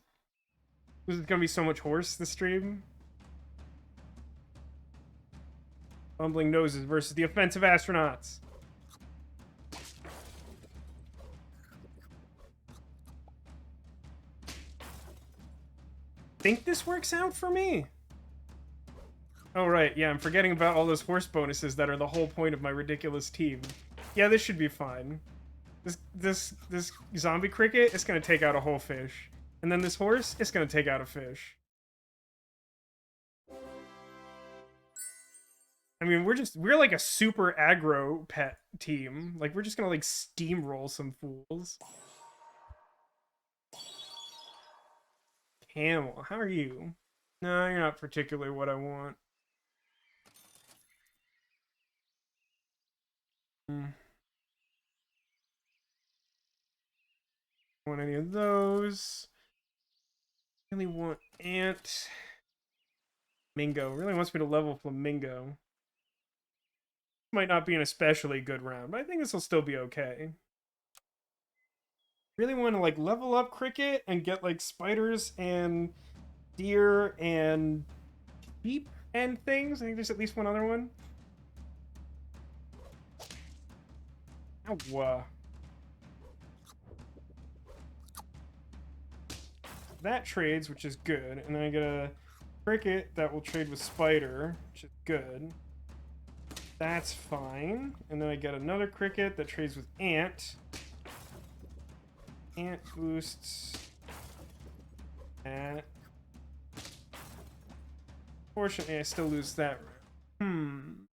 is gonna be so much horse, this stream. Bumbling noses versus the offensive astronauts. Think this works out for me? Oh, right. Yeah, I'm forgetting about all those horse bonuses that are the whole point of my ridiculous team. Yeah, this should be fine. This zombie cricket is gonna take out a whole fish. And then this horse is gonna take out a fish. I mean, we're like a super aggro pet team. Like, we're just gonna like steamroll some fools. Camel, how are you? No, you're not particularly what I want. Want any of those? Really want ant. Mingo really wants me to level flamingo. Might not be an especially good round, but I think this will still be okay. Really want to like level up cricket and get like spiders and deer and sheep and things. I think there's at least one other one. Ow. That trades, which is good, and then I get a cricket that will trade with spider, which is good. That's fine. And then I get another cricket that trades with ant. Ant boosts that. Fortunately, I still lose that round.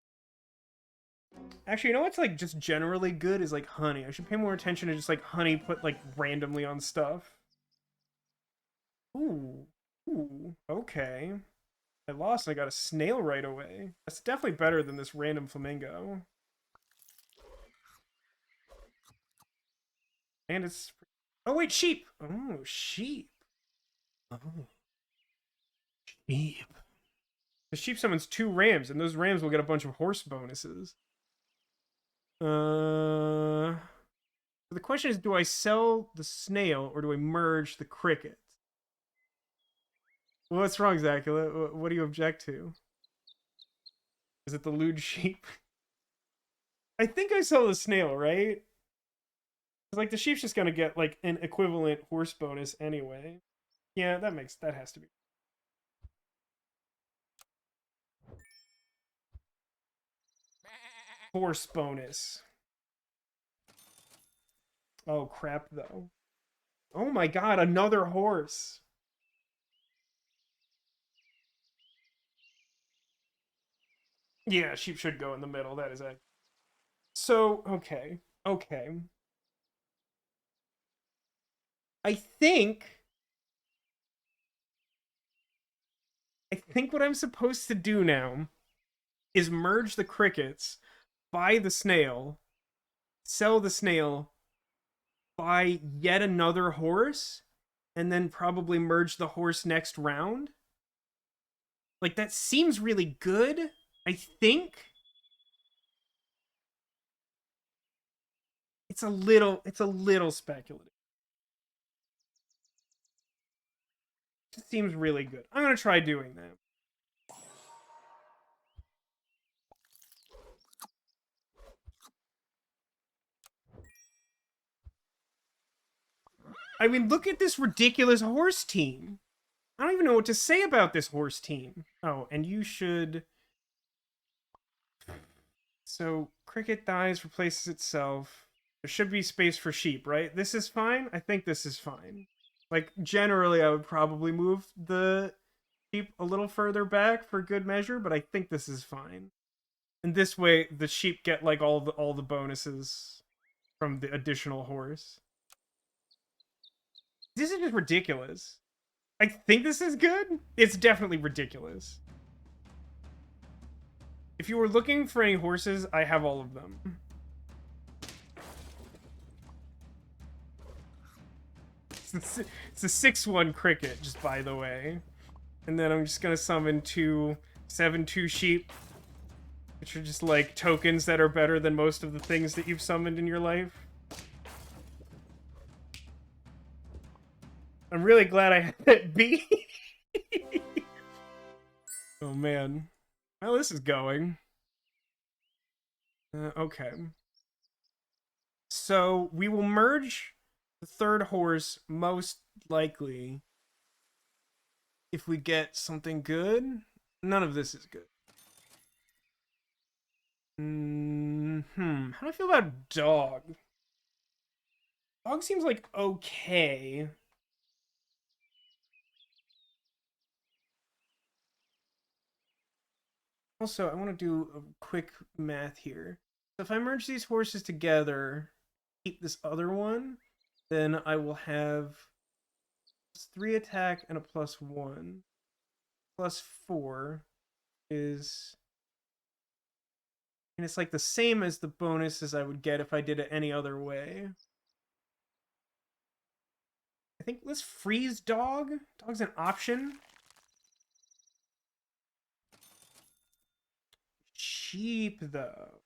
Actually, you know what's like just generally good is like honey. I should pay more attention to just like honey put like randomly on stuff. Ooh. Ooh. Okay. I lost and I got a snail right away. That's definitely better than this random flamingo. And it's... Oh, wait, sheep! Oh, sheep. Oh, sheep. The sheep summons 2 rams, and those rams will get a bunch of horse bonuses. The question is, do I sell the snail or do I merge the cricket? What's wrong, Zach? What do you object to? Is it the lewd sheep? I think I sell the snail, right? Like, the sheep's just gonna get, like, an equivalent horse bonus anyway. Yeah, that has to be. Horse bonus. Oh, crap, though. Oh my god, another horse. Yeah, sheep should go in the middle. That is it. So, okay. Okay. I think... I think what I'm supposed to do now is merge the crickets, buy the snail, sell the snail, buy yet another horse, and then probably merge the horse next round. Like, that seems really good, I think. It's a little speculative. It seems really good. I'm gonna try doing that. I mean, look at this ridiculous horse team. I don't even know what to say about this horse team. Oh, and you should... So, cricket dies, replaces itself. There should be space for sheep, right? This is fine? I think this is fine. Like, generally, I would probably move the sheep a little further back for good measure, but I think this is fine. And this way, the sheep get, like, all the bonuses from the additional horse. This is just ridiculous. I think this is good. It's definitely ridiculous. If you were looking for any horses, I have all of them. It's a 6-1 cricket, just by the way. And then I'm just gonna summon 2 7-2 sheep, which are just like tokens that are better than most of the things that you've summoned in your life. I'm really glad I had that B. Oh man. How this is going. Okay. So we will merge the 3rd horse most likely if we get something good. None of this is good. How do I feel about dog? Dog seems like okay. Also, I want to do a quick math here. So if I merge these horses together, keep this other one, then I will have +3 attack and a +1. +4 is... And it's like the same as the bonuses I would get if I did it any other way. I think let's freeze dog. Dog's an option. Sheep, though.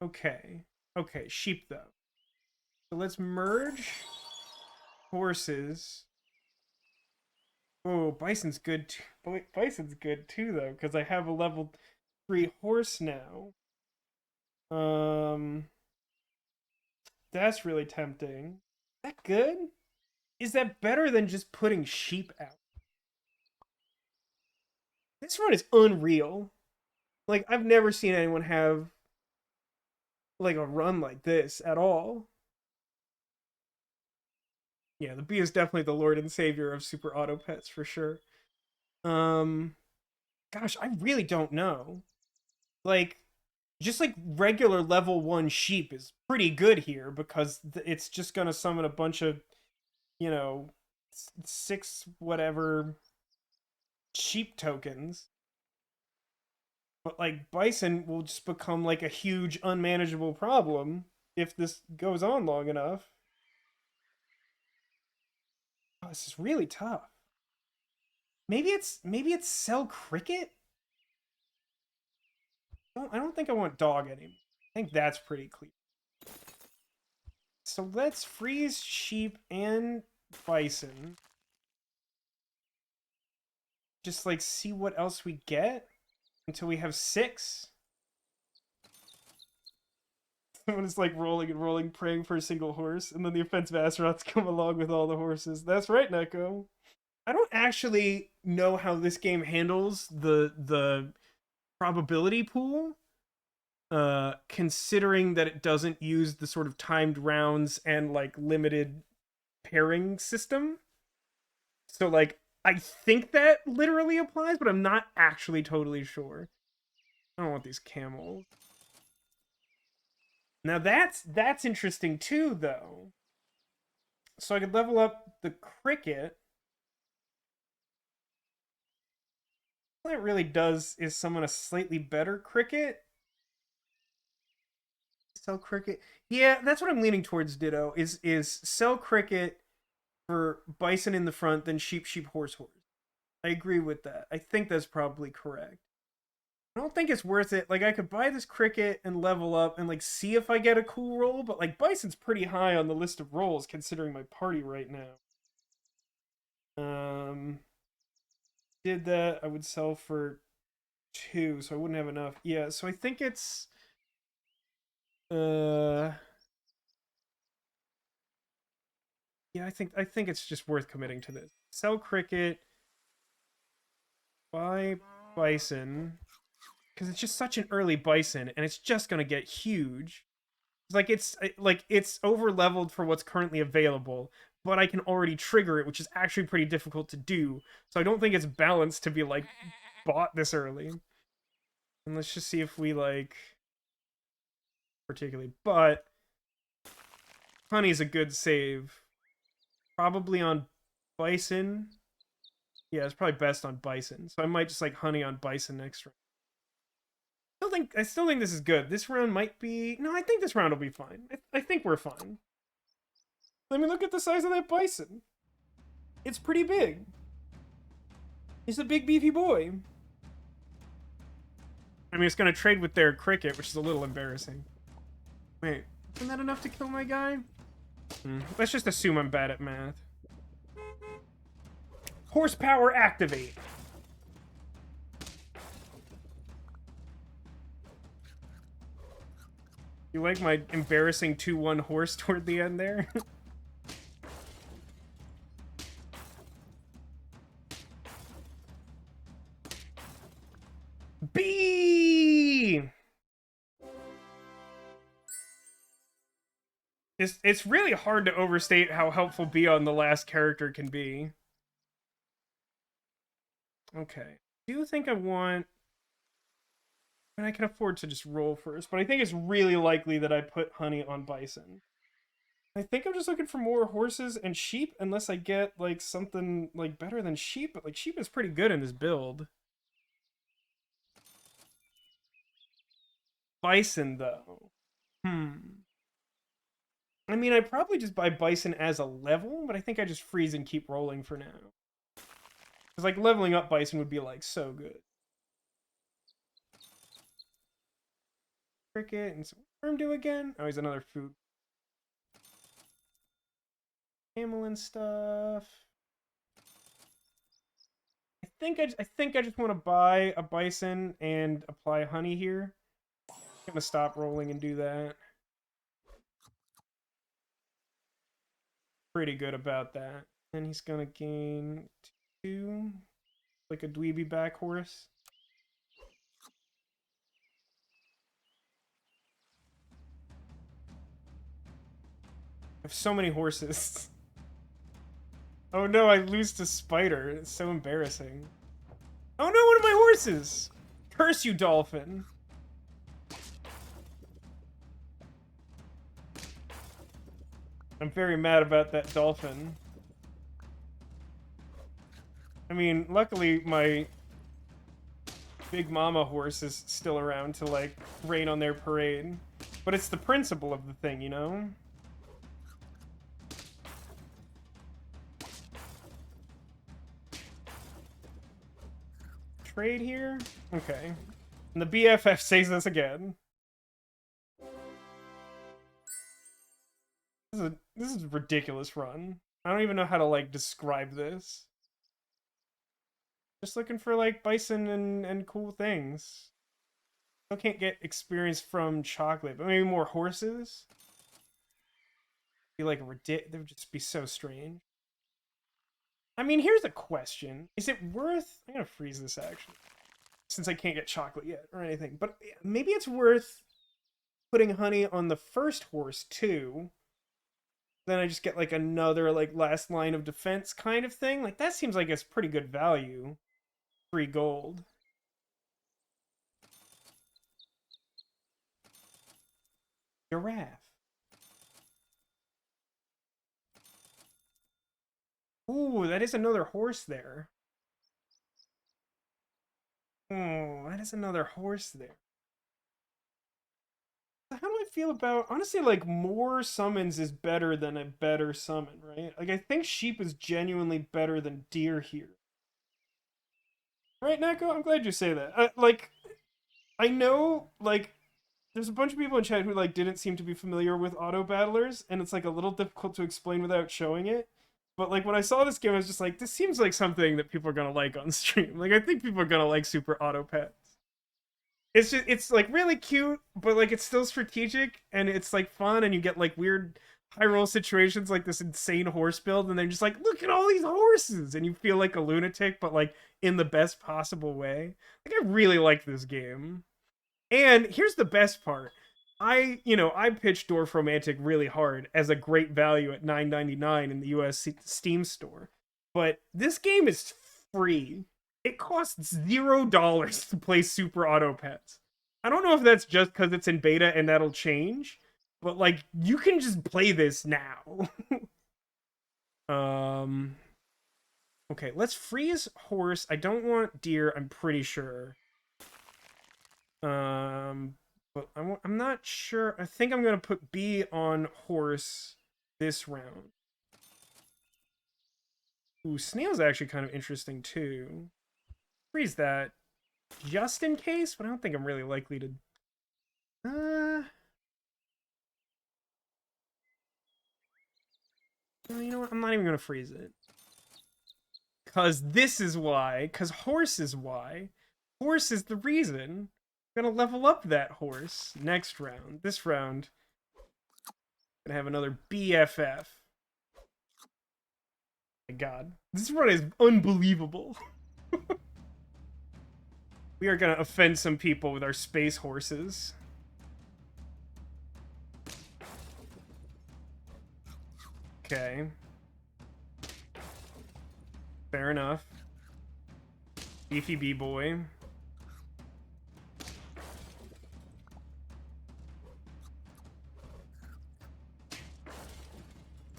Okay. Okay, sheep, though. So let's merge horses. Oh, bison's good too. Bison's good too, though, because I have a level 3 horse now. That's really tempting. Is that good? Is that better than just putting sheep out? This run is unreal. Like, I've never seen anyone have, like, a run like this at all. Yeah, the bee is definitely the lord and savior of super auto pets for sure. Gosh, I really don't know. Like, just like regular level 1 sheep is pretty good here because it's just gonna summon a bunch of, you know, 6 whatever sheep tokens. But like bison will just become like a huge unmanageable problem if this goes on long enough. Oh, this is really tough. Maybe it's sell cricket? I don't think I want dog anymore. I think that's pretty clear. So let's freeze sheep and bison. Just like see what else we get until we have 6. Someone is like rolling and rolling, praying for a single horse, and then the offensive astronauts come along with all the horses. That's right, Neko. I don't actually know how this game handles the probability pool, considering that it doesn't use the sort of timed rounds and like limited pairing system. So like I think that literally applies, but I'm not actually totally sure. I don't want these camels. Now that's interesting too, though. So I could level up the cricket. All it really does is summon a slightly better cricket. Sell cricket. Yeah, that's what I'm leaning towards, Ditto. Is sell cricket for bison in the front, then sheep, sheep, horse, horse. I agree with that. I think that's probably correct. I don't think it's worth it. Like, I could buy this cricket and level up and, like, see if I get a cool roll, but, like, bison's pretty high on the list of rolls considering my party right now. Did that, I would sell for 2, so I wouldn't have enough. Yeah, so I think it's... Yeah, I think it's just worth committing to this. Sell cricket, buy bison, because it's just such an early bison, and it's just gonna get huge. It's over leveled for what's currently available, but I can already trigger it, which is actually pretty difficult to do. So I don't think it's balanced to be like bought this early. And let's just see if we like particularly. But honey's a good save. Probably on bison. Yeah, it's probably best on bison. So I might just like honey on bison next round. I still think this is good. This round might be... No, I think this round will be fine. I think we're fine. Let me look at the size of that bison. It's pretty big. He's a big beefy boy. I mean, it's gonna trade with their cricket, which is a little embarrassing. Wait, isn't that enough to kill my guy? Let's just assume I'm bad at math. Horsepower activate. You like my embarrassing 2-1 horse toward the end there? B! It's really hard to overstate how helpful B on the last character can be. Okay. Do you think I want... And I can afford to just roll first, but I think it's really likely that I put honey on bison. I think I'm just looking for more horses and sheep, unless I get, like, something, like, better than sheep. But, like, sheep is pretty good in this build. Bison, though. I mean, I'd probably just buy bison as a level, but I think I just freeze and keep rolling for now. Because, like, leveling up bison would be, like, so good. Cricket, and some worm do again? Oh, he's another food. Camel and stuff. I think I just want to buy a bison and apply honey here. I'm gonna stop rolling and do that. Pretty good about that. And he's gonna gain 2, like a dweeby back horse. I have so many horses. Oh no, I lose to Spider. It's so embarrassing. Oh no, one of my horses! Curse you, dolphin. I'm very mad about that dolphin. I mean, luckily my Big Mama horse is still around to, like, rain on their parade. But it's the principle of the thing, you know? Trade here? Okay. And the BFF says this again. This is a ridiculous run. I don't even know how to, like, describe this. Just looking for, like, bison and cool things. I can't get experience from chocolate, but maybe more horses? Be like they would just be so strange. I mean, here's a question. Is it worth... I'm gonna freeze this, actually. Since I can't get chocolate yet, or anything. But maybe it's worth putting honey on the first horse, too. Then I just get, like, another, like, last line of defense kind of thing. Like, that seems like it's pretty good value. Free gold. Giraffe. Ooh, that is another horse there. Oh, that is another horse there. How do I feel about... Honestly, like, more summons is better than a better summon, right? Like, I think sheep is genuinely better than deer here. Right, Neko? I'm glad you say that. Like, I know, like, there's a bunch of people in chat who, like, didn't seem to be familiar with auto battlers, and it's, like, a little difficult to explain without showing it. But, like, when I saw this game, I was just like, this seems like something that people are gonna like on stream. Like, I think people are gonna like Super Auto Pets. It's just, it's, like, really cute, but, like, it's still strategic, and it's, like, fun, and you get, like, weird high roll situations, like this insane horse build, and they're just like, look at all these horses! And you feel like a lunatic, but, like, in the best possible way. Like, I really like this game. And here's the best part. I pitched Dwarf Romantic really hard as a great value at $9.99 in the US Steam store. But this game is free. It costs $0 to play Super Auto Pets. I don't know if that's just because it's in beta and that'll change, but, like, you can just play this now. Okay, let's freeze horse. I don't want deer, I'm pretty sure. But I'm not sure. I think I'm gonna put B on horse this round. Ooh, snail's actually kind of interesting too. Freeze that just in case, but I don't think I'm really likely to. You know what? I'm not even gonna freeze it. Cause this is why. Cause horse is why. Horse is the reason. I'm gonna level up that horse next round. This round, gonna have another BFF. My God, this run is unbelievable. We are gonna offend some people with our space horses. Okay. Fair enough. Beefy B-boy.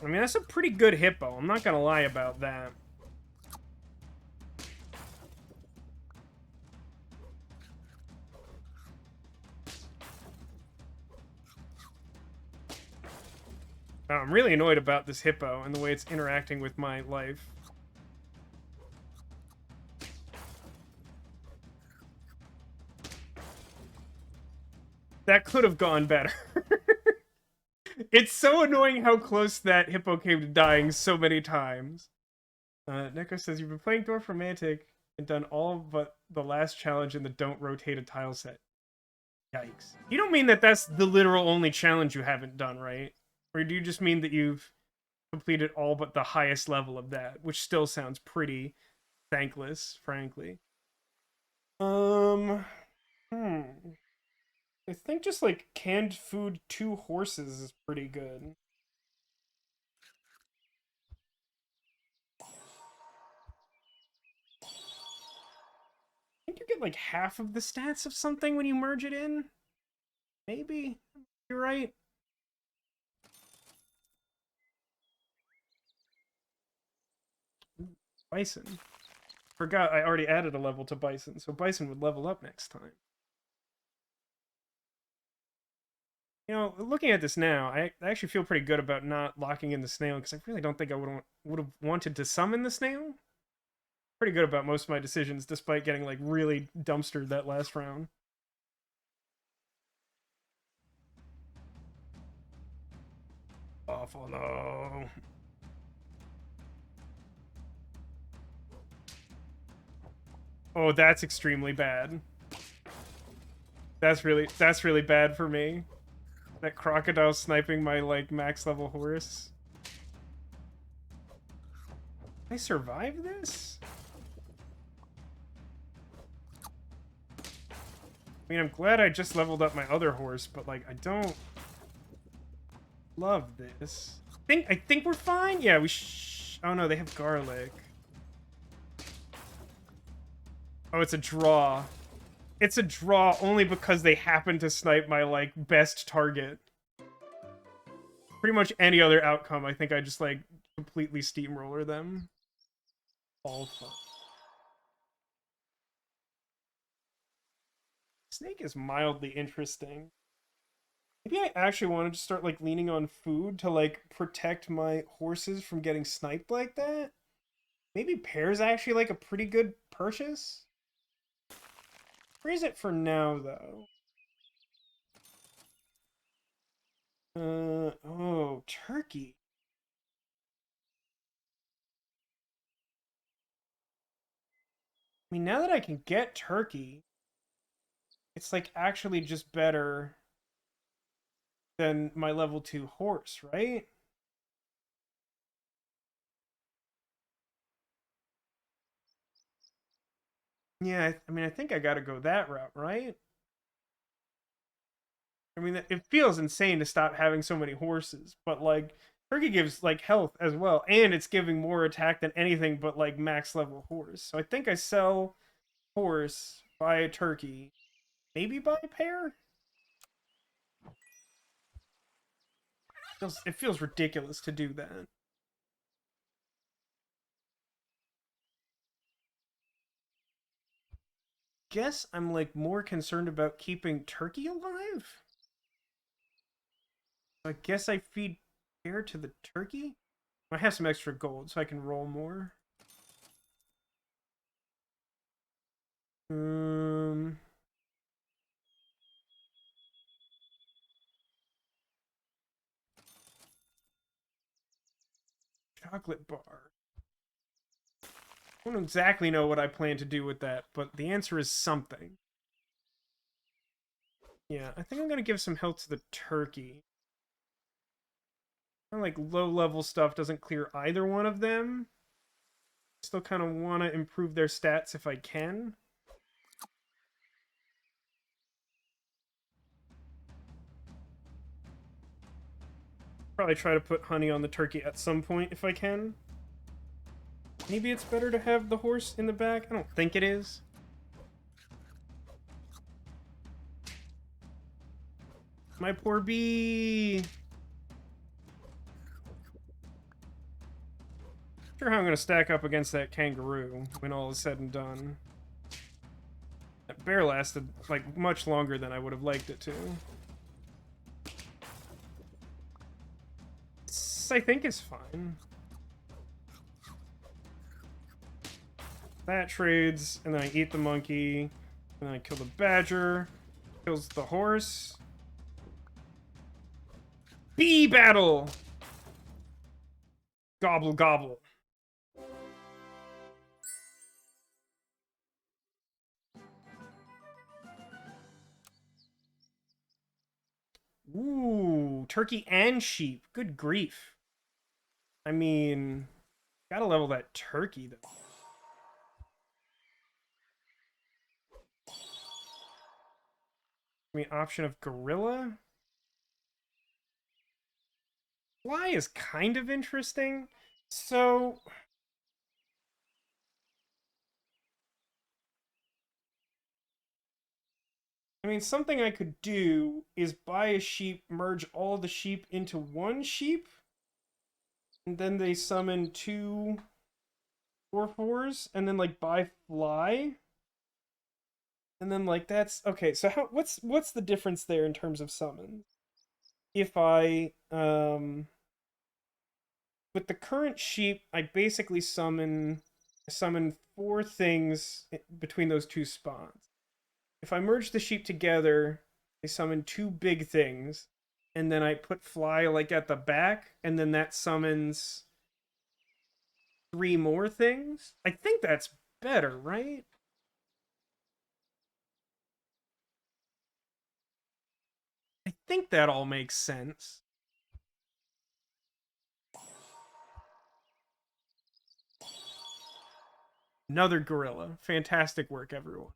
I mean, that's a pretty good hippo. I'm not gonna lie about that. I'm really annoyed about this hippo and the way it's interacting with my life. That could have gone better. It's so annoying how close that hippo came to dying so many times. Neko says, you've been playing Dwarf Romantic and done all but the last challenge in the don't rotate a tile set. Yikes. You don't mean that that's the literal only challenge you haven't done, right? Or do you just mean that you've completed all but the highest level of that, which still sounds pretty thankless, frankly. I think just, like, canned food 2 horses is pretty good. I think you get, like, half of the stats of something when you merge it in. Maybe. You're right. Bison. Forgot I already added a level to Bison, so Bison would level up next time. You know, looking at this now, I actually feel pretty good about not locking in the snail, because I really don't think I would have wanted to summon the snail. Pretty good about most of my decisions, despite getting, like, really dumpstered that last round. Buffalo. Oh, that's extremely bad. That's really bad for me. That crocodile sniping my, like, max level horse. Can I survive this? I mean, I'm glad I just leveled up my other horse, but, like, I don't love this. I think we're fine. Yeah, oh no, they have garlic. Oh, it's a draw. It's a draw only because they happen to snipe my, like, best target. Pretty much any other outcome, I think I just, like, completely steamroller them. All fun. Snake is mildly interesting. Maybe I actually wanted to start, like, leaning on food to, like, protect my horses from getting sniped like that. Maybe pear's actually, like, a pretty good purchase. Freeze it for now, though. Oh, turkey. I mean, now that I can get turkey, it's, like, actually just better than my level 2 horse, right? Yeah, I mean, I think I gotta go that route, right? I mean, it feels insane to stop having so many horses, but, like, turkey gives, like, health as well, and it's giving more attack than anything but, like, max level horse. So I think I sell horse, buy a turkey, maybe buy a pear? It feels ridiculous to do that. Guess I'm, like, more concerned about keeping turkey alive? I guess I feed pear to the turkey? I have some extra gold, so I can roll more. Um, chocolate bar. I don't exactly know what I plan to do with that, but the answer is something. Yeah, I think I'm gonna give some health to the turkey. Kind of like low-level stuff doesn't clear either one of them. Still kind of want to improve their stats if I can. Probably try to put honey on the turkey at some point if I can. Maybe it's better to have the horse in the back. I don't think it is. My poor bee. Not sure how I'm going to stack up against that kangaroo when all is said and done. That bear lasted, like, much longer than I would have liked it to. This, I think, is fine. That trades, and then I eat the monkey, and then I kill the badger, kills the horse. Bee battle! Gobble, gobble. Ooh, turkey and sheep. Good grief. I mean, gotta level that turkey, though. I mean, option of gorilla? Fly is kind of interesting. So, I mean, something I could do is buy a sheep, merge all the sheep into one sheep, and then they summon two 4/4s, and then like buy fly, and then like that's okay. So what's the difference there in terms of summons? If I with the current sheep, I basically summon 4 things between those 2 spots. If I merge the sheep together, I summon 2 big things, and then I put fly like at the back, and then that summons 3 more things. I think that's better, right? I think that all makes sense. Another gorilla. Fantastic work, everyone.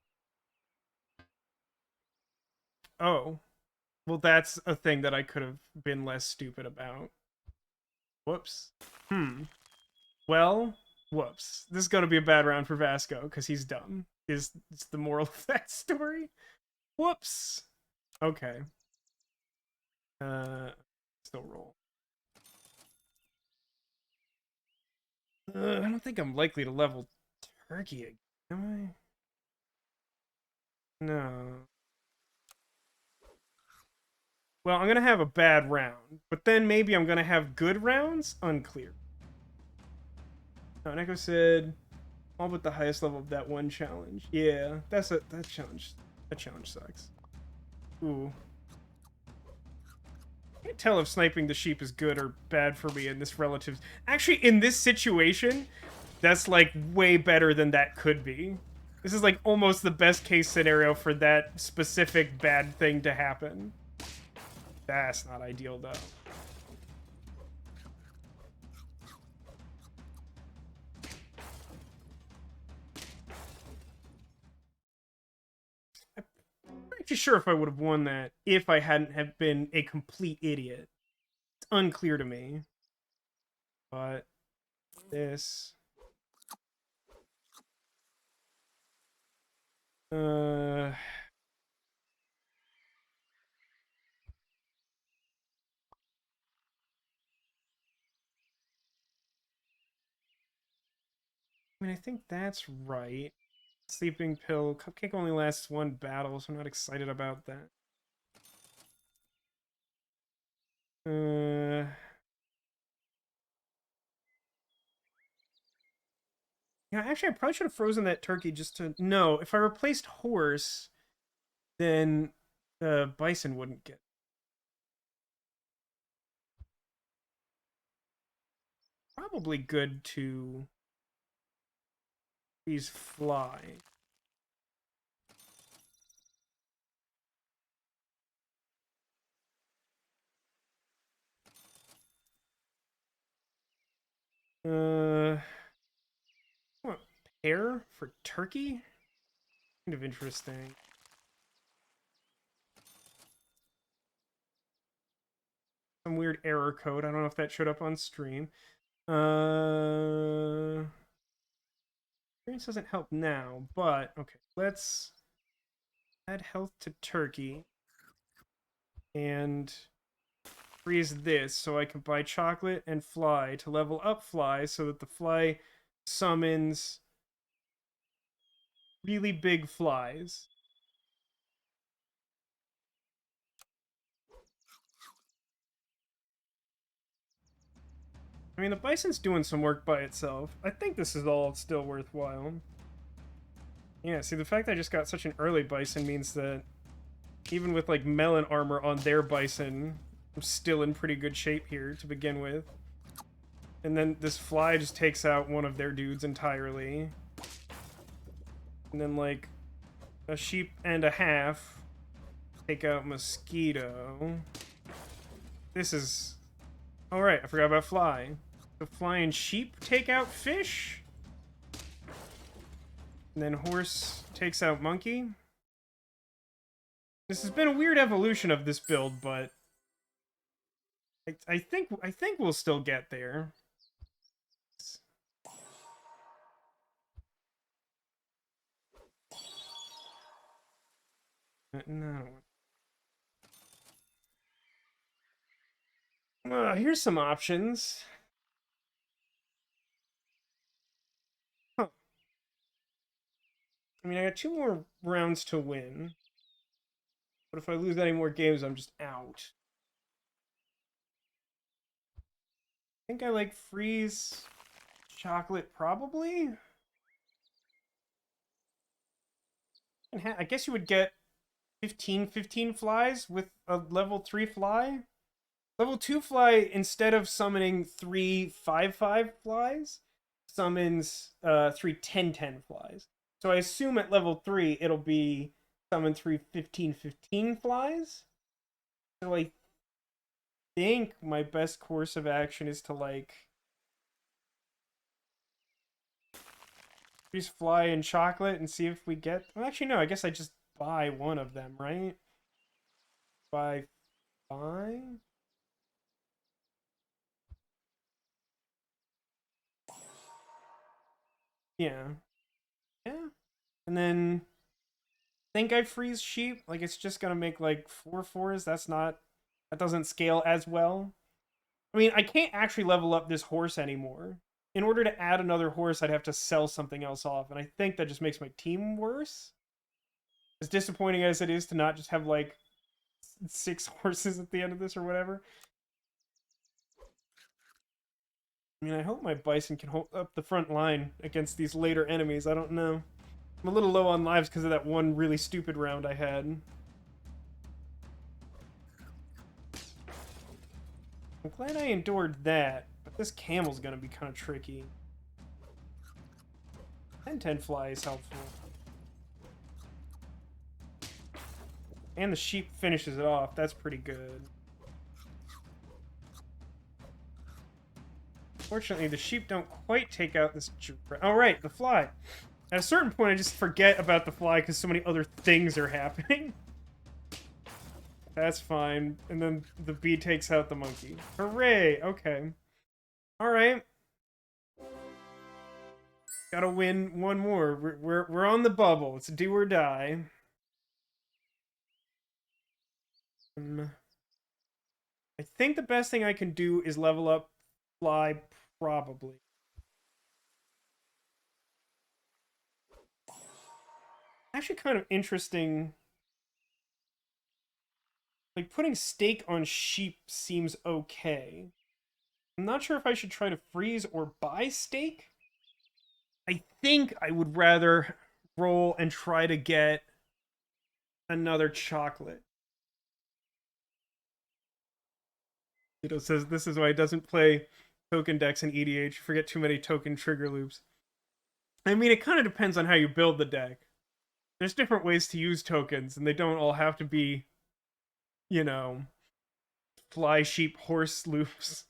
Oh, well, that's a thing that I could have been less stupid about. Whoops. Well, whoops. This is going to be a bad round for Vasco because he's dumb. Is the moral of that story? Whoops. Okay. Uh, Still roll. I don't think I'm likely to level Turkey again, am I? No. Well, I'm gonna have a bad round, but then maybe I'm gonna have good rounds? Unclear. No, Neko said all but the highest level of that one challenge. Yeah, that challenge. That challenge sucks. Ooh. I can't tell if sniping the sheep is good or bad for me in this relative. Actually, in this situation, that's like way better than that could be. This is like almost the best case scenario for that specific bad thing to happen. That's not ideal though. I'm not actually sure if I would have won that if I hadn't have been a complete idiot. It's unclear to me. But this uh I mean I think that's right. Sleeping pill. Cupcake only lasts 1 battle, so I'm not excited about that. Yeah, actually, I probably should have frozen that turkey just to... No, if I replaced horse, then the bison wouldn't get... Probably good to... These fly. What, pear for turkey? Kind of interesting. Some weird error code. I don't know if that showed up on stream. Experience doesn't help now, but okay. Let's add health to turkey and freeze this so I can buy chocolate and fly to level up fly so that the fly summons really big flies. I mean, the bison's doing some work by itself. I think this is all still worthwhile. Yeah, see, the fact that I just got such an early bison means that even with, like, melon armor on their bison, I'm still in pretty good shape here to begin with. And then this fly just takes out one of their dudes entirely. And then, like, a sheep and a half take out mosquito. This is... Oh, right, I forgot about fly. The fly and sheep take out fish? And then horse takes out monkey? This has been a weird evolution of this build, but... I think we'll still get there. No. Here's some options. I mean, I got 2 more rounds to win. But if I lose any more games, I'm just out. I think I like freeze chocolate, probably. I guess you would get 15 flies with a level 3 fly. Level 2 fly, instead of summoning 3 5/5 flies, summons 3 10/10 flies. So I assume at level 3 it'll be summon 3 15/15 flies. So I think my best course of action is to like freeze fly and chocolate and see if we get. Well, actually, no. I guess I just buy one of them, right? Buy 5. Yeah. Yeah. And then think I freeze sheep. Like it's just gonna make like 4/4s. That doesn't scale as well. I mean, I can't actually level up this horse anymore. In order to add another horse, I'd have to sell something else off, and I think that just makes my team worse. As disappointing as it is to not just have like 6 horses at the end of this or whatever. I mean, I hope my bison can hold up the front line against these later enemies. I don't know. I'm a little low on lives because of that one really stupid round I had. I'm glad I endured that, but this camel's gonna be kind of tricky. 10/10 fly is helpful. And the sheep finishes it off. That's pretty good. Fortunately, the sheep don't quite take out this... Oh, right, the fly. At a certain point, I just forget about the fly because so many other things are happening. That's fine. And then the bee takes out the monkey. Hooray! Okay. Alright. Gotta win one more. We're on the bubble. It's do or die. I think the best thing I can do is level up fly, probably. Actually kind of interesting. Like, putting steak on sheep seems okay. I'm not sure if I should try to freeze or buy steak. I think I would rather roll and try to get another chocolate. It says this is why it doesn't play token decks in EDH. You forget too many token trigger loops. I mean, it kind of depends on how you build the deck. There's different ways to use tokens, and they don't all have to be, you know, fly, sheep, horse loops.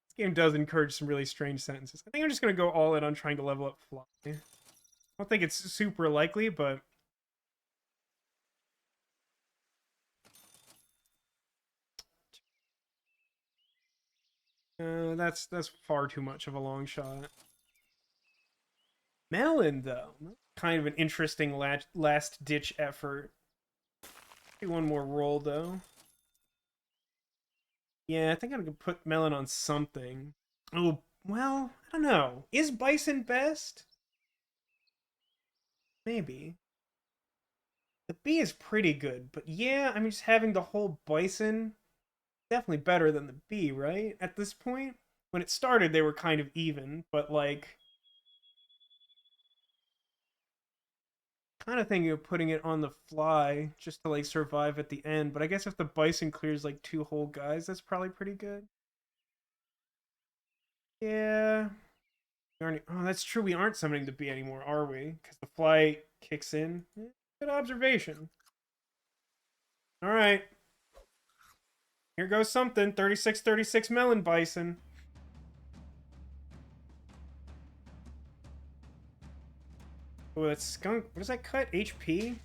This game does encourage some really strange sentences. I think I'm just going to go all in on trying to level up fly. I don't think it's super likely, but... that's far too much of a long shot. Melon, though. Kind of an interesting last-ditch effort. Do one more roll, though. Yeah, I think I'm going to put Melon on something. Oh, well, I don't know. Is Bison best? Maybe. The bee is pretty good, but yeah, I mean, just having the whole Bison, definitely better than the bee, right? At this point? When it started, they were kind of even, but like... Kind of thinking of putting it on the fly just to like survive at the end, but I guess if the bison clears like 2 whole guys, that's probably pretty good. Yeah. Oh, that's true. We aren't summoning the bee anymore, are we? Because the fly kicks in. Good observation. All right. Here goes something. 36 melon bison. Oh, that's skunk. What does that cut? HP?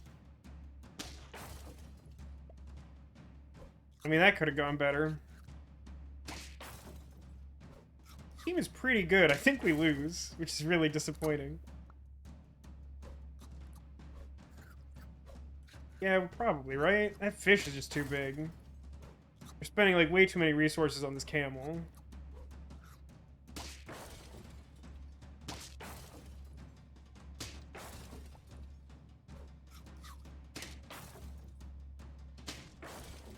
I mean, that could have gone better. Team is pretty good. I think we lose, which is really disappointing. Yeah, probably, right? That fish is just too big. We're spending, like, way too many resources on this camel.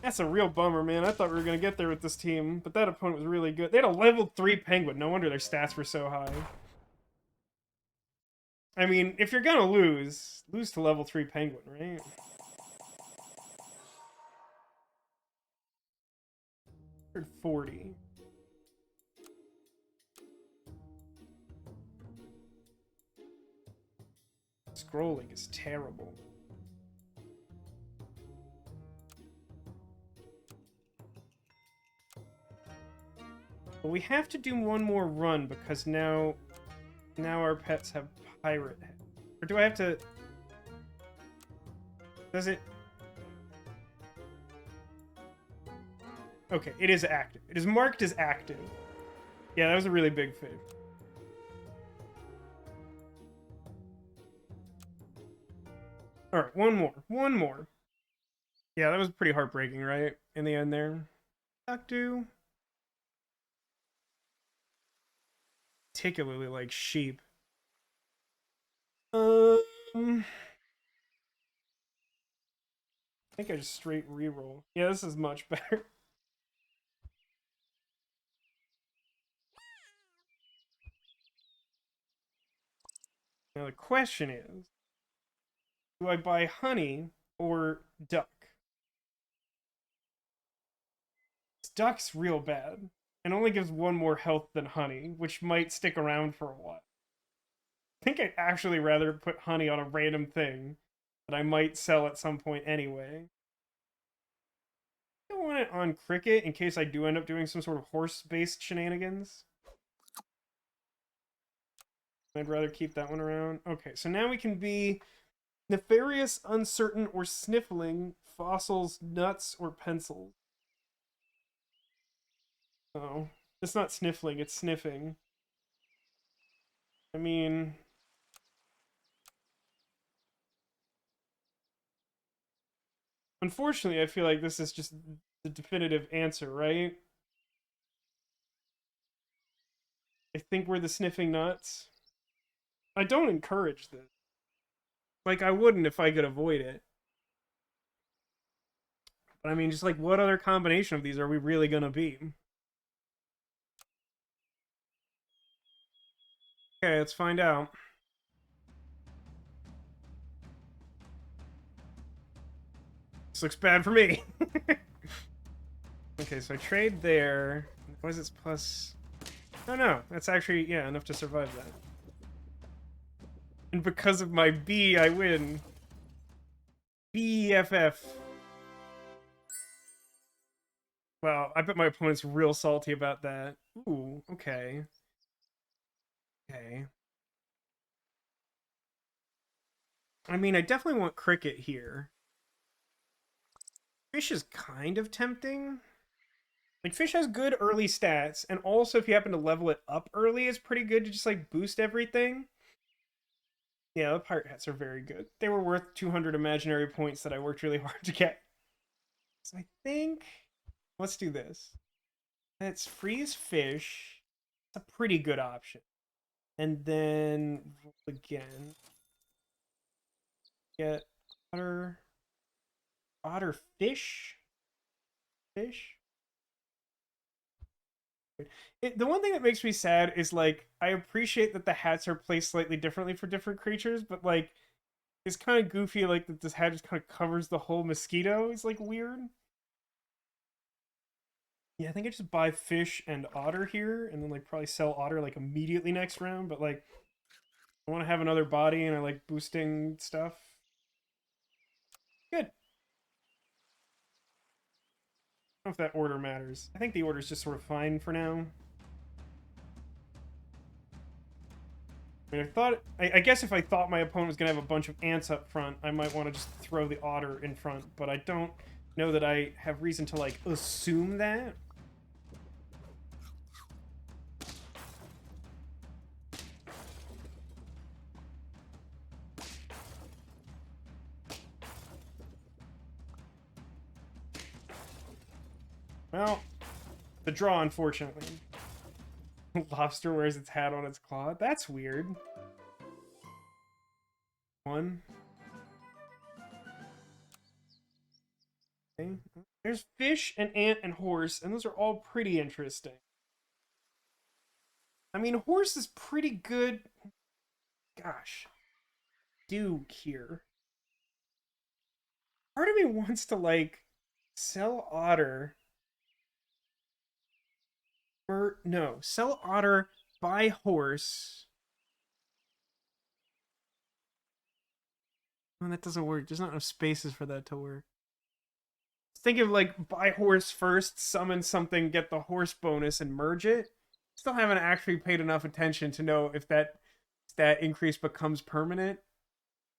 That's a real bummer, man. I thought we were going to get there with this team, but that opponent was really good. They had a level 3 penguin. No wonder their stats were so high. I mean, if you're going to lose to level 3 penguin, right? 140. Scrolling is terrible. But we have to do one more run because now our pets have pirate head. Or do I have to... Does it... Okay, it is active. It is marked as active. Yeah, that was a really big fish. Alright, one more. One more. Yeah, that was pretty heartbreaking, right? In the end there. Duck do. Particularly like sheep. I think I just straight reroll. Yeah, this is much better. Now the question is, do I buy honey or duck? This duck's real bad. And only gives one more health than honey, which might stick around for a while. I think I'd actually rather put honey on a random thing that I might sell at some point anyway. I want it on cricket in case I do end up doing some sort of horse-based shenanigans. I'd rather keep that one around. Okay, so now we can be nefarious, uncertain, or sniffling fossils, nuts, or pencils. Oh, it's not sniffling, it's sniffing. I mean... Unfortunately, I feel like this is just the definitive answer, right? I think we're the sniffing nuts. I don't encourage this. Like, I wouldn't if I could avoid it. But I mean, just like, what other combination of these are we really gonna be? Okay, let's find out. This looks bad for me. Okay, so I trade there. What is it plus? Oh no, that's actually, yeah, enough to survive that. And because of my B, I win. BFF. Well, I bet my opponent's real salty about that. Ooh, okay. Okay. I mean, I definitely want cricket here. Fish is kind of tempting. Like, fish has good early stats, and also if you happen to level it up early, it's pretty good to just, like, boost everything. Yeah, the pirate hats are very good. They were worth 200 imaginary points that I worked really hard to get. So I think... Let's do this. Let's freeze fish. It's a pretty good option. And then roll again. Get otter. Otter fish? Fish? The one thing that makes me sad is, like, I appreciate that the hats are placed slightly differently for different creatures, but, like, it's kind of goofy, like, that this hat just kind of covers the whole mosquito. It's, like, weird. Yeah, I think I just buy fish and otter here, and then, like, probably sell otter, like, immediately next round, but, like, I want to have another body, and I like boosting stuff. Good. I don't know if that order matters. I think the order is just sort of fine for now. I mean, I guess if I thought my opponent was going to have a bunch of ants up front, I might want to just throw the otter in front, but I don't know that I have reason to, like, assume that. Well, the draw, unfortunately. Lobster wears its hat on its claw. That's weird. One. Okay. There's fish and ant and horse, and those are all pretty interesting. I mean, horse is pretty good. Gosh. Duke here. Part of me wants to, like, sell otter. Or, no. Sell otter, buy horse. Oh, that doesn't work. There's not enough spaces for that to work. Think of, like, buy horse first, summon something, get the horse bonus, and merge it. Still haven't actually paid enough attention to know if that increase becomes permanent.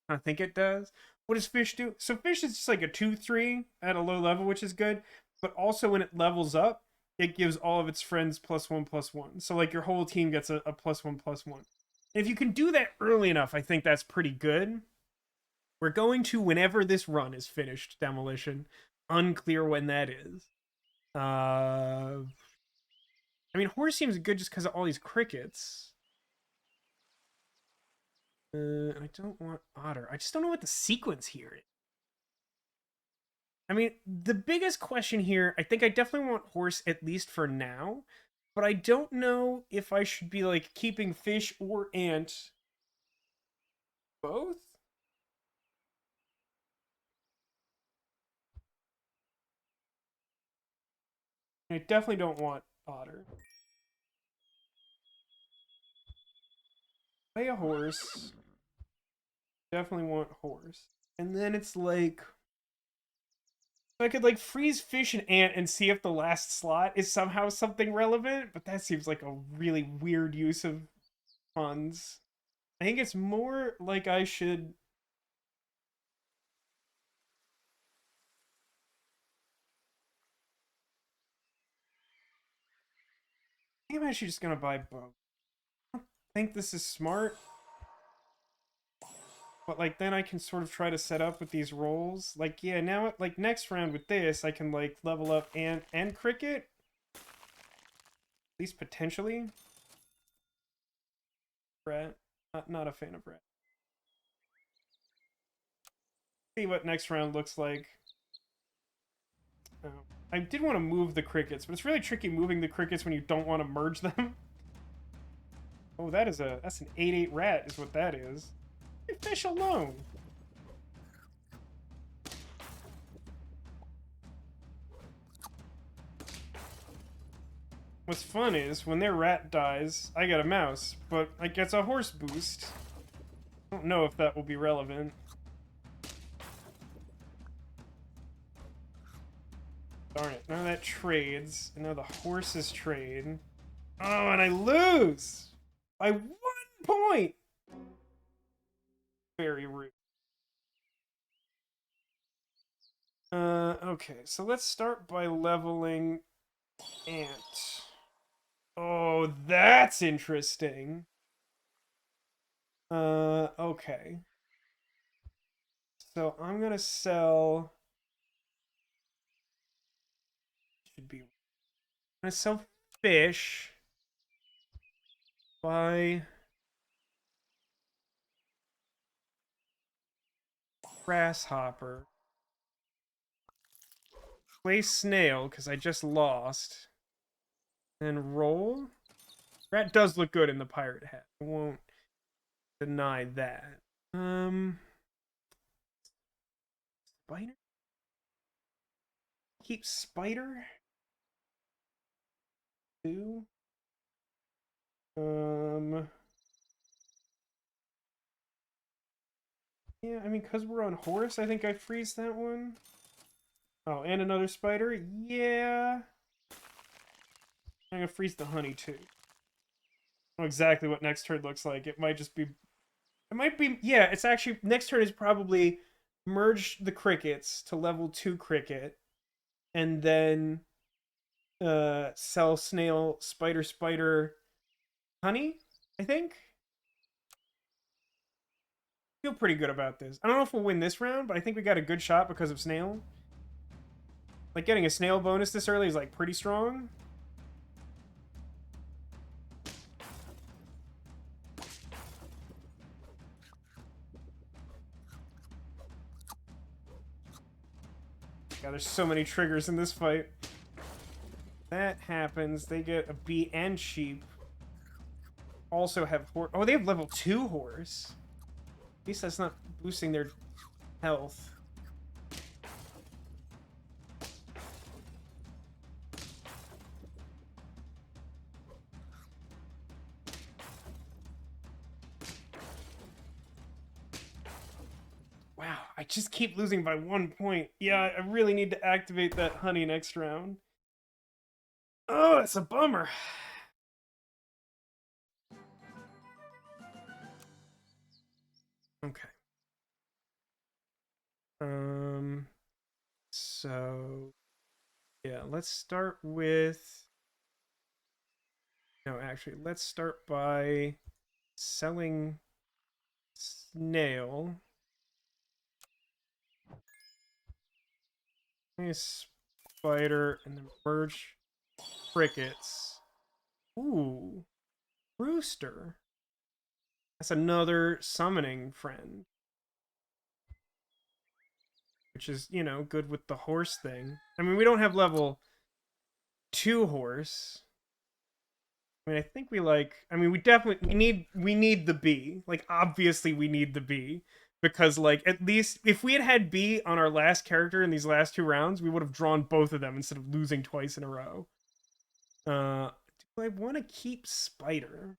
I think it does. What does fish do? So fish is just like a 2/3 at a low level, which is good. But also when it levels up, it gives all of its friends +1/+1. So like your whole team gets a +1/+1. And if you can do that early enough, I think that's pretty good. We're going to, whenever this run is finished, Demolition. Unclear when that is. I mean, horse seems good just because of all these crickets. I don't want otter. I just don't know what the sequence here is. I mean, the biggest question here, I think I definitely want horse at least for now, but I don't know if I should be like keeping fish or ant both. I definitely don't want otter. Play a horse. Definitely want horse. And then it's like I could like freeze fish and ant and see if the last slot is somehow something relevant, but that seems like a really weird use of funds. I think it's more like I should. I think I'm actually just gonna buy both. I think this is smart, but like then I can sort of try to set up with these rolls. Like yeah, now like next round with this, I can like level up and cricket, at least potentially. Rat, not a fan of rat. See what next round looks like. Oh. I did want to move the crickets, but it's really tricky moving the crickets when you don't want to merge them. Oh, that's an 8/8 rat is what that is. Leave fish alone. What's fun is when their rat dies, I get a mouse, but it gets a horse boost. I don't know if that will be relevant. Darn it. Now that trades, and now the horses trade. Oh, and I lose! By 1 point! Very rude. Okay, so let's start by leveling ant. Oh, that's interesting. Okay. So I'm gonna sell. Should be. I'm gonna sell fish. Buy grasshopper. Play snail because I just lost. And roll. Rat does look good in the pirate hat. I won't deny that. Spider? Keep spider? 2. Yeah, I mean, because we're on horse, I think I freeze that one. Oh, and another spider? Yeah. I'm gonna freeze the honey, too. I know exactly what next turn looks like. It might just be... It might be... Yeah, it's actually... Next turn is probably merge the crickets to level 2 cricket. And then... sell snail, spider, honey, I think? Feel pretty good about this. I don't know if we'll win this round, but I think we got a good shot because of snail. Like, getting a snail bonus this early is, like, pretty strong. Yeah, there's so many triggers in this fight. That happens. They get a bee and sheep. Also have horse. Oh, they have level 2 horse. At least that's not boosting their health. Wow, I just keep losing by 1 point. Yeah, I really need to activate that honey next round. Oh, that's a bummer. Okay. So yeah, let's start with no, actually, let's start by selling snail. Nice spider and then merge crickets. Ooh, rooster. That's another summoning friend. Which is, you know, good with the horse thing. I mean, we don't have level 2 horse. I mean, I think we like. I mean, we definitely we need the bee. Like, obviously, we need the bee because, like, at least if we had had bee on our last character in these last 2 rounds, we would have drawn both of them instead of losing twice in a row. Do I want to keep spider?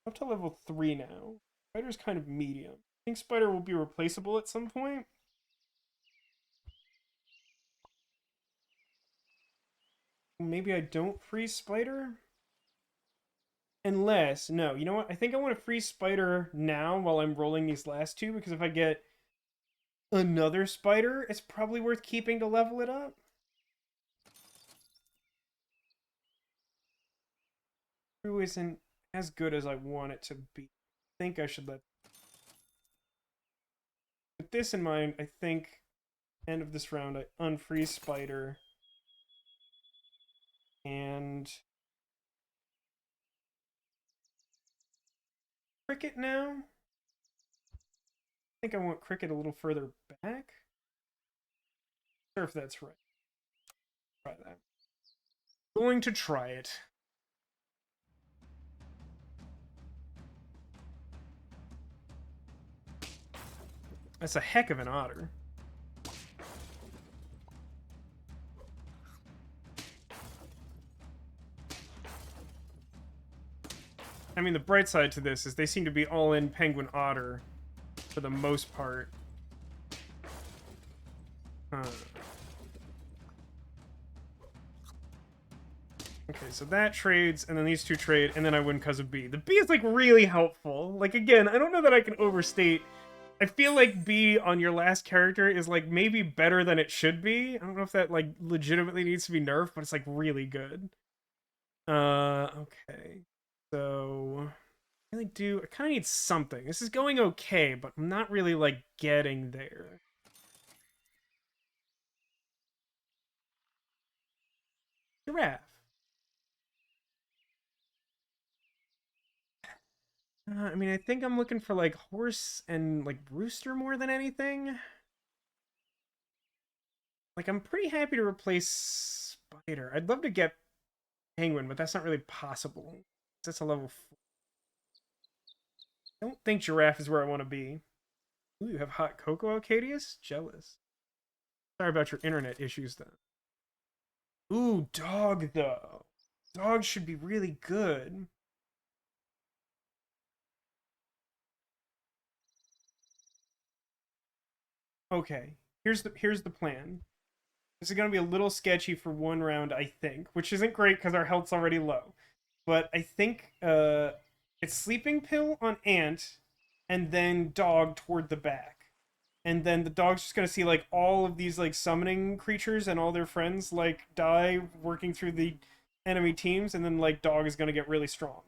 Up to level 3 now. Spider's kind of medium. I think spider will be replaceable at some point. Maybe I don't freeze spider. Unless, no, you know what? I think I want to freeze spider now while I'm rolling these last 2, because if I get another spider, it's probably worth keeping to level it up. Crew isn't as good as I want it to be. I think I should let... With this in mind, I think end of this round, I unfreeze spider. And... cricket now? I think I want cricket a little further back. Not sure if that's right. Try that. Going to try it. That's a heck of an otter. I mean, the bright side to this is they seem to be all in penguin otter for the most part. Huh. Okay, so that trades, and then these 2 trade, and then I win because of B. The B is, like, really helpful. Like, again, I don't know that I can overstate. I feel like B on your last character is, like, maybe better than it should be. I don't know if that, like, legitimately needs to be nerfed, but it's, like, really good. Okay. So... I really do... I kind of need something. This is going okay, but I'm not really, like, getting there. Giraffe. I mean, I think I'm looking for, like, horse and, like, rooster more than anything. Like, I'm pretty happy to replace spider. I'd love to get penguin, but that's not really possible. That's a level 4. I don't think giraffe is where I want to be. Ooh, you have hot cocoa, Arcadius? Jealous. Sorry about your internet issues, then. Ooh, dog, though. Dog should be really good. Okay, here's the plan. This is going to be a little sketchy for 1 round, I think, which isn't great because our health's already low. But I think it's sleeping pill on ant, and then dog toward the back. And then the dog's just going to see, like, all of these, like, summoning creatures and all their friends, like, die working through the enemy teams, and then, like, dog is going to get really strong.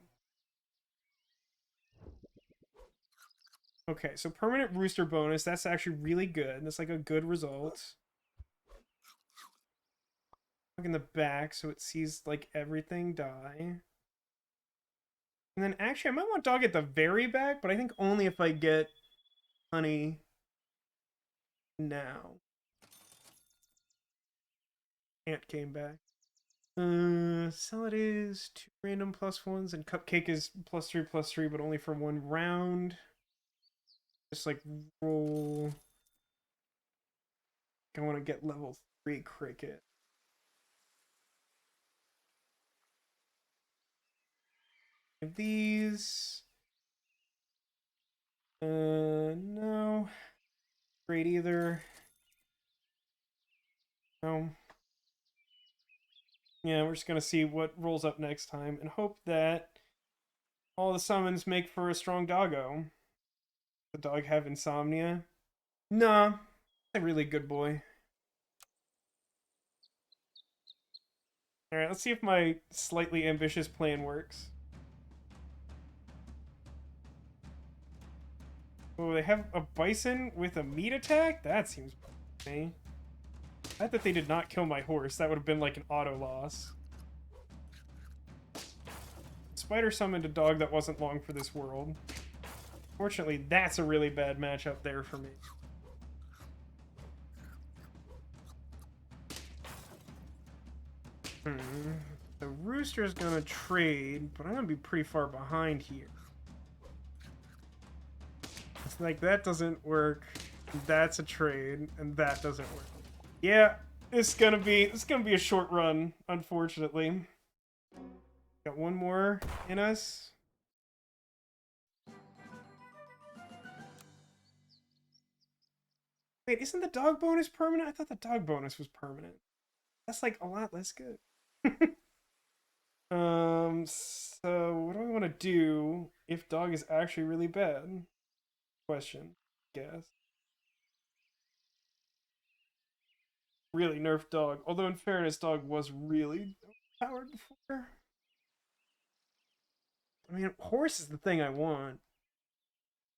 Okay, so permanent rooster bonus, that's actually really good. That's, like, a good result. In the back, so it sees, like, everything die. And then, actually, I might want dog at the very back, but I think only if I get honey now. Ant came back. Salad is 2 random +1s, and Cupcake is +3/+3, but only for 1 round. Just like roll. I want to get level 3 Cricket. These. No. Great either. No. Yeah, we're just gonna see what rolls up next time and hope that all the summons make for a strong doggo. The dog have insomnia? Nah, a really good boy. Alright, let's see if my slightly ambitious plan works. Oh, they have a bison with a meat attack? That seems funny. I thought they did not kill my horse. That would have been like an auto loss. Spider summoned a dog that wasn't long for this world. Fortunately, that's a really bad matchup there for me. The Rooster's gonna trade, but I'm gonna be pretty far behind here. It's like that doesn't work. That's a trade, and that doesn't work. Yeah, it's gonna be a short run, unfortunately. Got one more in us. Wait, isn't the dog bonus permanent? I thought the dog bonus was permanent. That's like a lot less good. So what do I want to do if dog is actually really bad? Question, guess. Really nerf dog. Although in fairness, dog was really powered before. I mean, horse is the thing I want.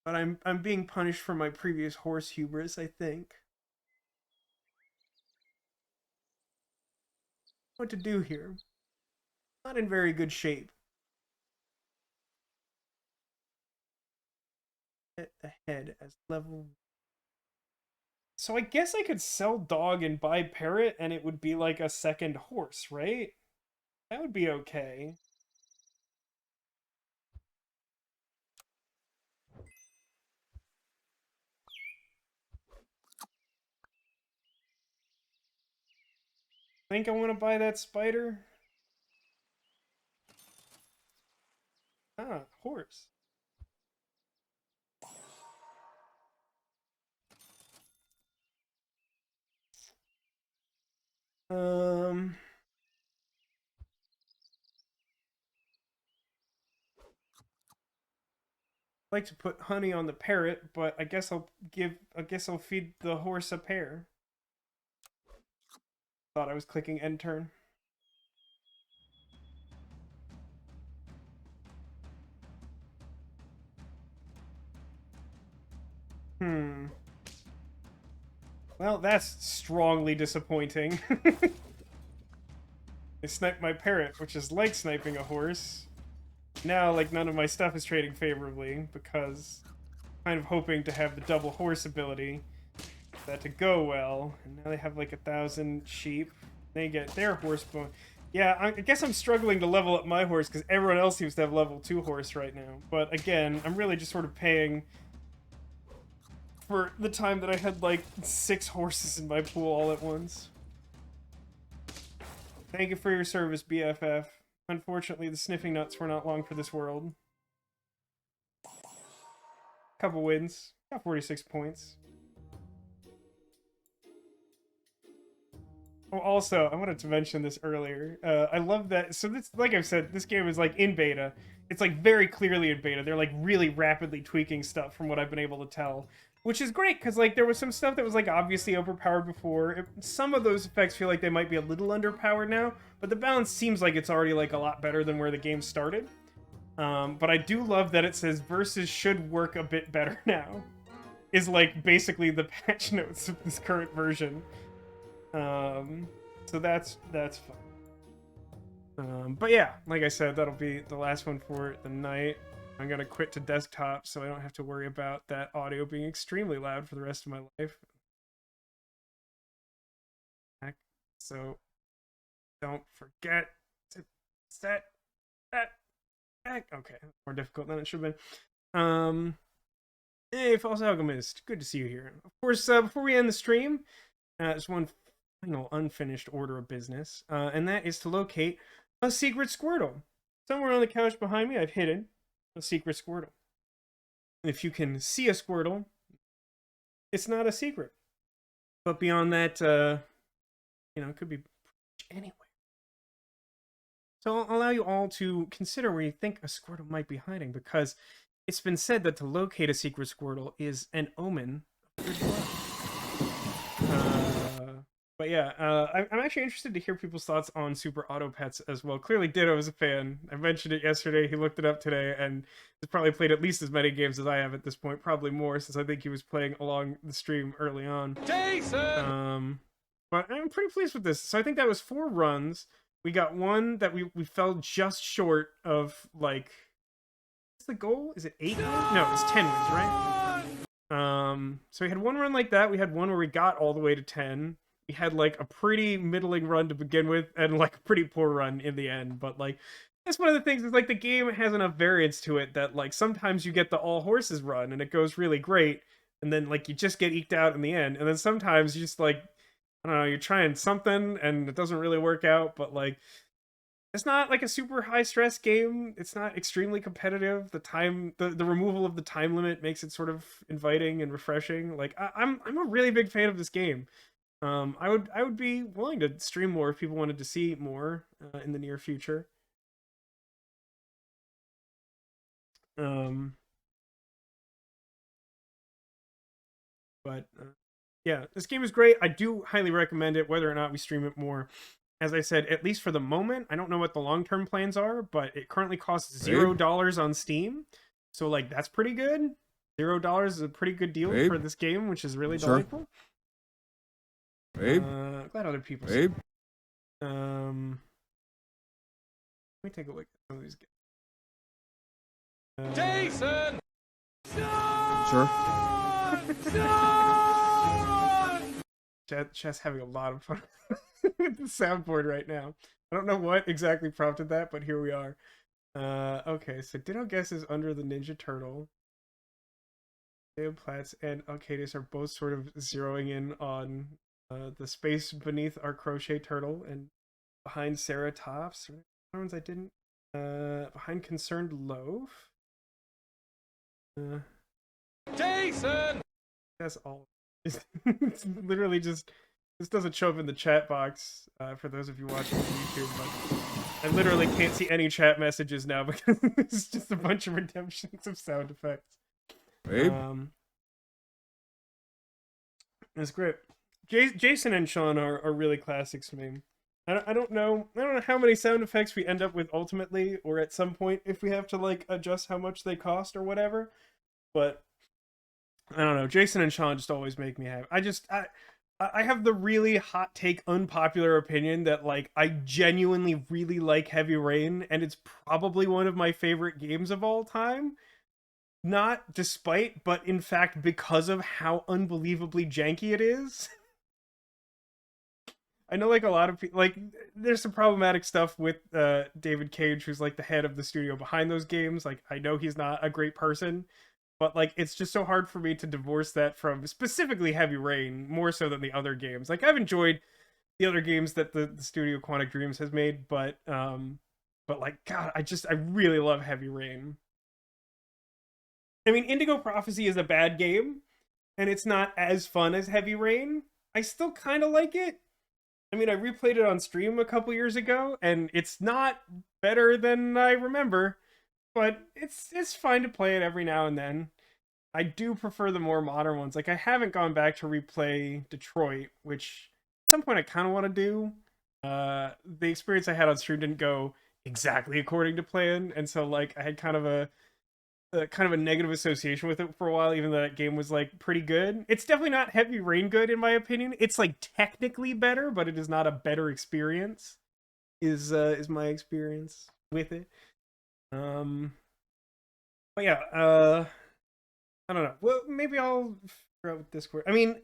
But I'm being punished for my previous horse hubris, I think. What to do here? Not in very good shape. Ahead as level. So I guess I could sell dog and buy parrot and it would be like a second horse, right? That would be okay. Think I want to buy that spider? Ah, horse. Um, I'd like to put honey on the parrot, but I guess I'll feed the horse a pear. Thought I was clicking end turn. Well, that's strongly disappointing. I sniped my parrot, which is like sniping a horse. Now, like, none of my stuff is trading favorably, because I'm kind of hoping to have the double horse ability. For that to go well. And now they have like 1,000 sheep. They get their horse bone. Yeah, I guess I'm struggling to level up my horse, because everyone else seems to have level 2 horse right now. But again, I'm really just sort of paying for the time that I had like 6 horses in my pool all at once. Thank you for your service, BFF. Unfortunately, the sniffing nuts were not long for this world. Couple wins. Got 46 points. Oh, also, I wanted to mention this earlier. I love that. So this, like I've said, this game is like in beta. It's like very clearly in beta. They're like really rapidly tweaking stuff from what I've been able to tell, which is great because like there was some stuff that was like obviously overpowered before. Some of those effects feel like they might be a little underpowered now, but the balance seems like it's already like a lot better than where the game started. But I do love that it says versus should work a bit better now. Is like basically the patch notes of this current version. So that's fun. But yeah, like I said, that'll be the last one for the night. I'm gonna quit to desktop so I don't have to worry about that audio being extremely loud for the rest of my life. So Don't forget to set that back. Okay, more difficult than it should have been. Hey, False Alchemist, good to see you here. Of course, before we end the stream, there's one final unfinished order of business, and that is to locate a secret Squirtle. Somewhere on the couch behind me, I've hidden a secret Squirtle. If you can see a Squirtle, it's not a secret. But beyond that, it could be anywhere. So I'll allow you all to consider where you think a Squirtle might be hiding, because it's been said that to locate a secret Squirtle is an omen of good luck. But yeah, I'm actually interested to hear people's thoughts on Super Auto Pets as well. Clearly, Ditto is a fan. I mentioned it yesterday. He looked it up today, and has probably played at least as many games as I have at this point. Probably more, since I think he was playing along the stream early on. Jason! But I'm pretty pleased with this. So I think that was 4 runs. We got one that we fell just short of, like... What's the goal? Is it 8 wins? No, it's 10 wins, right? So we had one run like that. We had one where we got all the way to 10. We had like a pretty middling run to begin with, and like a pretty poor run in the end. But like, that's one of the things, is like the game has enough variance to it that like sometimes you get the all horses run and it goes really great, and then like you just get eked out in the end. And then sometimes you just like, I don't know, you're trying something and it doesn't really work out, but like, it's not like a super high stress game. It's not extremely competitive. The removal of the time limit makes it sort of inviting and refreshing. Like I'm a really big fan of this game. I would be willing to stream more if people wanted to see more in the near future. But yeah, this game is great. I do highly recommend it, whether or not we stream it more. As I said, at least for the moment, I don't know what the long-term plans are, but it currently costs $0 on Steam. So like that's pretty good. $0 is a pretty good deal for this game, which is really delightful. Glad other people see it. Let me take a look at some of these games. Jason! Sure. Chat's having a lot of fun with the soundboard right now. I don't know what exactly prompted that, but here we are. Okay, so Ditto Guess is under the Ninja Turtle. Deo Platts and Alcades are both sort of zeroing in on the space beneath our crochet turtle, and behind Sarah Tops. Other ones I didn't. Behind Concerned Loaf. Jason! That's all. It's literally just, this doesn't show up in the chat box for those of you watching on YouTube, but I literally can't see any chat messages now because it's just a bunch of redemptions of sound effects. It's great. Jason and Sean are really classics for me. I don't know how many sound effects we end up with ultimately, or at some point if we have to like adjust how much they cost or whatever, but I don't know. Jason and Sean just always make me happy. I have the really hot take, unpopular opinion that like I genuinely really like Heavy Rain, and it's probably one of my favorite games of all time. Not despite, but in fact because of how unbelievably janky it is. I know like a lot of people, like there's some problematic stuff with David Cage, who's like the head of the studio behind those games. Like I know he's not a great person, but like it's just so hard for me to divorce that from specifically Heavy Rain more so than the other games. Like I've enjoyed the other games that the studio Quantic Dreams has made, but like God, I really love Heavy Rain. I mean, Indigo Prophecy is a bad game, and it's not as fun as Heavy Rain. I still kind of like it. I mean, I replayed it on stream a couple years ago, and it's not better than I remember, but it's fine to play it every now and then. I do prefer the more modern ones. Like, I haven't gone back to replay Detroit, which at some point I kind of want to do. The experience I had on stream didn't go exactly according to plan, and so like I had kind of a negative association with it for a while, even though that game was like pretty good. It's definitely not Heavy Rain good in my opinion. It's like technically better, but it is not a better experience. Is my experience with it. But yeah, I don't know. Well, maybe I'll figure out with Discord. I mean,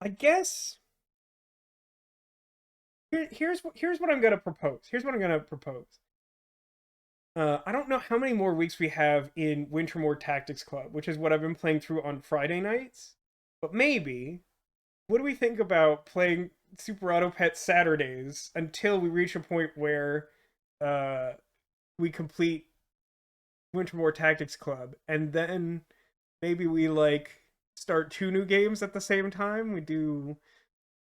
I guess Here's what I'm gonna propose. Here's what I'm gonna propose. I don't know how many more weeks we have in Wintermore Tactics Club, which is what I've been playing through on Friday nights. But maybe, what do we think about playing Super Auto Pet Saturdays until we reach a point where uh, we complete Wintermore Tactics Club, and then maybe we like start 2 new games at the same time? We do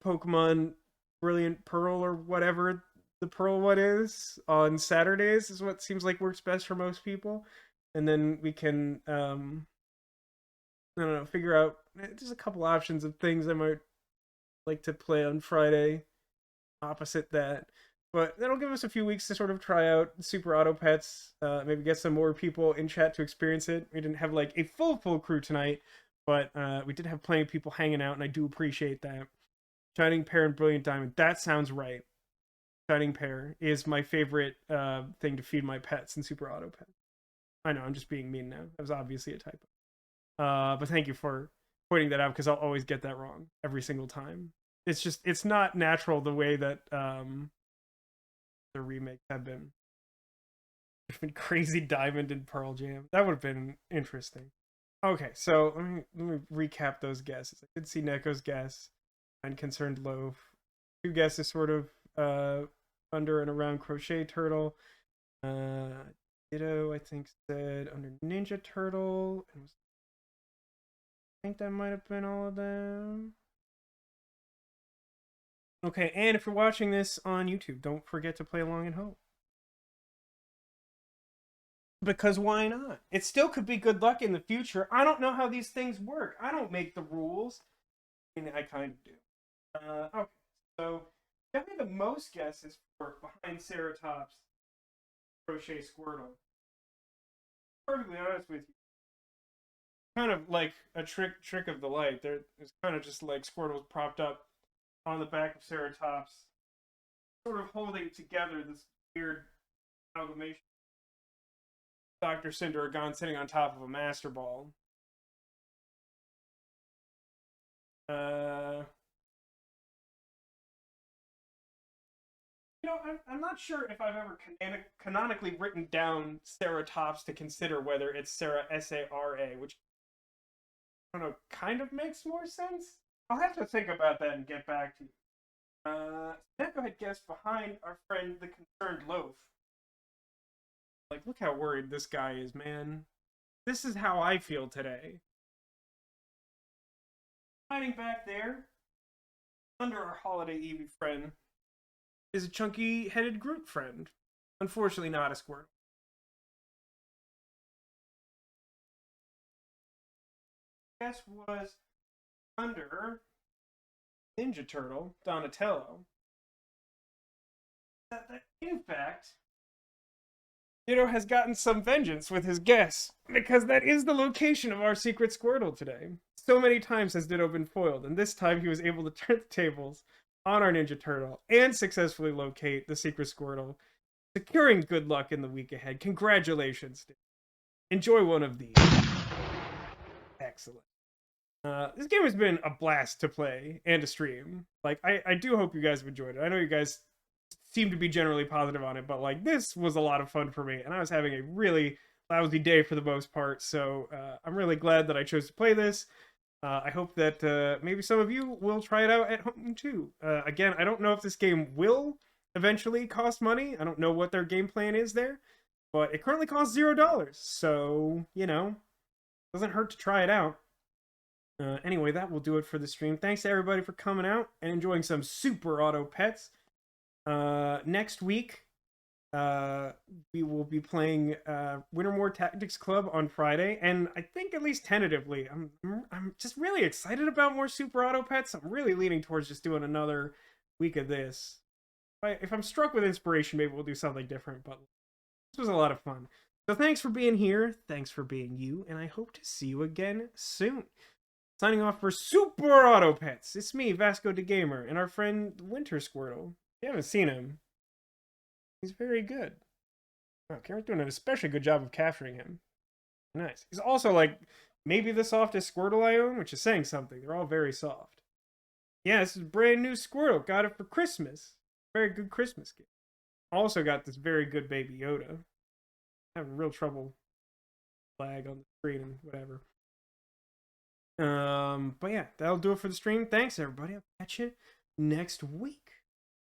Pokemon Brilliant Pearl or whatever the Pearl one is on Saturdays is what seems like works best for most people. And then we can I don't know, figure out there's a couple options of things I might like to play on Friday opposite that. But that'll give us a few weeks to sort of try out Super Auto Pets, maybe get some more people in chat to experience it. We didn't have like a full crew tonight, but we did have plenty of people hanging out, and I do appreciate that. Shining Pear and Brilliant Diamond. That sounds right. Shining Pear is my favorite thing to feed my pets in Super Auto Pet. I know, I'm just being mean now. That was obviously a typo. But thank you for pointing that out, because I'll always get that wrong every single time. It's not natural the way that the remakes have been. There's been Crazy Diamond and Pearl Jam. That would have been interesting. Okay, so let me recap those guesses. I did see Neko's guess. Unconcerned Loaf. 2 guesses sort of under and around Crochet Turtle. Ditto, I think, said under Ninja Turtle. I think that might have been all of them. Okay, and if you're watching this on YouTube, don't forget to play along and hope. Because why not? It still could be good luck in the future. I don't know how these things work. I don't make the rules. I mean, I kind of do. Okay, so definitely the most guesses for behind Ceratops, Crochet Squirtle. Perfectly honest with you, kind of like a trick of the light. There is kind of just like Squirtle's propped up on the back of Ceratops, sort of holding together this weird amalgamation. Dr. Cinderagon sitting on top of a Master Ball. I'm not sure if I've ever canonically written down Ceratops to consider whether it's Sarah S-A-R-A, which, I don't know, kind of makes more sense. I'll have to think about that and get back to you. Neko had guessed behind our friend the Concerned Loaf. Like, look how worried this guy is, man. This is how I feel today. Hiding back there, under our Holiday Eevee friend, is a chunky-headed Groot friend. Unfortunately, not a Squirtle. Guess was under Ninja Turtle, Donatello. That in fact, Ditto has gotten some vengeance with his guess, because that is the location of our secret Squirtle today. So many times has Ditto been foiled, and this time he was able to turn the tables on our Ninja Turtle and successfully locate the secret Squirtle, securing good luck in the week ahead. Congratulations, Ditto. Enjoy one of these. Excellent. This game has been a blast to play and to stream. Like, I do hope you guys have enjoyed it. I know you guys seem to be generally positive on it, but like, this was a lot of fun for me, and I was having a really lousy day for the most part, so I'm really glad that I chose to play this. I hope that maybe some of you will try it out at home too. Again, I don't know if this game will eventually cost money. I don't know what their game plan is there, but it currently costs $0, so, you know, doesn't hurt to try it out. Anyway, that will do it for the stream. Thanks to everybody for coming out and enjoying some Super Auto Pets. Next week, we will be playing Wintermore Tactics Club on Friday, and I think, at least tentatively, I'm just really excited about more Super Auto Pets. I'm really leaning towards just doing another week of this. If I'm struck with inspiration, maybe we'll do something different, but this was a lot of fun. So thanks for being here, thanks for being you, and I hope to see you again soon. Signing off for Super Auto Pets, it's me, VascoDaGamer, and our friend Winter Squirtle. If you haven't seen him, he's very good. Oh, Karen's doing an especially good job of capturing him. Nice. He's also, like, maybe the softest Squirtle I own, which is saying something. They're all very soft. Yeah, this is a brand new Squirtle. Got it for Christmas. Very good Christmas gift. Also got this very good Baby Yoda. Having real trouble lag on the screen and whatever. But yeah, that'll do it for the stream. Thanks everybody. I'll catch you next week.